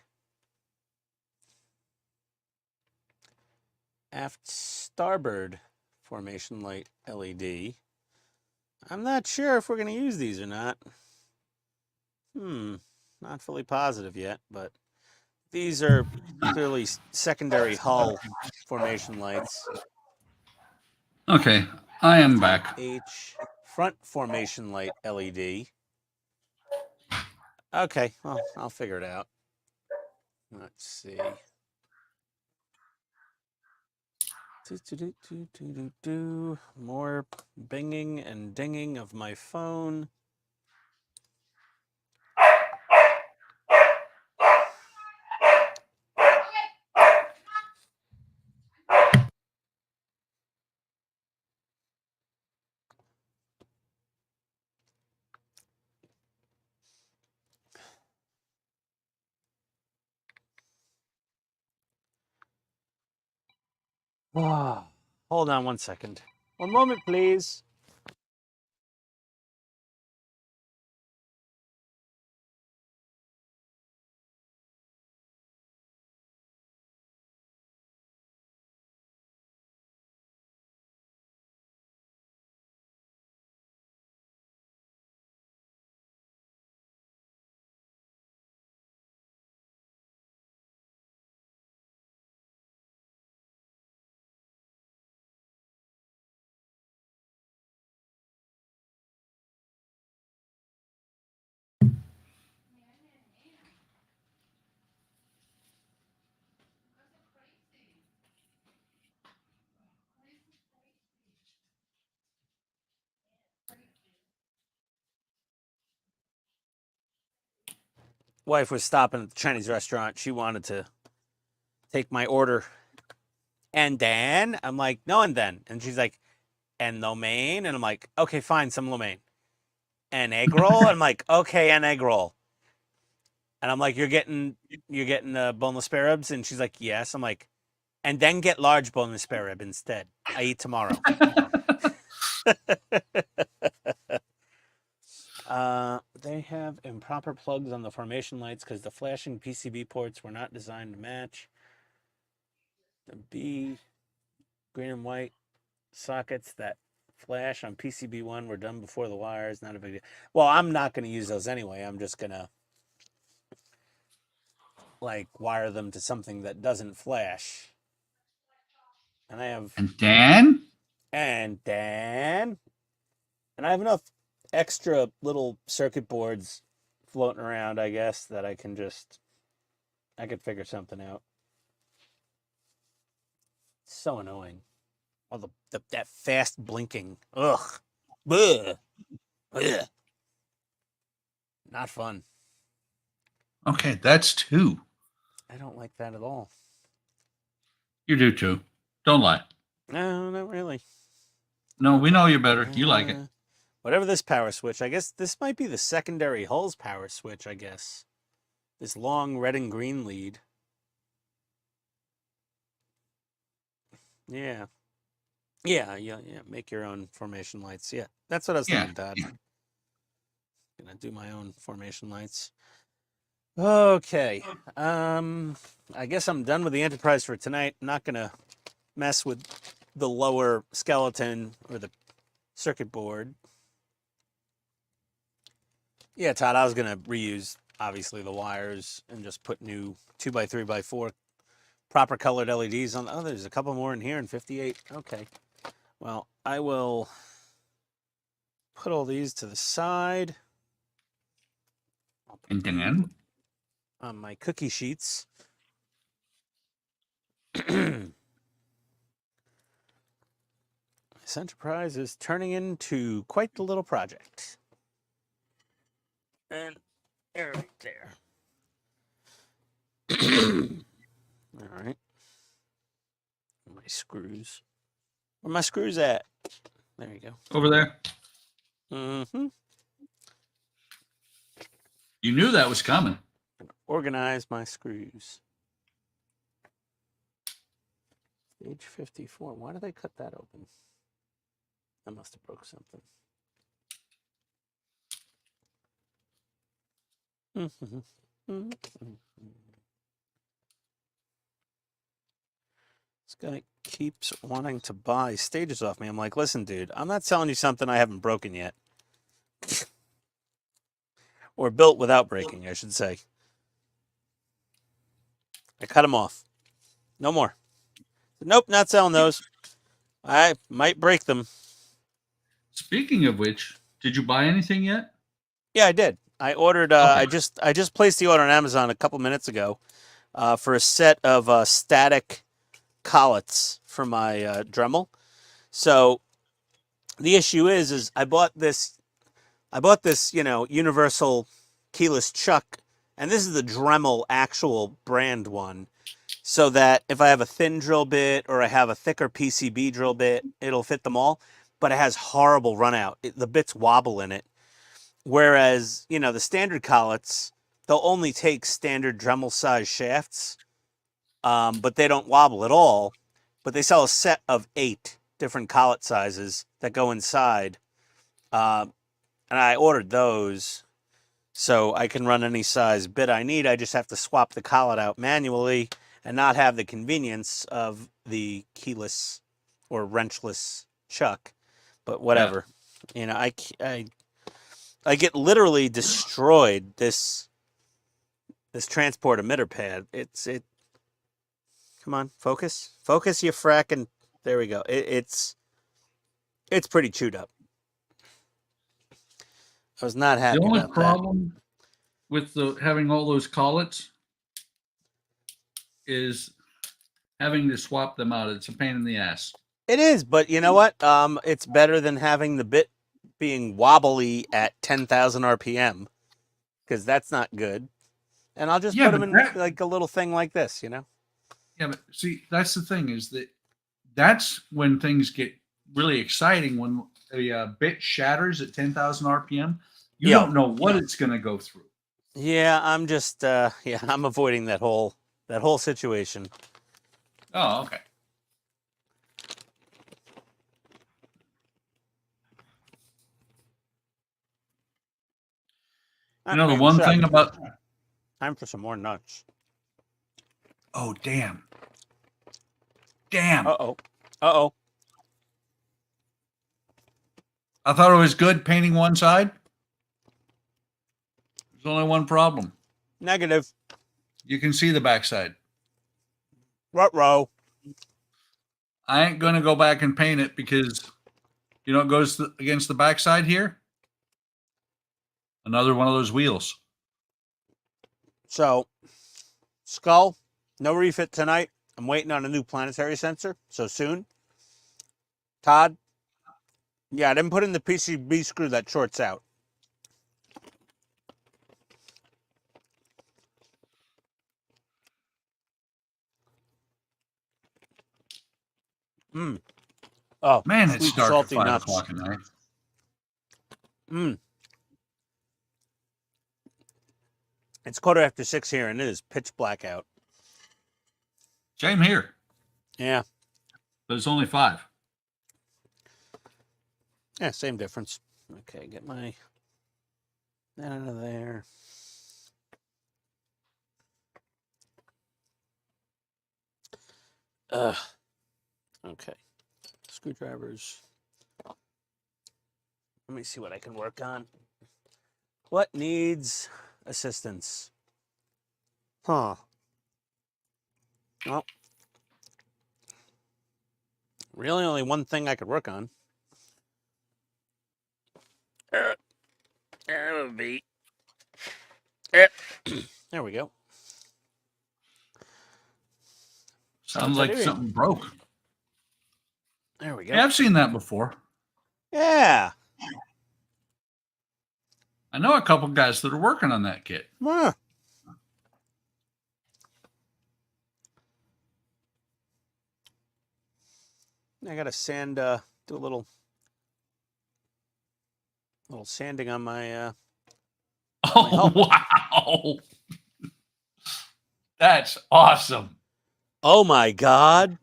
Aft starboard formation light LED. I'm not sure if we're going to use these or not. Not fully positive yet, but these are clearly secondary hull formation lights. Okay, I am back. H front formation light LED. Okay, well, I'll figure it out. Let's see. More binging and dinging of my phone. Hold on one second. One moment, please. wife was stopping at the Chinese restaurant. She wanted to take my order. And then I'm like, no, and then. And she's like, and lo mein. And I'm like, okay, fine, some lo mein. And egg roll. And I'm like, okay, and egg roll. And I'm like, you're getting boneless spare ribs? And she's like, yes. I'm like, and then get large boneless spare rib instead. I eat tomorrow. They have improper plugs on the formation lights because the flashing PCB ports were not designed to match. The B green and white sockets that flash on PCB1 were done before the wires. Not a big deal. Well, I'm not going to use those anyway. I'm just going to like wire them to something that doesn't flash. And I have And Dan? and I have enough extra little circuit boards floating around, I guess, that I could figure something out. So annoying. All that fast blinking. Ugh. Ugh. Ugh. Not fun. Okay, that's 2. I don't like that at all. You do too. Don't lie. No, not really. No, we know you're better. You like it. Whatever this power switch, I guess this might be the secondary Hulls power switch, I guess. This long red and green lead. Yeah. Yeah. Make your own formation lights. Yeah, that's what I was thinking, Todd. Yeah. Gonna do my own formation lights. Okay. I guess I'm done with the Enterprise for tonight. I'm not gonna mess with the lower skeleton or the circuit board. Yeah, Todd, I was gonna reuse obviously the wires and just put new 2x3x4 proper colored LEDs on. Oh, there's a couple more in here in 58. Okay. Well, I will put all these to the side. And Dan? On my cookie sheets. This Enterprise is turning into quite the little project. And there, right there. All right. My screws. Where my screws at? There you go. Over there. Mm-hmm. You knew that was coming. Organize my screws. Stage 54. Why did they cut that open? I must have broke something. This guy keeps wanting to buy stages off me. I'm like, listen, dude, I'm not selling you something I haven't broken yet. Or built without breaking, I should say. I cut them off. No more. Nope, not selling those. I might break them. Speaking of which, did you buy anything yet? Yeah, I did. I ordered. Okay. I just placed the order on Amazon a couple minutes ago for a set of static collets for my Dremel. So the issue is I bought this, universal keyless chuck, and this is the Dremel actual brand one, so that if I have a thin drill bit or I have a thicker PCB drill bit, it'll fit them all. But it has horrible run out. The bits wobble in it. Whereas, the standard collets, they'll only take standard Dremel size shafts, but they don't wobble at all. But they sell a set of 8 different collet sizes that go inside. And I ordered those so I can run any size bit I need. I just have to swap the collet out manually and not have the convenience of the keyless or wrenchless chuck. But whatever. Yeah. I get literally destroyed this transport emitter pad. Come on, focus, you fracking. There we go. It's pretty chewed up. I was not happy. The only about problem with having all those collets is having to swap them out. It's a pain in the ass. It is, but you know what? It's better than having the bit being wobbly at 10,000 RPM, because that's not good. and I'll just Yeah, put them but in that- like a little thing like this, you know? Yeah, but see, that's the thing is that's when things get really exciting when a bit shatters at 10,000 RPM. You Yeah. don't know what it's going to go through. Yeah, I'm just yeah, I'm avoiding that whole situation. Oh, okay. You know, the Man, one shut thing up. about, Time for some more nuts. oh, damn. Damn. Uh-oh. Uh-oh. I thought it was good painting one side. There's only one problem. Negative. You can see the backside. Ruh-roh. I ain't going to go back and paint it because, you know, it goes against the backside here. Another one of those wheels. So, skull, no refit tonight. I'm waiting on a new planetary sensor, so soon. Todd, yeah, I didn't put in the PCB screw that shorts out. Oh, Man, it's sweet, dark at salty 5 nuts. o'clock at night. It's 6:15 here, and it is pitch black out. Same here, Yeah. but it's only 5. Yeah, same difference. Okay, get my that out of there. Okay. Screwdrivers. Let me see what I can work on. What needs assistance? Huh. Well, really only one thing I could work on. There would be. There we go. Sounds What's that like doing? something broke. There we go. Yeah, I've seen that before. Yeah. I know a couple guys that are working on that kit. Huh. I gotta sand, do a little sanding on my. Oh, wow. That's awesome. Oh my God!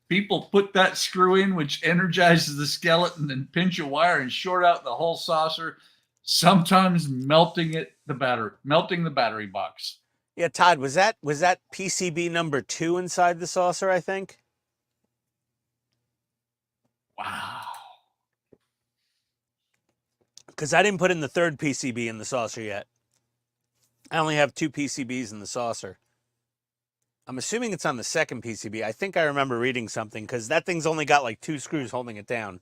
People put that screw in, which energizes the skeleton, and pinch a wire and short out the whole saucer, sometimes melting the battery box. Yeah, Todd, was that PCB number 2 inside the saucer? I think. Wow. Because I didn't put in the third PCB in the saucer yet. I only have 2 PCBs in the saucer. I'm assuming it's on the second PCB. I think I remember reading something because that thing's only got like 2 screws holding it down.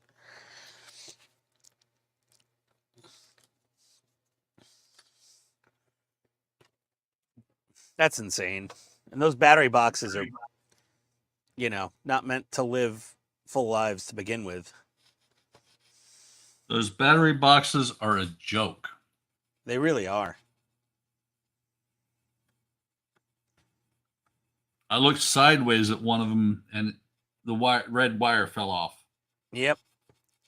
That's insane. And those battery boxes are, you know, not meant to live full lives to begin with. Those battery boxes are a joke. They really are. I looked sideways at one of them, and the red wire fell off. Yep.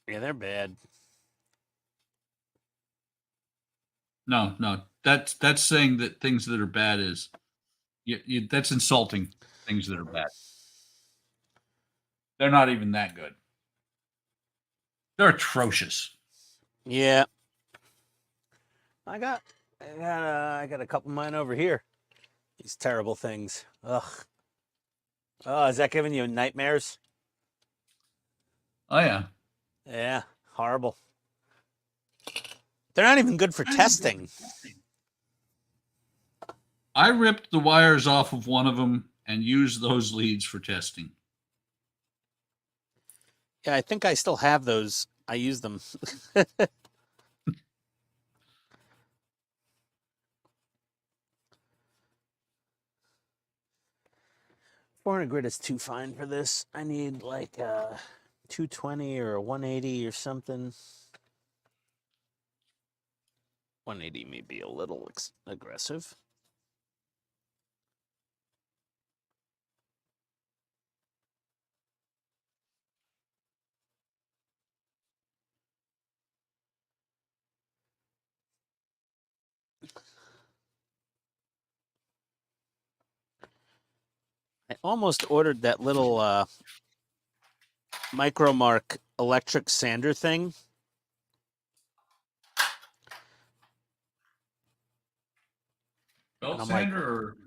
Yeah, they're bad. No, that's saying that things that are bad is that's insulting things that are bad. They're not even that good. They're atrocious. Yeah. I got a couple of mine over here. These terrible things. Ugh. Oh, is that giving you nightmares? Oh yeah. Yeah, horrible. They're not even good for testing. I ripped the wires off of one of them and used those leads for testing. Yeah, I think I still have those. I use them. 400 grit is too fine for this. I need like a 220 or a 180 or something. 180 may be a little aggressive. I almost ordered that little Micromark electric sander thing. Belt I'm like, sander or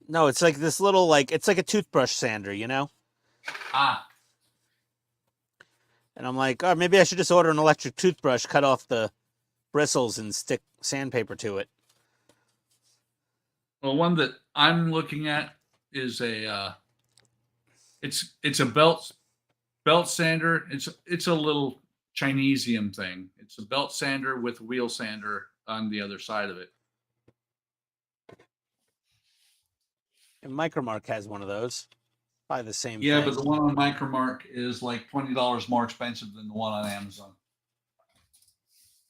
no, it's like this little, like, it's like a toothbrush sander, you know? And I'm like, oh, maybe I should just order an electric toothbrush, cut off the bristles, and stick sandpaper to it. Well, one that I'm looking at is a it's a belt sander. It's a little Chinesium thing. It's a belt sander with wheel sander on the other side of it. And Micromark has one of those. Probably the same Yeah, thing. but the one on Micromark is like $20 more expensive than the one on Amazon.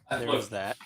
There is that.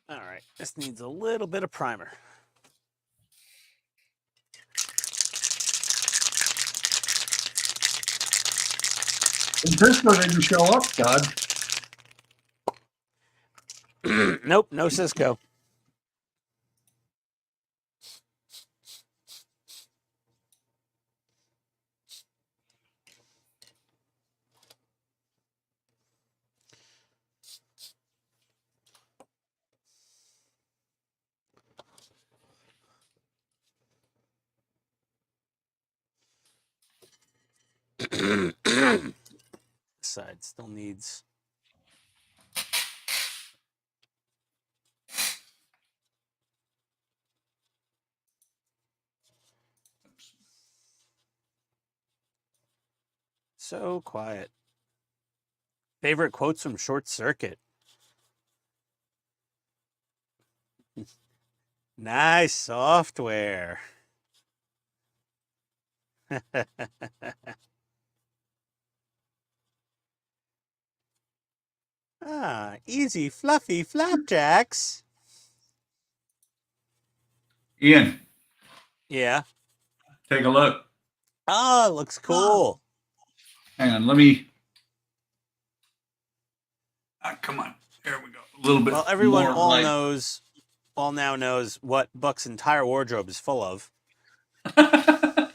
All right, this needs a little bit of primer. Cisco didn't show up, Todd. Nope, no Cisco. Side still needs. So quiet. Favorite quotes from Short Circuit. Nice software. Easy, fluffy flapjacks. Ian, Yeah. take a look. Oh, looks cool. Hang on, let me. Come on, there we go. A little bit. Well, everyone more all light. knows, all now knows what Buck's entire wardrobe is full of. That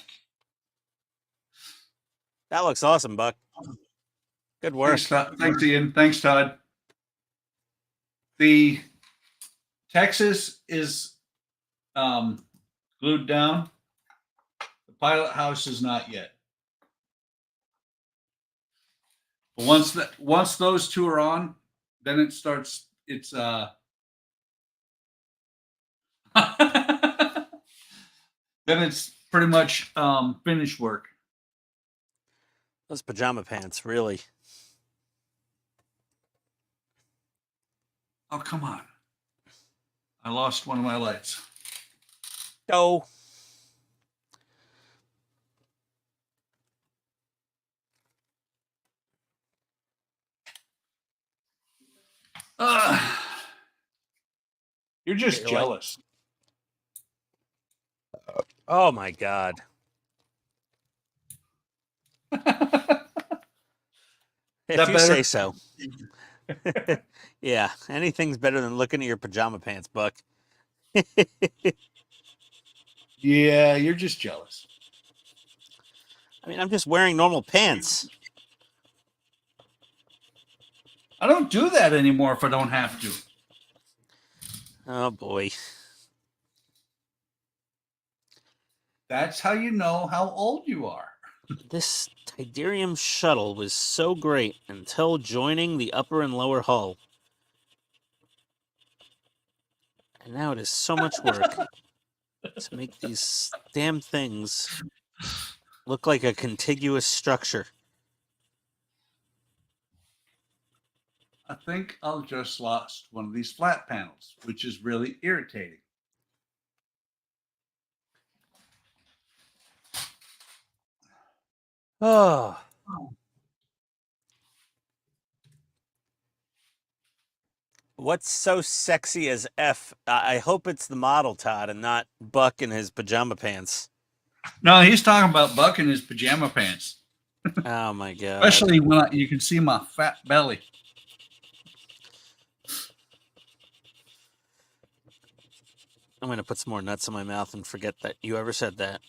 looks awesome, Buck. Good work. Thanks, Ian. Thanks, Todd. The Texas is glued down. The pilot house is not yet. But once those two are on, then it starts. It's then it's pretty much finished work. Those pajama pants, really. Oh, come on. I lost one of my lights. Go. You're just Okay, like- jealous. Oh my God. If That you better? say so. Yeah, anything's better than looking at your pajama pants, Buck. Yeah, you're just jealous. I mean, I'm just wearing normal pants. I don't do that anymore if I don't have to. Oh boy. That's how you know how old you are. This Tidarium shuttle was so great until joining the upper and lower hull. And now it is so much work to make these damn things look like a contiguous structure. I think I'll just lost one of these flat panels, which is really irritating. Oh. What's so sexy as F? I hope it's the model, Todd, and not Buck in his pajama pants. No, he's talking about Buck in his pajama pants, Oh my God. especially when you can see my fat belly. I'm going to put some more nuts in my mouth and forget that you ever said that.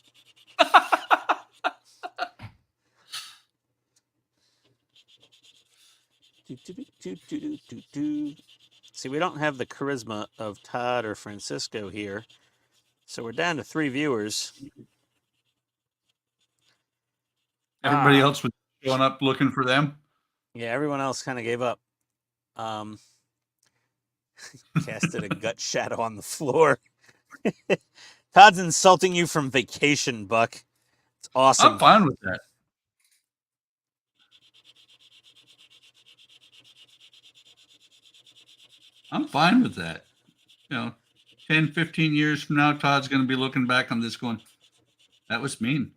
See, we don't have the charisma of Todd or Francisco here, so we're down to 3 viewers. Everybody else was showing up looking for them. Yeah, everyone else kind of gave up. Casted a gut shadow on the floor. Todd's insulting you from vacation, Buck. It's awesome. I'm fine with that. I'm fine with that. You know, 10, 15 years from now, Todd's going to be looking back on this going, that was mean.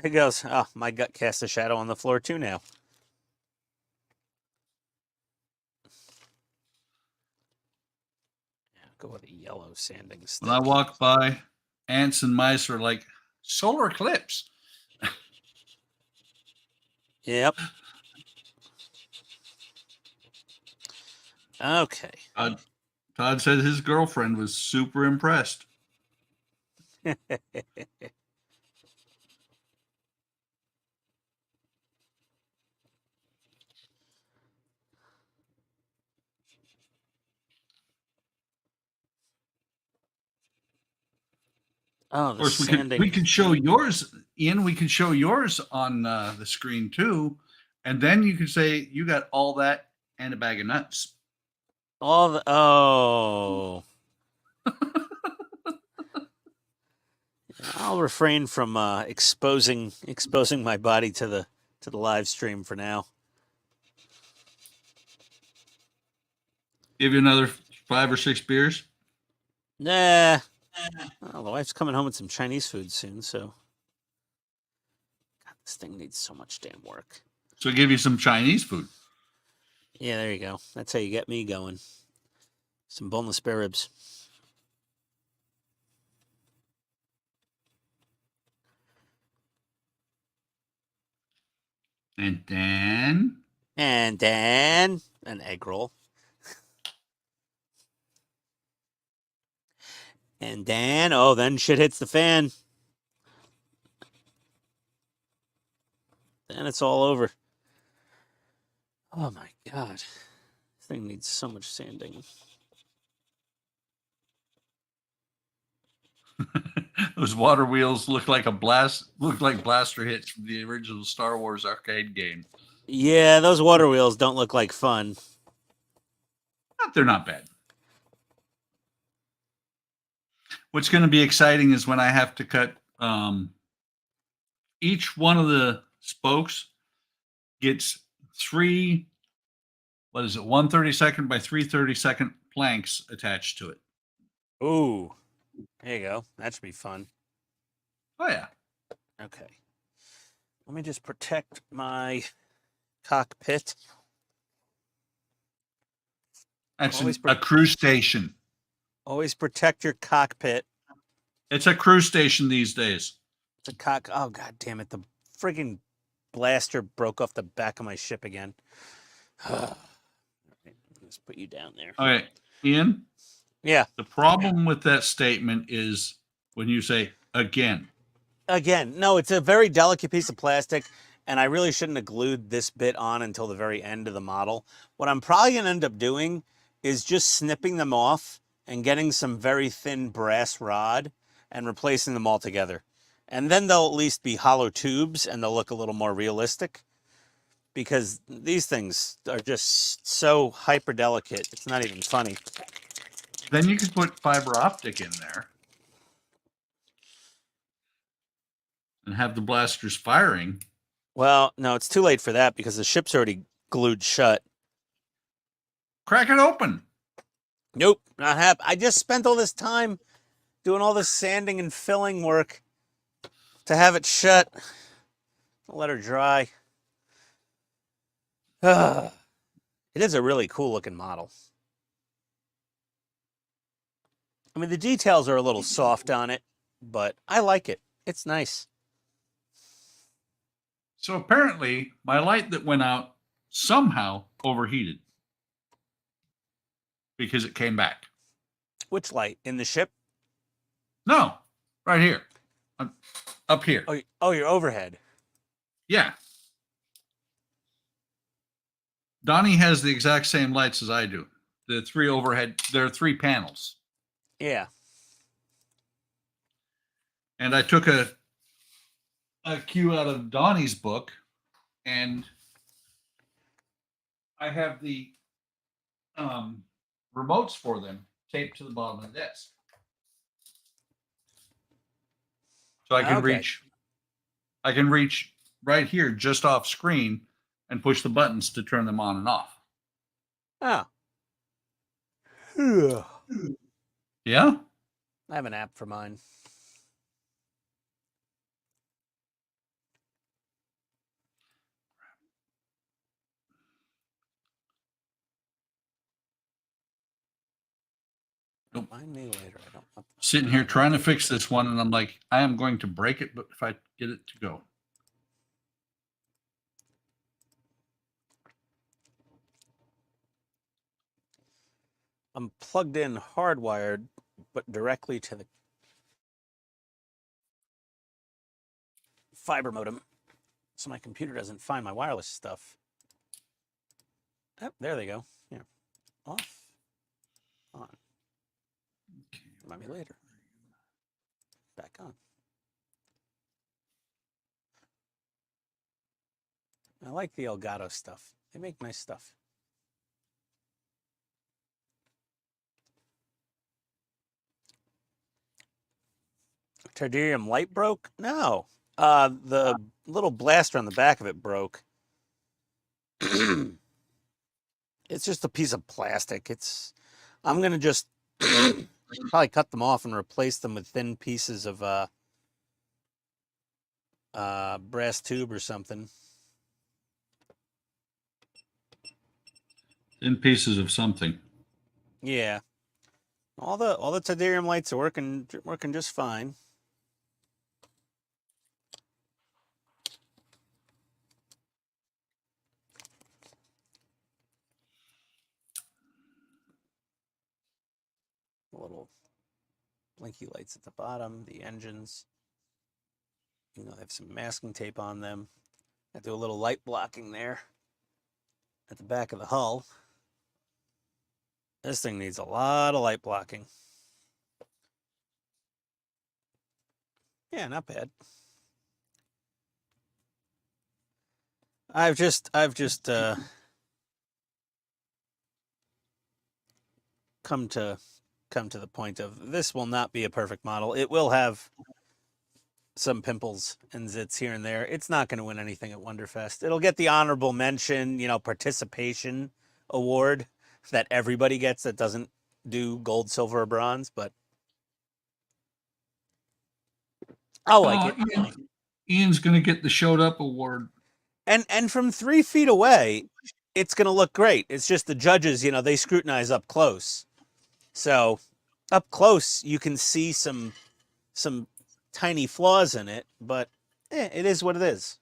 He goes, oh, my gut cast a shadow on the floor too now. Yeah, go with a yellow sanding stick. When I walk by, ants and mice are like, solar eclipse. Yep. Okay. Todd said his girlfriend was super impressed. Oh, Of course, we could show yours, Ian. We can show yours on the screen too, and then you can say you got all that and a bag of nuts. All the I'll refrain from exposing my body to the live stream for now. Give you another 5 or 6 beers. Nah. Well, the wife's coming home with some Chinese food soon, so God, this thing needs so much damn work. So give you some Chinese food. Yeah, there you go. That's how you get me going. Some boneless spare ribs. And then an egg roll. And then shit hits the fan. Then it's all over. Oh my God. This thing needs so much sanding. those water wheels look like blaster hits from the original Star Wars arcade game. Yeah, those water wheels don't look like fun. They're not bad. What's going to be exciting is when I have to cut each one of the spokes gets 3, 132nd by 332nd planks attached to it. Ooh. There you go. That should be fun. Oh, yeah. Okay. Let me just protect my cockpit. That's Always a crew station. Always protect your cockpit. It's a cruise station these days. The cock. Oh, God damn it. The friggin' blaster broke off the back of my ship again. Let's put you down there. Okay, Ian, Yeah. the problem with that statement is when you say again. Again, no, it's a very delicate piece of plastic, and I really shouldn't have glued this bit on until the very end of the model. What I'm probably going to end up doing is just snipping them off and getting some very thin brass rod and replacing them all together. And then they'll at least be hollow tubes, and they'll look a little more realistic, because these things are just so hyper delicate. It's not even funny. Then you could put fiber optic in there and have the blasters firing. Well, no, it's too late for that because the ship's already glued shut. Crack it open. Nope, not happening. I just spent all this time doing all this sanding and filling work to have it shut. I'll let her dry. It is a really cool looking model. I mean, the details are a little soft on it, but I like it. It's nice. So apparently, my light that went out somehow overheated because it came back. Which light? In the ship? No, right here. Up here. Oh, your overhead. Yeah. Donnie has the exact same lights as I do. The three overhead, there are 3 panels. Yeah. And I took a cue out of Donnie's book, and I have the remotes for them taped to the bottom of the desk. So I can reach right here just off screen and push the buttons to turn them on and off. Oh. Yeah? I have an app for mine. Nope. Remind me later. I don't want Sitting here trying to fix this one, and I'm like, I am going to break it, but if I get it to go. I'm plugged in hardwired, but directly to the fiber modem, so my computer doesn't find my wireless stuff. Oh, there they go. Yeah. Off. On. Remind me later. Back on. I like the Elgato stuff. They make nice stuff. Terdarium light broke? No. The little blaster on the back of it broke. It's just a piece of plastic. I'm going to just probably cut them off and replace them with thin pieces of brass tube or something. Thin pieces of something. Yeah. All the Terdarium lights are working just fine. The little blinky lights at the bottom, the engines. You know, they have some masking tape on them. I do a little light blocking there at the back of the hull. This thing needs a lot of light blocking. Yeah, not bad. I've just come to the point of this will not be a perfect model. It will have some pimples and zits here and there. It's not going to win anything at Wonderfest. It'll get the honorable mention, participation award that everybody gets that doesn't do gold, silver, or bronze, but I like it. Ian's going to get the Showed Up award. And from 3 feet away, it's going to look great. It's just the judges, they scrutinize up close. So up close you can see some tiny flaws in it, but it is what it is.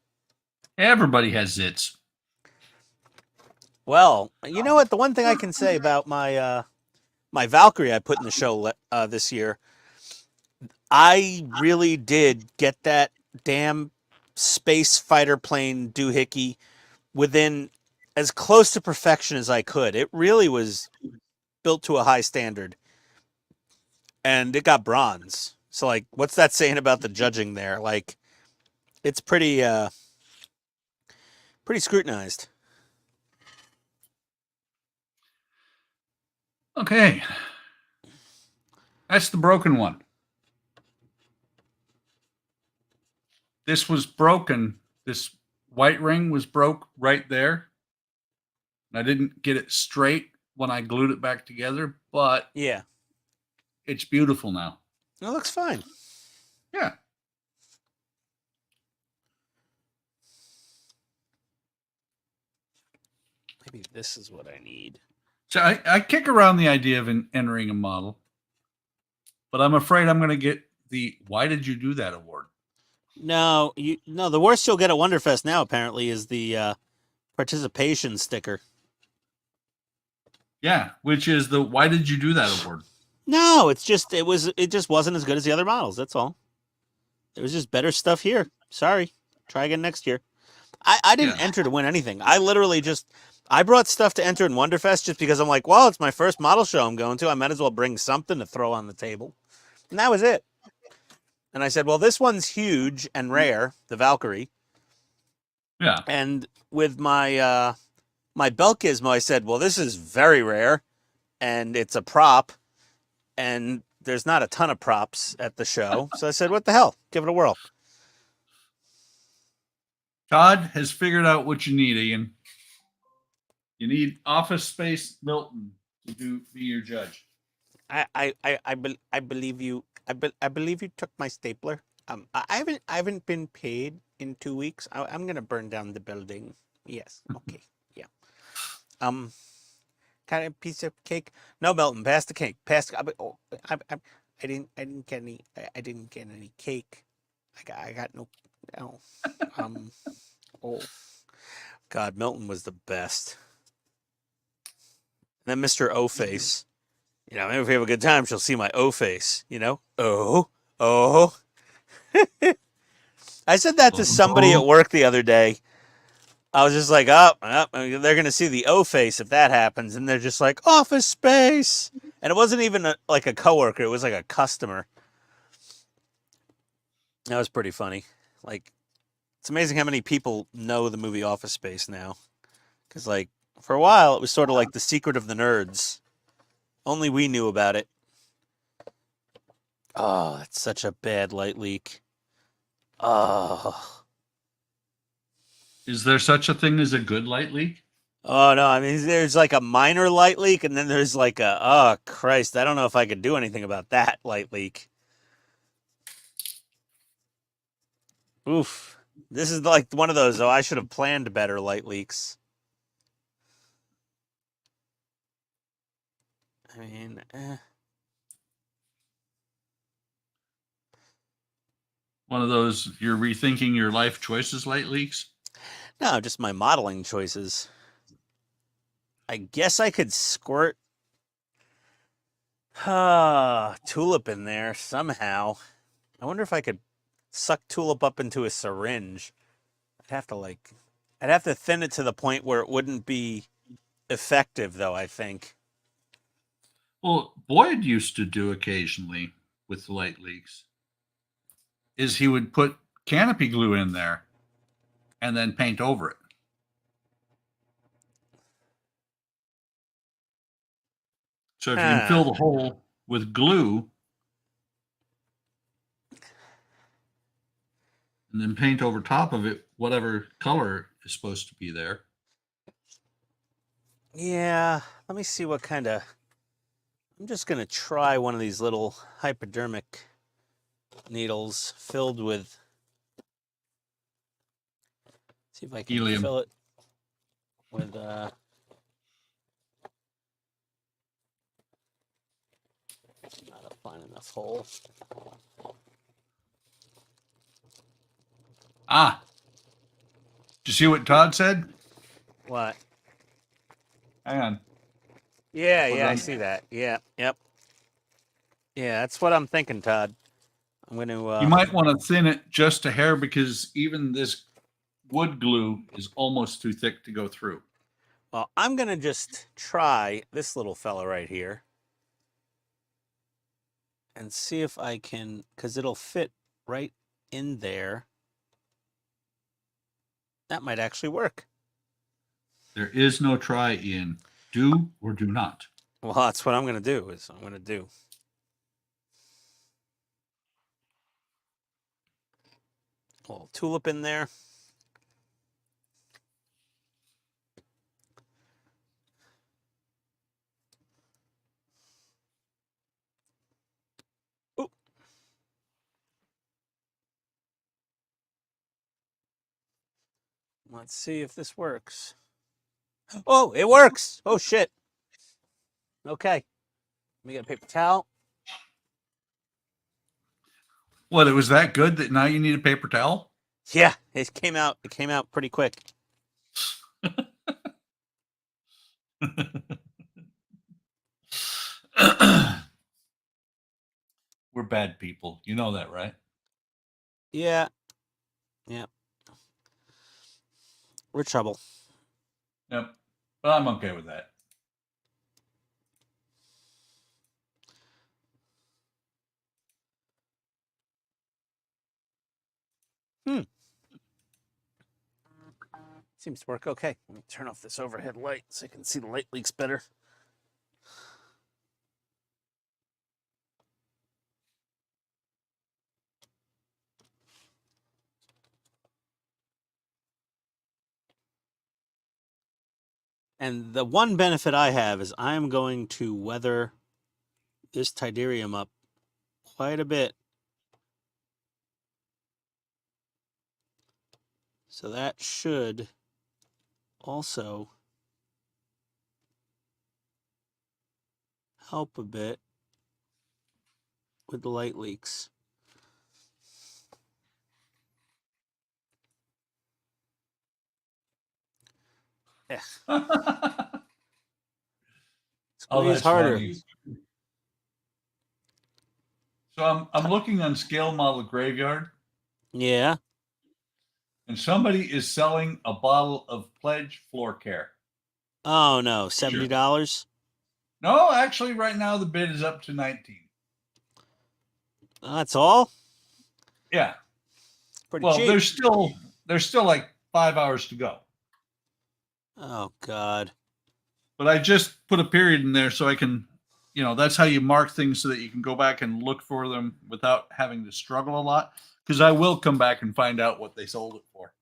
Everybody has zits. Well, you know what? The one thing I can say about my my Valkyrie I put in the show this year, I really did get that damn space fighter plane doohickey within as close to perfection as I could. It really was built to a high standard, and it got bronze. So, like, what's that saying about the judging there? Like, it's pretty pretty scrutinized. Okay. That's the broken one. This was broken. This white ring was broke right there. I didn't get it straight when I glued it back together, but Yeah, it's beautiful now. it looks fine. Yeah. Maybe this is what I need. So I kick around the idea of entering a model, but I'm afraid I'm going to get the "Why did you do that?" award. No, the worst you'll get at Wonderfest now apparently is the participation sticker. Yeah, which is the "Why did you do that?" award. No, it just wasn't as good as the other models. That's all. There was just better stuff here. Sorry. Try again next year. I didn't enter to win anything. I literally I brought stuff to enter in Wonderfest just because I'm like, well, it's my first model show I'm going to. I might as well bring something to throw on the table. And that was it. And I said, well, this one's huge and rare, the Valkyrie. Yeah. And with my my belt gizmo, I said, well, this is very rare, and it's a prop, and there's not a ton of props at the show. So I said, what the hell? Give it a whirl. Todd has figured out what you need, Ian. You need Office Space Milton to be your judge. I believe you. I believe you took my stapler. I haven't been paid in 2 weeks. I'm gonna burn down the building. Yes. Okay. Yeah. Kind of piece of cake. No, Milton. Pass the cake. Pass. I didn't get any. I didn't get any cake. I got no. No. Oh. God, Milton was the best. And then Mr. O face. You know, if we have a good time, she'll see my O face, you know? Oh. I said that to somebody at work the other day. I was just like, they're going to see the O face if that happens. And they're just like, Office Space. And it wasn't even like a coworker. It was like a customer. That was pretty funny. Like, it's amazing how many people know the movie Office Space now. Because, like, for a while, it was sort of like the secret of the nerds. Only we knew about it. Oh, that's such a bad light leak. Oh. Is there such a thing as a good light leak? Oh, no. I mean, there's like a minor light leak, and then there's like oh, Christ. I don't know if I could do anything about that light leak. Oof. This is like one of those, I should have planned better light leaks. I mean, One of those you're rethinking your life choices light leaks? No, just my modeling choices. I guess I could squirt Tulip in there somehow. I wonder if I could suck Tulip up into a syringe. I'd have to thin it to the point where it wouldn't be effective, though, I think. Well, Boyd used to do occasionally with light leaks is he would put canopy glue in there and then paint over it. So if you can fill the hole with glue and then paint over top of it whatever color is supposed to be there. Yeah, let me see what kind of... I'm just going to try one of these little hypodermic needles filled with... See if I can Helium. fill it with... Not Find enough hole. Ah. Did you see what Todd said? What? Hang on. Yeah, Put it yeah, I on. see that. Yeah, yep. Yeah, that's what I'm thinking, Todd. I'm going to... You might want to thin it just a hair because even this wood glue is almost too thick to go through. Well, I'm going to just try this little fella right here and see if I can, because it'll fit right in there. That might actually work. There is no try in do or do not. Well, that's what I'm going to do, is I'm going to do. A little tulip in there. Ooh. Let's see if this works. Oh, it works. Oh, shit. Okay. Let me get a paper towel. What, it was that good that now you need a paper towel? Yeah, it came out pretty quick. We're bad people. You know that, right? Yeah. Yeah. We're trouble. Yep. But I'm okay with that. Seems to work okay. Let me turn off this overhead light so I can see the light leaks better. And the one benefit I have is I'm going to weather this Tidarium up quite a bit. So that should also help a bit with the light leaks. Yeah. Oh, Squeeze that's harder. funny. So I'm looking on Scale Model Graveyard, Yeah. and somebody is selling a bottle of Pledge Floor Care. Oh no, $70? No, actually, right now the bid is up to 19. That's all? Yeah. Pretty Well, cheap. there's still like 5 hours to go. Oh God. But I just put a period in there so I can, that's how you mark things so that you can go back and look for them without having to struggle a lot. Because I will come back and find out what they sold it for.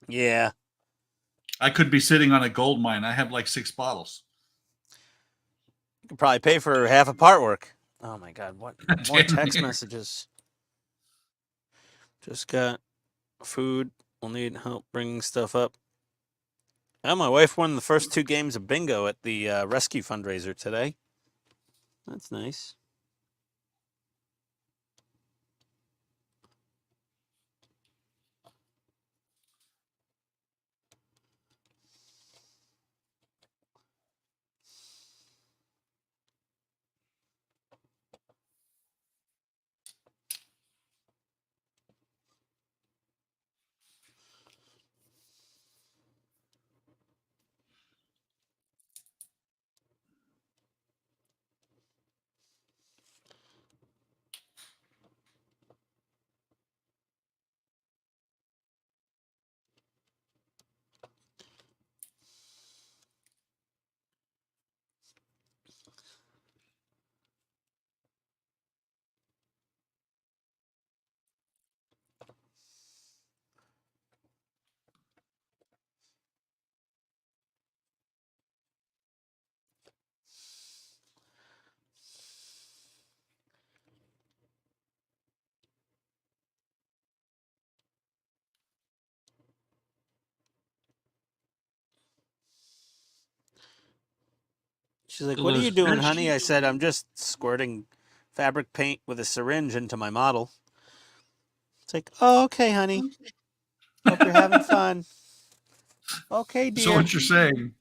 Yeah. I could be sitting on a gold mine. I have like 6 bottles. You could probably pay for half a part work. Oh my God, what more text messages? Just got food. We'll need help bringing stuff up. Oh, my wife won the first 2 games of bingo at the rescue fundraiser today. That's nice. She's like, So "What are you those doing, fish- honey?" I said, "I'm just squirting fabric paint with a syringe into my model. It's like, oh, okay, honey. Hope you're having fun. Okay, dear. So what you're saying?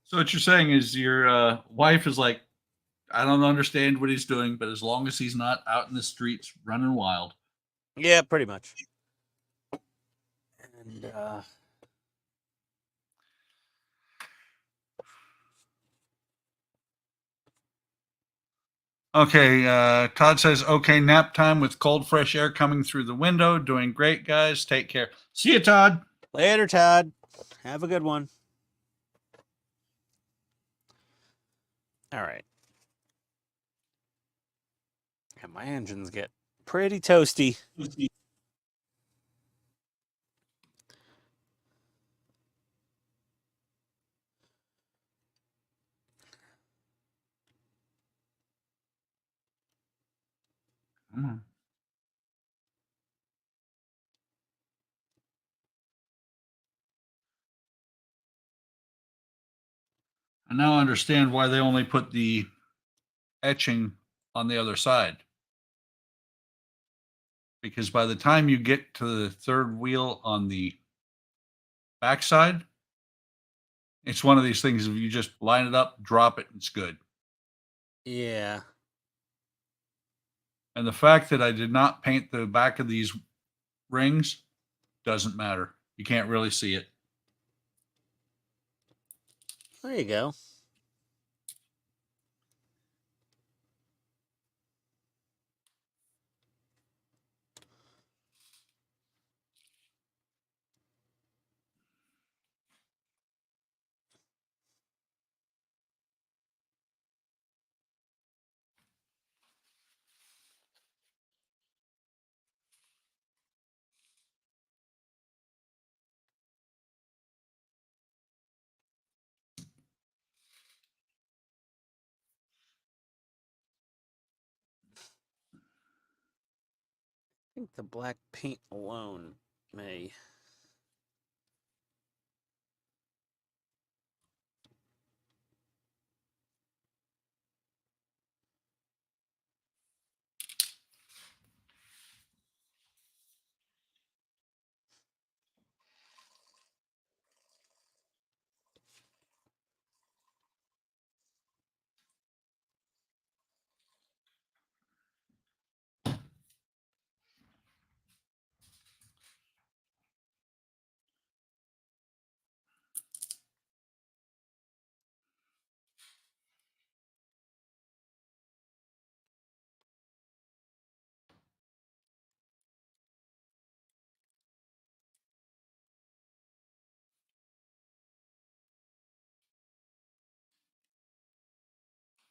So what you're saying is your wife is like, I don't understand what he's doing, but as long as he's not out in the streets running wild. Yeah, pretty much. And Okay, Todd says, okay, nap time with cold, fresh air coming through the window. Doing great, guys. Take care. See you, Todd. later, Todd. Have a good one. All right. And my engines get pretty toasty. I now understand why they only put the etching on the other side. Because by the time you get to the third wheel on the backside, it's one of these things if you just line it up, drop it, it's good. Yeah. And the fact that I did not paint the back of these rings doesn't matter. You can't really see it. There you go. I think the black paint alone may.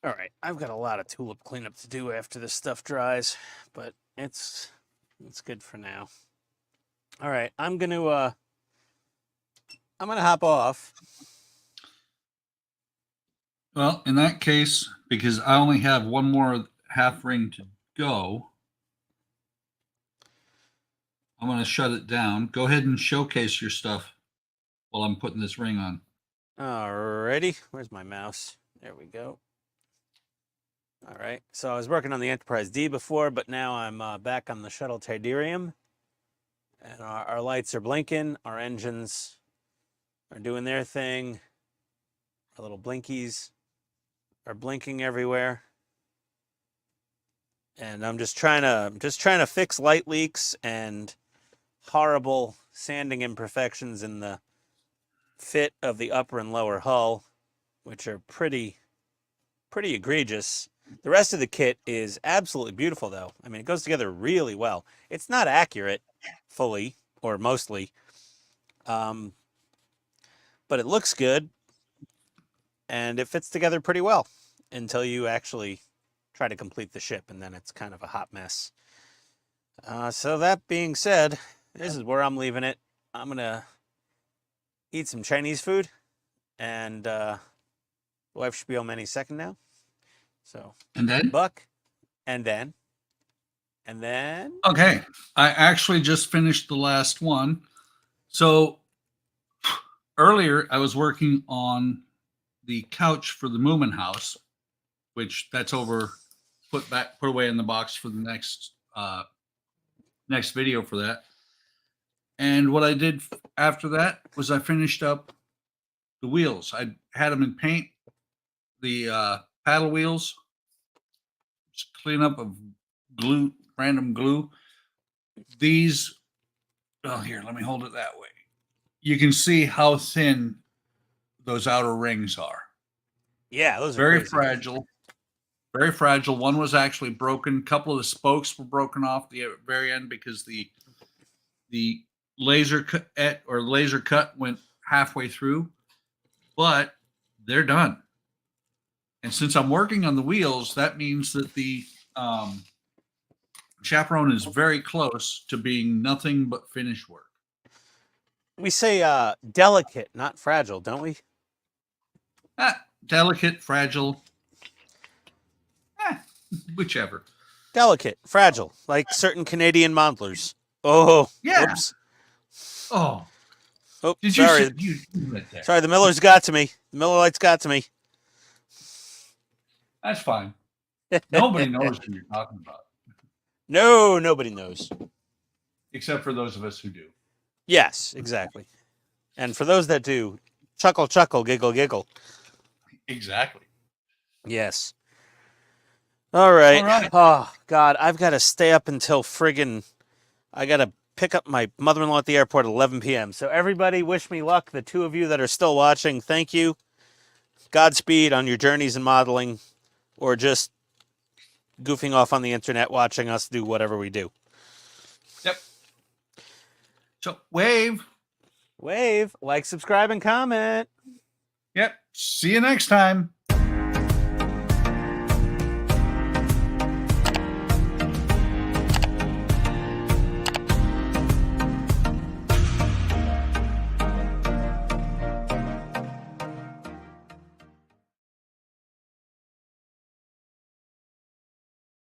All right, I've got a lot of tulip cleanup to do after this stuff dries, but it's good for now. All right, I'm gonna hop off. Well, in that case, because I only have one more half ring to go, I'm going to shut it down. Go ahead and showcase your stuff while I'm putting this ring on. Alrighty, where's my mouse? There we go. All right, so I was working on the Enterprise D before, but now I'm back on the Shuttle Tidarium. And our lights are blinking, our engines are doing their thing. Our little blinkies are blinking everywhere. And I'm just trying to fix light leaks and horrible sanding imperfections in the fit of the upper and lower hull, which are pretty egregious. The rest of the kit is absolutely beautiful, though. I mean, it goes together really well. It's not accurate fully or mostly, but it looks good, and it fits together pretty well until you actually try to complete the ship, and then it's kind of a hot mess. So that being said, this is where I'm leaving it. I'm going to eat some Chinese food, and the wife should be home any second now. So, And then? Buck, and then. Okay, I actually just finished the last one. So earlier I was working on the couch for the Moomin house, which that's over put away in the box for the next video for that. And what I did after that was I finished up the wheels. I had them in paint, the paddle wheels, just clean up of glue, random glue. These, oh, here, let me hold it that way. You can see how thin those outer rings are. Yeah, those are Very crazy. fragile. Very fragile. One was actually broken. A couple of the spokes were broken off the very end because the laser cut went halfway through, but they're done. And since I'm working on the wheels, that means that the chaperone is very close to being nothing but finished work. We say delicate, not fragile, don't we? Delicate, fragile, whichever. Delicate, fragile, like certain Canadian modelers. Oh, Yeah. Oops. Oh, Oh, did sorry. you right there. Sorry, the Millers got to me. The Miller Lights got to me. That's fine. Nobody knows who you're talking about, No, nobody knows. except for those of us who do. Yes, exactly. And for those that do, chuckle, chuckle, giggle, giggle. Exactly. Yes. All right. All right. Oh, God, I've got to stay up until friggin' I got to pick up my mother-in-law at the airport at 11 p.m. So everybody, wish me luck. The two of you that are still watching, thank you. Godspeed on your journeys in modeling, or just goofing off on the internet watching us do whatever we do. Yep. So wave. Wave, like, subscribe, and comment. Yep. See you next time.